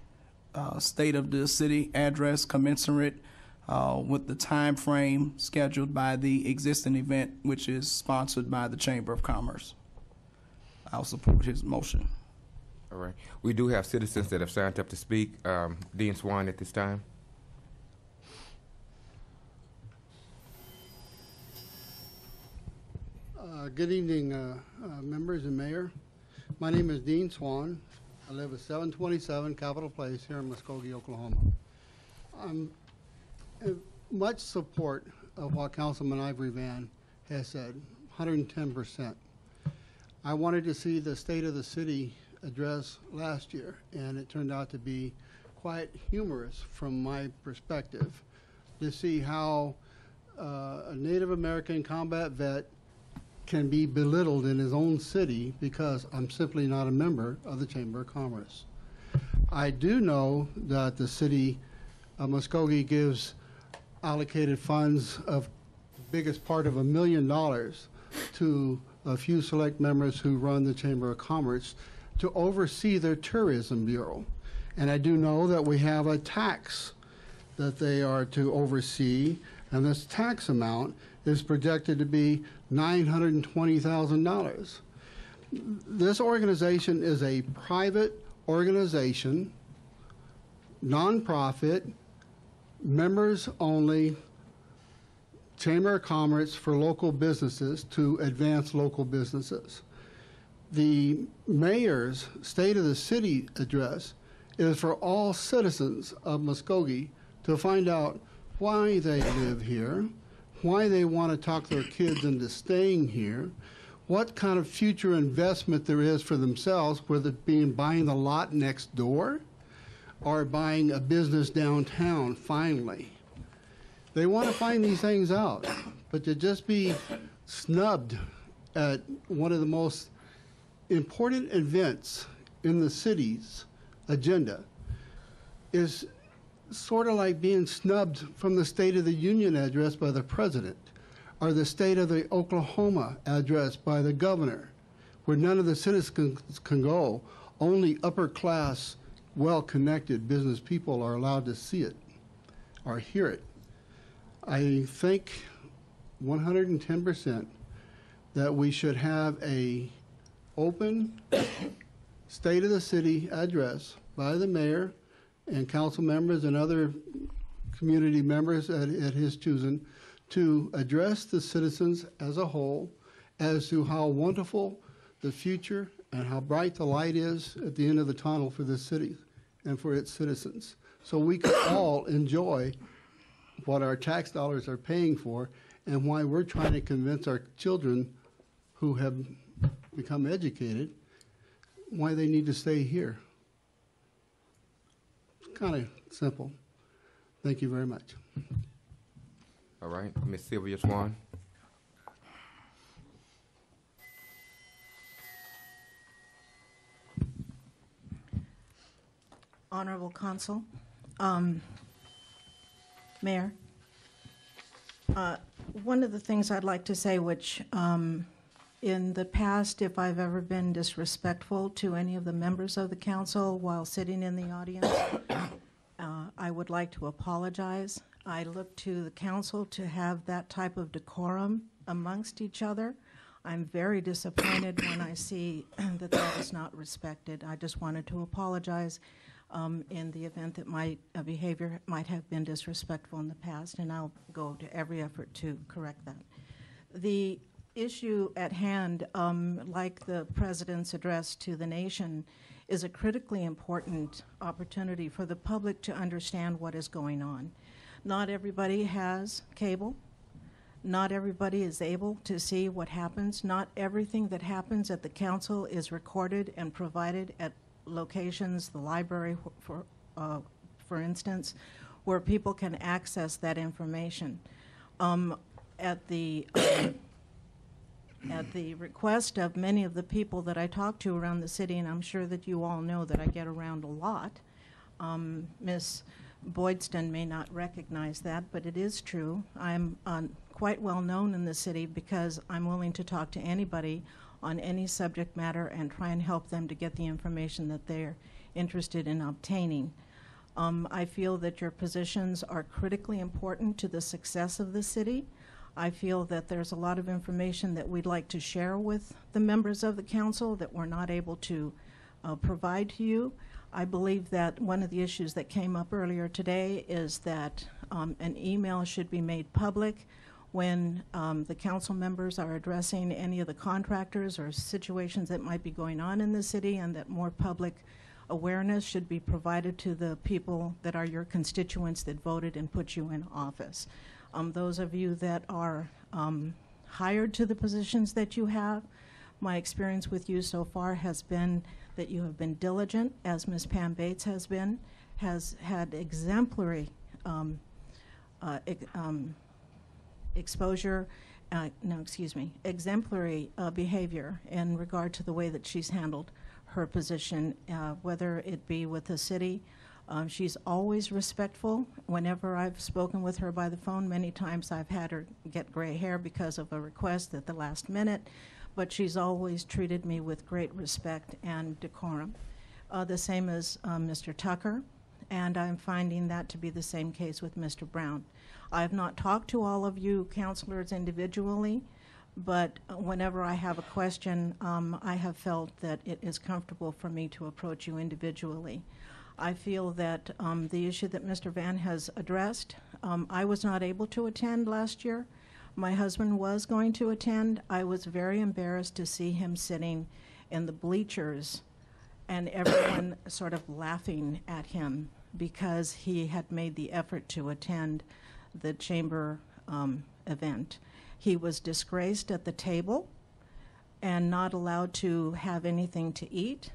state of the city address commensurate with the time frame scheduled by the existing event, which is sponsored by the Chamber of Commerce. I'll support his motion. All right. We do have citizens that have signed up to speak. Dean Swan at this time. Good evening, members and mayor. My name is Dean Swan. I live at 727 Capitol Place here in Muskogee, Oklahoma. I'm much support of what Councilman Ivory Van has said, 110%. I wanted to see the state of the city address last year, and it turned out to be quite humorous from my perspective to see how a Native American combat vet can be belittled in his own city because I'm simply not a member of the Chamber of Commerce. I do know that the city of Muskogee gives allocated funds of biggest part of $1 million to a few select members who run the Chamber of Commerce to oversee their tourism bureau. And I do know that we have a tax that they are to oversee, and this tax amount is projected to be $920,000. This organization is a private organization, nonprofit, members-only Chamber of Commerce for local businesses to advance local businesses. The mayor's State of the City address is for all citizens of Muskogee to find out why they live here, why they want to talk their kids into staying here, what kind of future investment there is for themselves, whether it being buying the lot next door or buying a business downtown finally. They want to find these things out, but to just be snubbed at one of the most important events in the city's agenda is sort of like being snubbed from the State of the Union address by the president or the State of the Oklahoma address by the governor, where none of the citizens can go. Only upper class, well-connected business people are allowed to see it or hear it. I think 110% that we should have a open State of the City address by the mayor and council members and other community members at his choosing to address the citizens as a whole as to how wonderful the future and how bright the light is at the end of the tunnel for this city and for its citizens. So we can all enjoy what our tax dollars are paying for and why we're trying to convince our children who have become educated why they need to stay here. It's kind of simple. Thank you very much. All right, Ms. Sylvia Swan. Honorable Consul, Mayor, one of the things I'd like to say, which in the past, if I've ever been disrespectful to any of the members of the council while sitting in the audience, I would like to apologize. I look to the council to have that type of decorum amongst each other. I'm very disappointed when I see that that is not respected. I just wanted to apologize in the event that my behavior might have been disrespectful in the past, and I'll go to every effort to correct that. The issue at hand, like the President's address to the nation, is a critically important opportunity for the public to understand what is going on. Not everybody has cable. Not everybody is able to see what happens. Not everything that happens at the council is recorded and provided at locations, the library, for instance, where people can access that information. At the request of many of the people that I talk to around the city, and I'm sure that you all know that I get around a lot, Ms. Boydston may not recognize that, but it is true. I'm quite well known in the city because I'm willing to talk to anybody on any subject matter and try and help them to get the information that they're interested in obtaining. I feel that your positions are critically important to the success of the city. I feel that there's a lot of information that we'd like to share with the members of the council that we're not able to provide to you. I believe that one of the issues that came up earlier today is that an email should be made public when the council members are addressing any of the contractors or situations that might be going on in the city, and that more public awareness should be provided to the people that are your constituents that voted and put you in office. Those of you that are hired to the positions that you have, my experience with you so far has been that you have been diligent, as Ms. Pam Bates has been, has had exemplary exemplary behavior in regard to the way that she's handled her position, whether it be with the city. She's always respectful. Whenever I've spoken with her by the phone, many times I've had her get gray hair because of a request at the last minute, but she's always treated me with great respect and decorum. The same as Mr. Tucker, and I'm finding that to be the same case with Mr. Brown. I have not talked to all of you counselors individually, but whenever I have a question, I have felt that it is comfortable for me to approach you individually. I feel that the issue that Mr. Van has addressed, I was not able to attend last year. My husband was going to attend. I was very embarrassed to see him sitting in the bleachers and everyone sort of laughing at him because he had made the effort to attend the chamber event. He was disgraced at the table and not allowed to have anything to eat.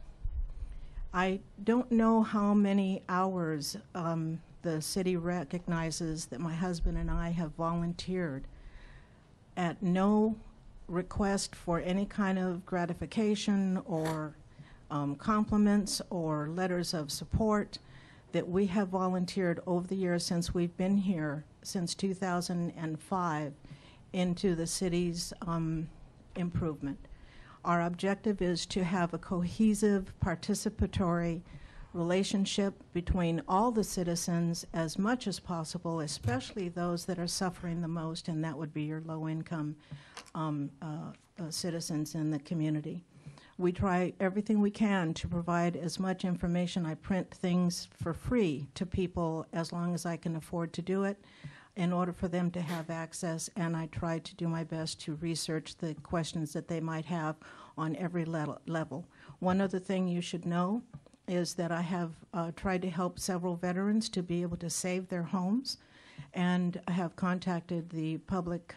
I don't know how many hours the city recognizes that my husband and I have volunteered at no request for any kind of gratification or compliments or letters of support that we have volunteered over the years since we've been here, since 2005, into the city's improvement. Our objective is to have a cohesive, participatory relationship between all the citizens as much as possible, especially those that are suffering the most, and that would be your low-income citizens in the community. We try everything we can to provide as much information. I print things for free to people as long as I can afford to do it in order for them to have access, and I try to do my best to research the questions that they might have on every level. One other thing you should know is that I have tried to help several veterans to be able to save their homes, and I have contacted the public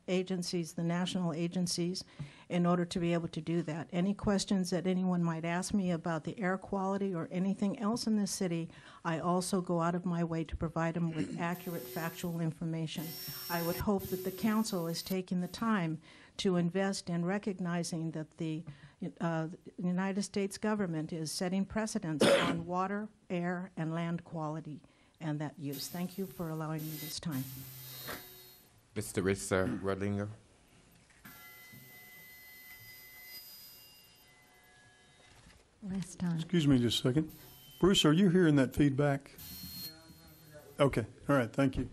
agencies, the national agencies, in order to be able to do that. Any questions that anyone might ask me about the air quality or anything else in this city, I also go out of my way to provide them with accurate, factual information. I would hope that the council is taking the time to invest in recognizing that the United States government is setting precedents on water, air, and land quality and that use. Thank you for allowing me this time. Mr. Risa Rudlinger. Last time. Excuse me just a second. Bruce, are you hearing that feedback? Okay, all right, thank you.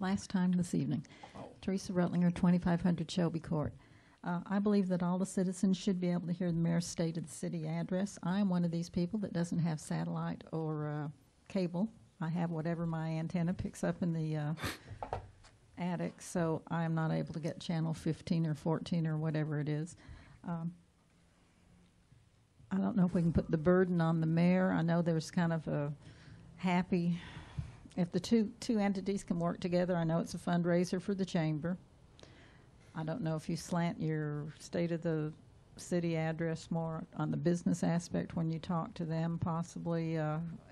Last time this evening. Teresa Rutlinger, 2500 Shelby Court. I believe that all the citizens should be able to hear the mayor's State of the City address. I am one of these people that doesn't have satellite or cable. I have whatever my antenna picks up in the attic, so I am not able to get channel 15 or 14 or whatever it is. I don't know if we can put the burden on the mayor. I know there's kind of a happy, if the two entities can work together, I know it's a fundraiser for the chamber. I don't know if you slant your State of the City address more on the business aspect when you talk to them, possibly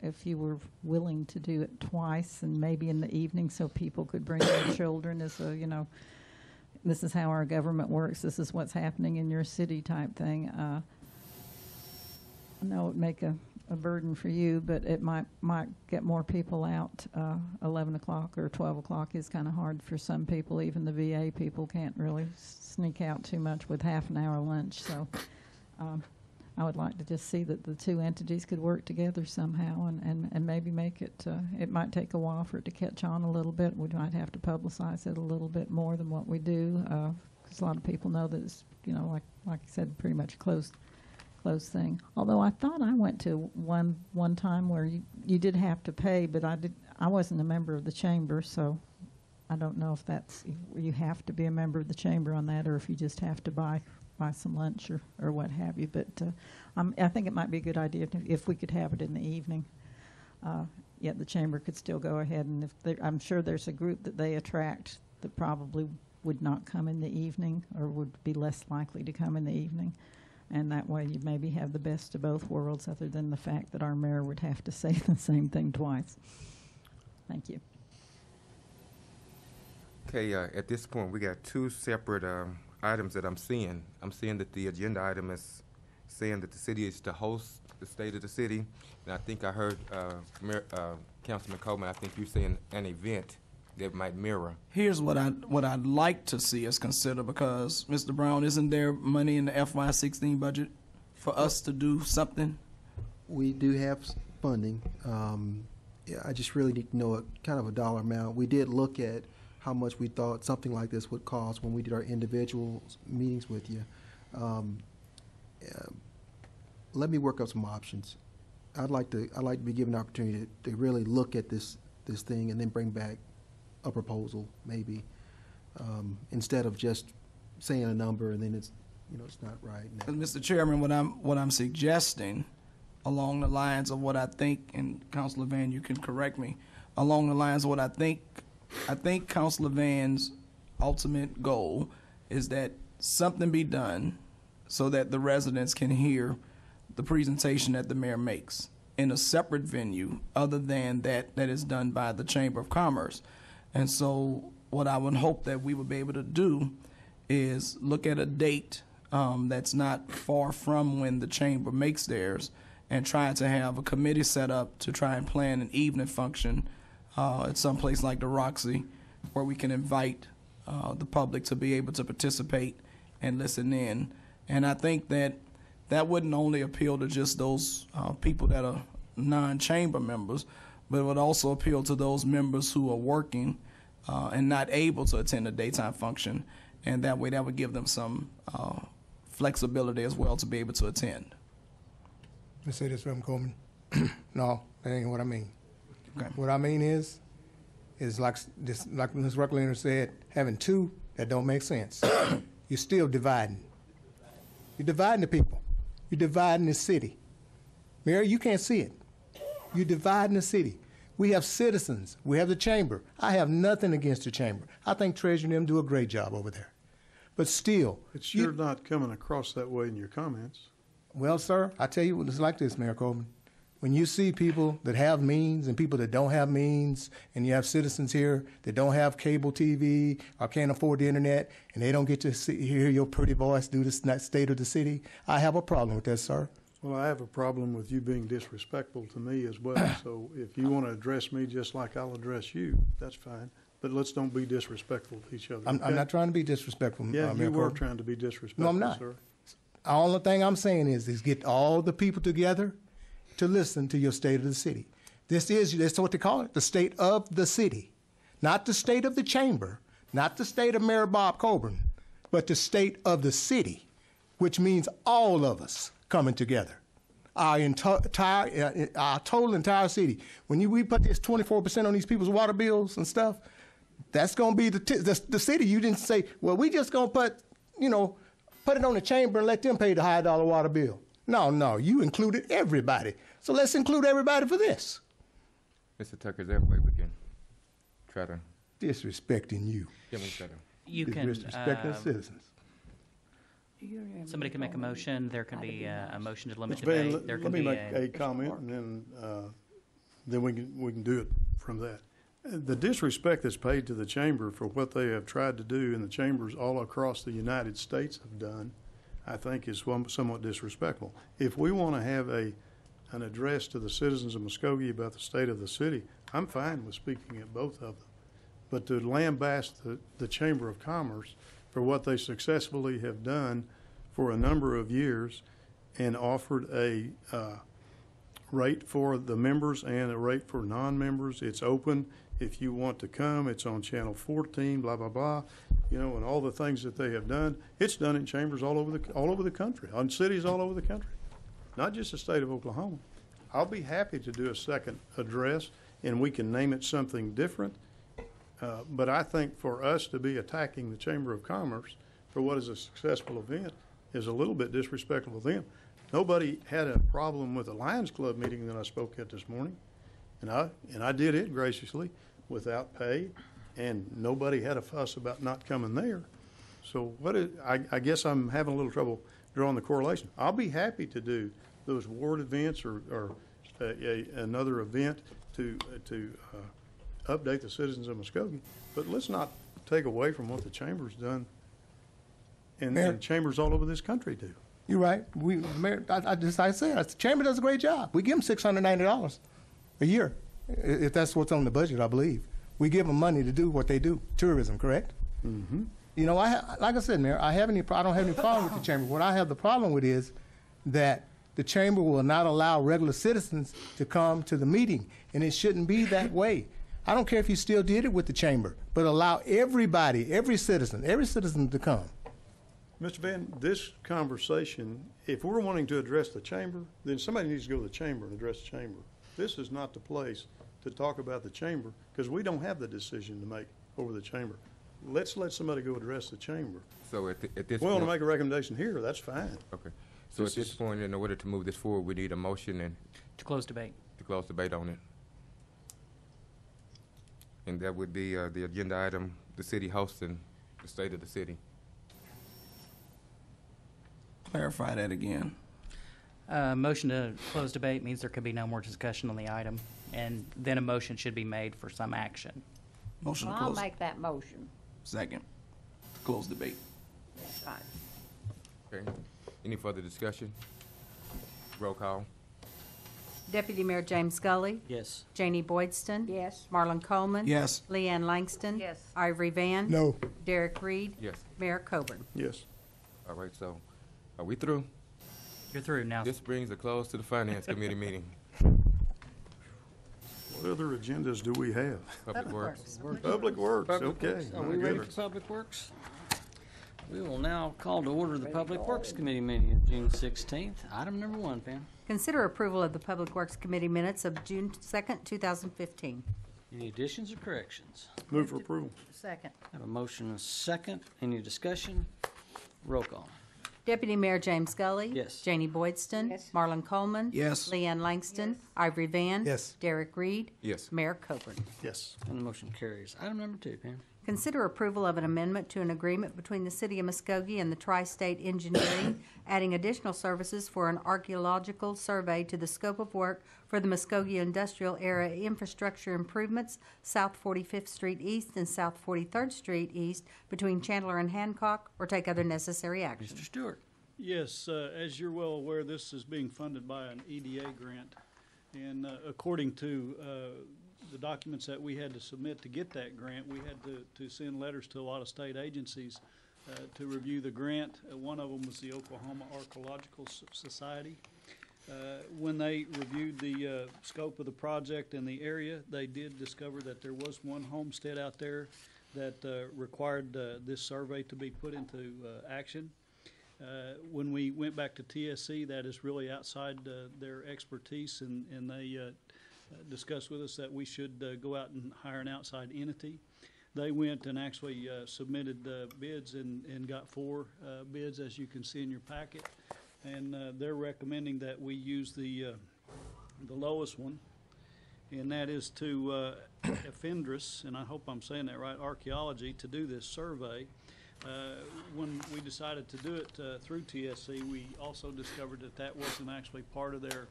if you were willing to do it twice and maybe in the evening so people could bring their children as a, you know, this is how our government works, this is what's happening in your city type thing. I know it would make a burden for you, but it might get more people out. 11 o'clock or 12 o'clock is kind of hard for some people. Even the VA people can't really sneak out too much with half an hour lunch. So I would like to just see that the two entities could work together somehow and maybe make it, it might take a while for it to catch on a little bit. We might have to publicize it a little bit more than what we do, because a lot of people know that it's, you know, like you said, pretty much closed thing. Although I thought I went to one time where you did have to pay, but I wasn't a member of the chamber, so I don't know if that's, you have to be a member of the chamber on that, or if you just have to buy some lunch or what have you. But I think it might be a good idea if we could have it in the evening. Yet the chamber could still go ahead, and I'm sure there's a group that they attract that probably would not come in the evening or would be less likely to come in the evening. And that way you maybe have the best of both worlds, other than the fact that our mayor would have to say the same thing twice. Thank you. Okay, at this point, we got two separate items that I'm seeing. I'm seeing that the agenda item is saying that the city is to host the State of the City. And I think I heard Councilman Coleman, I think you're saying an event that might mirror. Here's what I'd like to see us consider, because Mr. Brown, isn't there money in the FY16 budget for us to do something? We do have funding. Yeah, I just really need to know a dollar amount. We did look at how much we thought something like this would cost when we did our individual meetings with you. let me work up some options. I'd like to be given an opportunity to really look at this thing and then bring back a proposal, maybe, instead of just saying a number and then it's not right. Mr. Chairman, what I'm suggesting, along the lines of what I think, and Councilor Van, you can correct me, along the lines of what I think Councilor Van's ultimate goal is that something be done so that the residents can hear the presentation that the mayor makes in a separate venue other than that is done by the Chamber of Commerce. And so what I would hope that we would be able to do is look at a date that's not far from when the Chamber makes theirs and try to have a committee set up to try and plan an evening function at some place like the Roxy where we can invite the public to be able to participate and listen in. And I think that wouldn't only appeal to just those people that are non-chamber members, but it would also appeal to those members who are working and not able to attend a daytime function. And that way that would give them some flexibility as well to be able to attend. Let me say this, Reverend Coleman. No, that ain't what I mean. Okay. What I mean is like Ms. Ruckliner said, having two that don't make sense. You're still dividing. You're dividing the people. You're dividing the city. Mayor, you can't see it. You're dividing the city. We have citizens. We have the chamber. I have nothing against the chamber. I think Treasurer and them do a great job over there. But still. It's sure not coming across that way in your comments. Well, sir, I tell you, it's like this, Mayor Coleman. When you see people that have means and people that don't have means, and you have citizens here that don't have cable TV or can't afford the internet, and they don't get to hear your pretty voice do the state of the city, I have a problem with that, sir. Well, I have a problem with you being disrespectful to me as well. So if you want to address me just like I'll address you, that's fine. But let's don't be disrespectful to each other. I'm not trying to be disrespectful, Yeah, Mayor you were Coleman. trying to be disrespectful, No, I'm not. sir. The only thing I'm saying is get all the people together to listen to your state of the city. That's what they call it, the state of the city. Not the state of the chamber, not the state of Mayor Bob Coburn, but the state of the city, which means all of us coming together. Our total entire city. When we put this 24% on these people's water bills and stuff, that's going to be the city. You didn't say, well, we just going to put it on the chamber and let them pay the high dollar water bill. No, you included everybody. So let's include everybody for this. Mr. Tucker, is there a way we can try to... Disrespecting you. You can, disrespecting the citizens. somebody can make a motion. There can be a motion to limit Mr. Van, debate. There let can me be make a comment, and then we can do it from that. The disrespect that's paid to the chamber for what they have tried to do, and the chambers all across the United States have done, I think is somewhat disrespectful. If we want to have an address to the citizens of Muskogee about the state of the city, I'm fine with speaking at both of them. But to lambaste the Chamber of Commerce for what they successfully have done for a number of years and offered a rate for the members and a rate for non-members, it's open. If you want to come, it's on Channel 14, blah, blah, blah, and all the things that they have done. It's done in chambers all over the country, on cities all over the country, not just the state of Oklahoma. I'll be happy to do a second address, and we can name it something different. But I think for us to be attacking the Chamber of Commerce for what is a successful event is a little bit disrespectful of them. Nobody had a problem with the Lions Club meeting that I spoke at this morning, and I did it graciously without pay, and nobody had a fuss about not coming there. So I guess I'm having a little trouble drawing the correlation. I'll be happy to do those ward events or another event to update the citizens of Muskogee, but let's not take away from what the chamber's done and chambers all over this country do. You're right. I said, the chamber does a great job. We give them $690 a year, if that's what's on the budget, I believe. We give them money to do what they do, tourism, correct? Mm-hmm. Like I said, Mayor, I don't have any problem with the chamber. What I have the problem with is that the chamber will not allow regular citizens to come to the meeting, and it shouldn't be that way. I don't care if you still did it with the chamber, but allow everybody, every citizen to come. Mr. Van, this conversation, if we're wanting to address the chamber, then somebody needs to go to the chamber and address the chamber. This is not the place to talk about the chamber, because we don't have the decision to make over the chamber. Let's let somebody go address the chamber. So at this We want to point, make a recommendation here, that's fine. okay. So at this point, in order to move this forward, we need a motion and To close debate. to close debate on it. And that would be the agenda item, the city hosting the state of the city. Clarify that again. Motion to close debate means there could be no more discussion on the item, and then a motion should be made for some action. Motion to I'll close. make that motion. Second. Close debate. That's right. Okay. Any further discussion? Roll call. Deputy Mayor James Scully. Yes. Janie Boydston. Yes. Marlon Coleman. Yes. Leanne Langston. Yes. Ivory Van. No. Derek Reed. Yes. Mayor Coburn. Yes. All right, so are we through? You're through now. This brings a close to the Finance Committee meeting. What other agendas do we have? Public Works. Public Works, Public okay. Works. Are My we ready goodness. for Public Works? We will now call to order the Public Works Committee meeting of June 16th. Item number 1, Pam. Consider approval of the Public Works Committee minutes of June 2nd, 2015. Any additions or corrections? Move for approval. Second. Have a motion and a second. Any discussion? Roll call. Deputy Mayor James Scully. Yes. Janie Boydston. Yes. Marlon Coleman. Yes. Leanne Langston. Ivory Van. Yes. Derek Reed. Yes. Mayor Coburn. Yes. And the motion carries. Item number 2, Pam. Consider approval of an amendment to an agreement between the City of Muskogee and the Tri-State Engineering, adding additional services for an archaeological survey to the scope of work for the Muskogee Industrial Area Infrastructure Improvements, South 45th Street East and South 43rd Street East between Chandler and Hancock, or take other necessary action. Mr. Stewart. Yes, as you're well aware, this is being funded by an EDA grant. And according to the documents that we had to submit to get that grant, we had to send letters to a lot of state agencies to review the grant. One of them was the Oklahoma Archaeological Society. When they reviewed the scope of the project and the area, they did discover that there was one homestead out there that required this survey to be put into action. When we went back to TSC, that is really outside their expertise, and they discussed with us that we should go out and hire an outside entity. They went and actually submitted bids and got 4 bids, as you can see in your packet. And they're recommending that we use the lowest one, and that is to Effendris, and I hope I'm saying that right, Archaeology, to do this survey. When we decided to do it through TSC, we also discovered that that wasn't actually part of their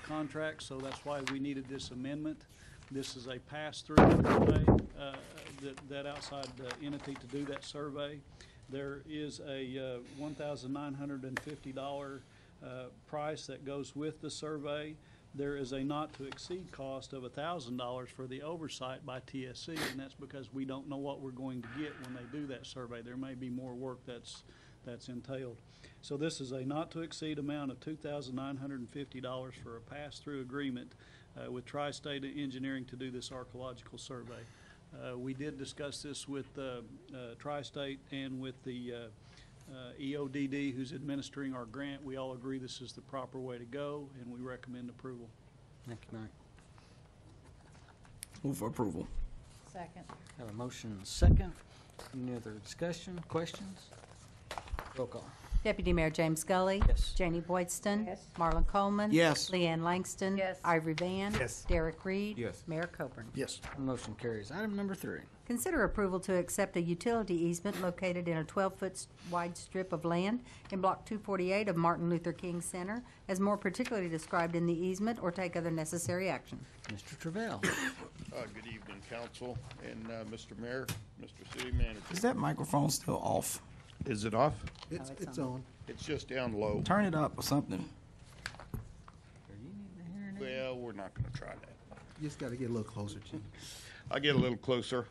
contract, so that's why we needed this amendment. This is a pass-through survey, that outside entity to do that survey. There is a $1,950 price that goes with the survey. There is a not-to-exceed cost of $1,000 for the oversight by TSC, and that's because we don't know what we're going to get when they do that survey. There may be more work that's entailed. So this is a not-to-exceed amount of $2,950 for a pass-through agreement with Tri-State Engineering to do this archaeological survey. We did discuss this with Tri-State and with the EODD, who's administering our grant. We all agree this is the proper way to go, and we recommend approval. Thank you, Mike. Move for approval. Second. Have a motion and a second. Any other discussion, questions? Roll call. Deputy Mayor James Scully. Yes. Janie Boydston. Yes. Marlon Coleman. Yes. Leanne Langston. Yes. Ivory Van. Yes. Derek Reed. Yes. Mayor Coburn. Yes. Motion carries. Item number 3. Consider approval to accept a utility easement located in a 12-foot wide strip of land in Block 248 of Martin Luther King Center, as more particularly described in the easement, or take other necessary action. Mr. Travell. Good evening, Council, and Mr. Mayor, Mr. City Manager. Is that microphone still off? Is it off? It's on. It's just down low. Turn it up or something. Well, we're not going to try that. You just got to get a little closer to you. I'll get a little closer.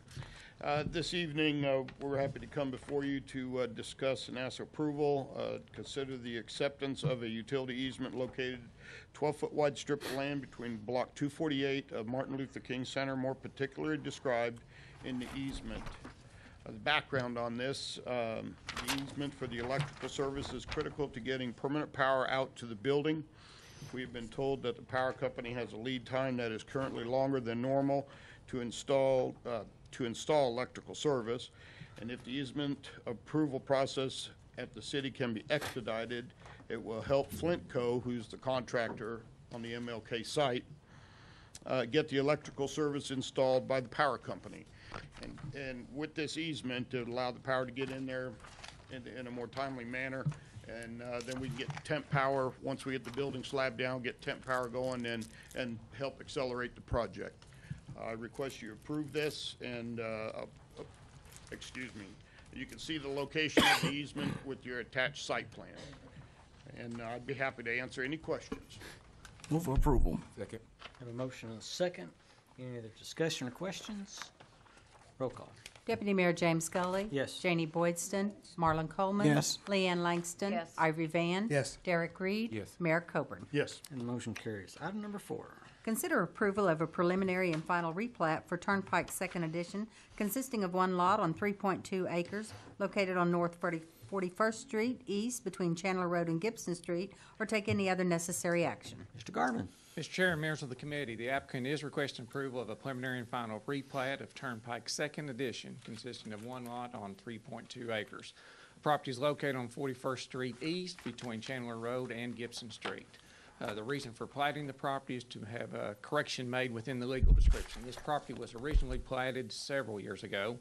This evening, we're happy to come before you to discuss and ask approval, consider the acceptance of a utility easement located 12-foot wide strip of land between Block 248 of Martin Luther King Center, more particularly described in the easement. The background on this, the easement for the electrical service is critical to getting permanent power out to the building. We've been told that the power company has a lead time that is currently longer than normal to install electrical service. And if the easement approval process at the city can be expedited, it will help Flint Co., who's the contractor on the MLK site, get the electrical service installed by the power company. And with this easement, it will allow the power to get in there in a more timely manner. And then we can get temp power, once we get the building slab down, get temp power going and help accelerate the project. I request you approve this, and, excuse me, you can see the location of the easement with your attached site plan. And I'd be happy to answer any questions. Move for approval. Second. Have a motion and a second. Any other discussion or questions? Roll call. Deputy Mayor James Scully. Yes. Janie Boydston. Marlon Coleman. Yes. Leanne Langston. Yes. Ivory Van. Yes. Derek Reed. Yes. Mayor Coburn. Yes. And the motion carries. Item number 4. Consider approval of a preliminary and final replat for Turnpike Second Edition, consisting of one lot on 3.2 acres located on North 41st Street East between Chandler Road and Gibson Street, or take any other necessary action. Mr. Garvin. Mr. Chair and members of the committee, the applicant is requesting approval of a preliminary and final replat of Turnpike Second Edition, consisting of one lot on 3.2 acres. The property is located on 41st Street East between Chandler Road and Gibson Street. The reason for platting the property is to have a correction made within the legal description. This property was originally platted several years ago,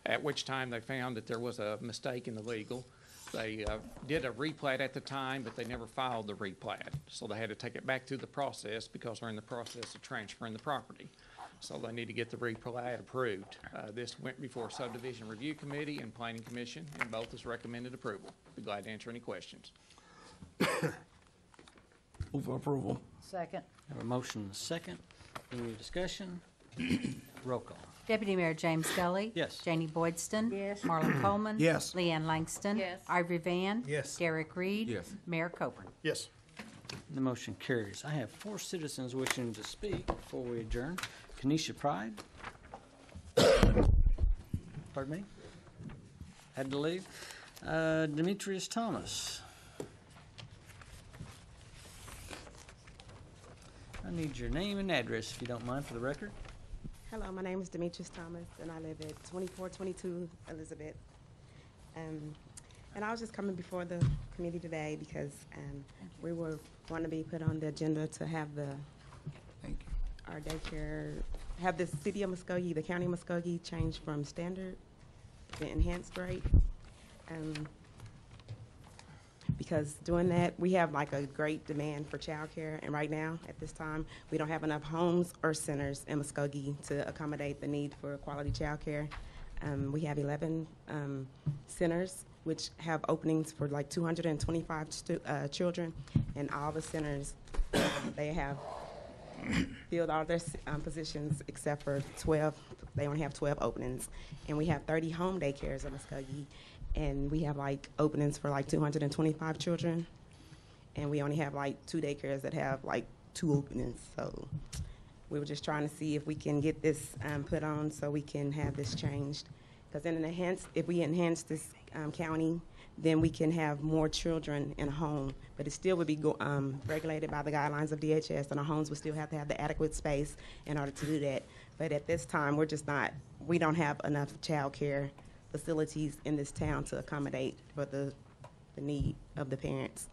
at which time they found that there was a mistake in the legal. They did a replat at the time, but they never filed the replat. So they had to take it back through the process because they're in the process of transferring the property. So they need to get the replat approved. This went before Subdivision Review Committee and Planning Commission, and both is recommended approval. Be glad to answer any questions. Move for approval. Second. Have a motion and a second. Any discussion? Roll call. Deputy Mayor James Scully. Yes. Janie Boydston. Yes. Marlon Coleman. Yes. Leanne Langston. Yes. Ivory Van. Yes. Derek Reed. Yes. Mayor Coburn. Yes. The motion carries. I have 4 citizens wishing to speak before we adjourn. Kenesha Pride. Pardon me? Had to leave. Demetrius Thomas. I need your name and address, if you don't mind, for the record. Hello, my name is Demetrius Thomas, and I live at 2422 Elizabeth. And I was just coming before the committee today because we were going to be put on the agenda to have our daycare, have the city of Muskogee, the county of Muskogee, change from standard to enhanced rate. Because doing that, we have like a great demand for childcare, and right now, at this time, we don't have enough homes or centers in Muskogee to accommodate the need for quality childcare. We have 11 centers, which have openings for like 225 children, and all the centers, they have filled all their positions except for 12. They only have 12 openings, and we have 30 home daycares in Muskogee. And we have like openings for like 225 children, and we only have like 2 daycares that have like 2 openings. So we were just trying to see if we can get this put on so we can have this changed. Because if we enhance this county, then we can have more children in a home. But it still would be regulated by the guidelines of DHS, and our homes would still have to have the adequate space in order to do that. But at this time, we don't have enough child care facilities in this town to accommodate for the need of the parents.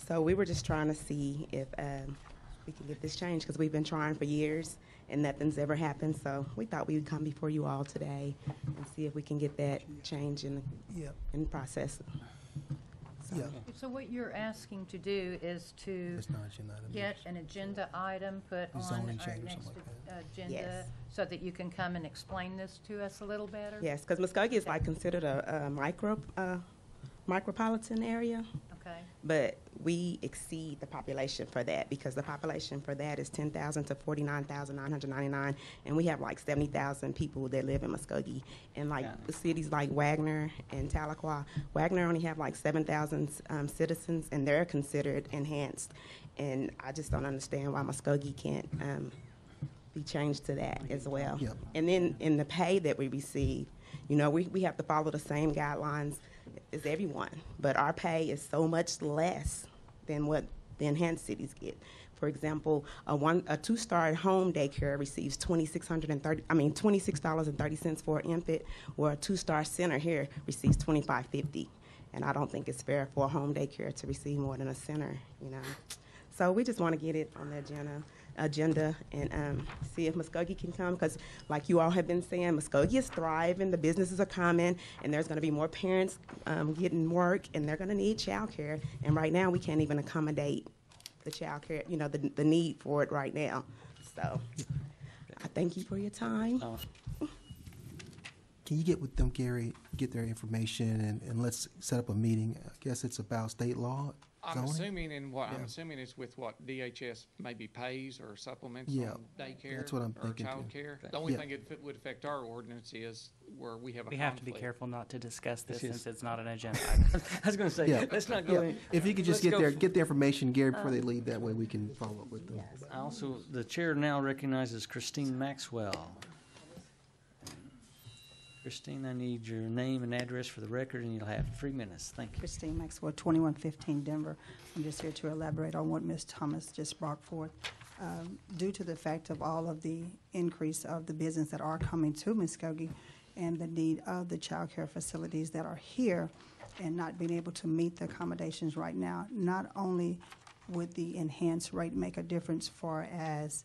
So we were just trying to see if we can get this changed, because we've been trying for years and nothing's ever happened. So we thought we would come before you all today and see if we can get that change in the process. So what you're asking to do is to get an agenda item put on our next agenda Yes. so that you can come and explain this to us a little better? Yes, because Muskogee is like considered a micropolitan area. Okay. But we exceed the population for that, because the population for that is 10,000 to 49,999, and we have like 70,000 people that live in Muskogee. And like the cities like Wagner and Tahlequah, Wagner only have like 7,000 citizens, and they're considered enhanced. And I just don't understand why Muskogee can't be changed to that as well. And then in the pay that we receive, You know, we have to follow the same guidelines as everyone, but our pay is so much less than what the enhanced cities get. For example, a two-star home daycare receives $26.30 for an infant, where a two-star center here receives $25.50. And I don't think it's fair for a home daycare to receive more than a center, you know. So we just want to get it on the agenda and see if Muskogee can come, because like you all have been saying, Muskogee is thriving, the businesses are coming, and there's going to be more parents getting work, and they're going to need child care. And right now, we can't even accommodate the child care, you know, the need for it right now. So I thank you for your time. Can you get with them, Gary, get their information, and let's set up a meeting? I guess it's about state law. I'm zoning? assuming it's with what DHS maybe pays or supplements Yeah, on daycare that's what I'm or thinking, too. child care. The only Yeah. thing it would affect our ordinance is where we have a We have to be conflict. careful not to discuss this This is- since it's not an agenda item. I was going to say, Yeah. let's not go. Yeah. in- If you could just let's go get the information, Gary, before they leave, that way we can follow up with them. I also, the chair now recognizes Christine Maxwell. Christine, I need your name and address for the record, and you'll have 3 minutes. Thank you. Christine Maxwell, 2115 Denver. I'm just here to elaborate on what Ms. Thomas just brought forth. Due to the fact of all of the increase of the business that are coming to Muskogee and the need of the child care facilities that are here and not being able to meet the accommodations right now, not only would the enhanced rate make a difference for as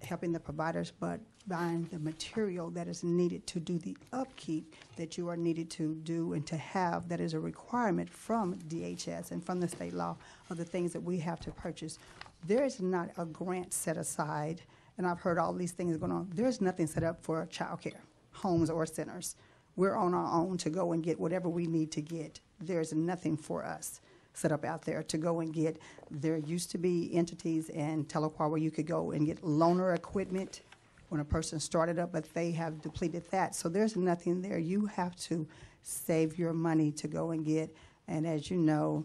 helping the providers, but buying the material that is needed to do the upkeep that you are needed to do and to have, that is a requirement from DHS and from the state law of the things that we have to purchase. There is not a grant set aside, and I've heard all these things going on. There's nothing set up for child care, homes or centers. We're on our own to go and get whatever we need to get. There's nothing for us set up out there to go and get. There used to be entities in Tahlequah where you could go and get loaner equipment when a person started up, but they have depleted that. So there's nothing there. You have to save your money to go and get. And as you know,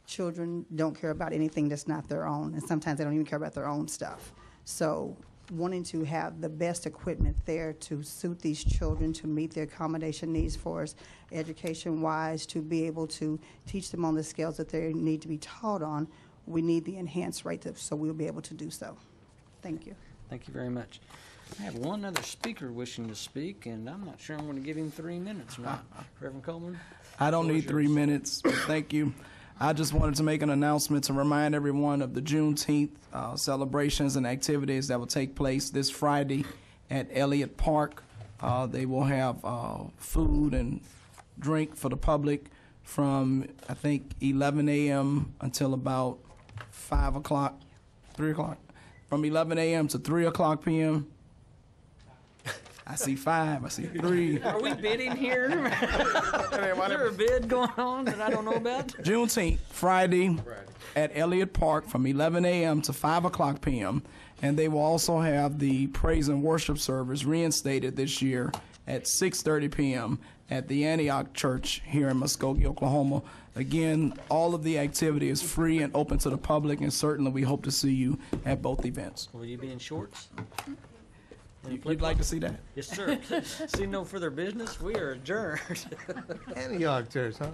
children don't care about anything that's not their own, and sometimes they don't even care about their own stuff. So wanting to have the best equipment there to suit these children, to meet their accommodation needs for us, education-wise, to be able to teach them on the scales that they need to be taught on, we need the enhanced rate, so we'll be able to do so. Thank you. Thank you very much. I have one other speaker wishing to speak, and I'm not sure I'm going to give him 3 minutes or not. Reverend Coleman? I don't Floor is need 3 yours. minutes. Thank you. I just wanted to make an announcement to remind everyone of the Juneteenth celebrations and activities that will take place this Friday at Elliott Park. They will have food and drink for the public from, I think, 11 a.m. until about 5 o'clock, 3 o'clock. From 11 a.m. to 3 o'clock p.m. I see 5, I see 3. Are we bidding here? Is there a bid going on that I don't know about? Juneteenth, Friday, at Elliott Park from 11 a.m. to 5 o'clock p.m. And they will also have the praise and worship service reinstated this year at 6:30 p.m. at the Antioch Church here in Muskogee, Oklahoma. Again, all of the activity is free and open to the public, and certainly we hope to see you at both events. Will you be in shorts? You'd like to see that? Yes, sir. See no further business. We are adjourned. Antioch Church, huh?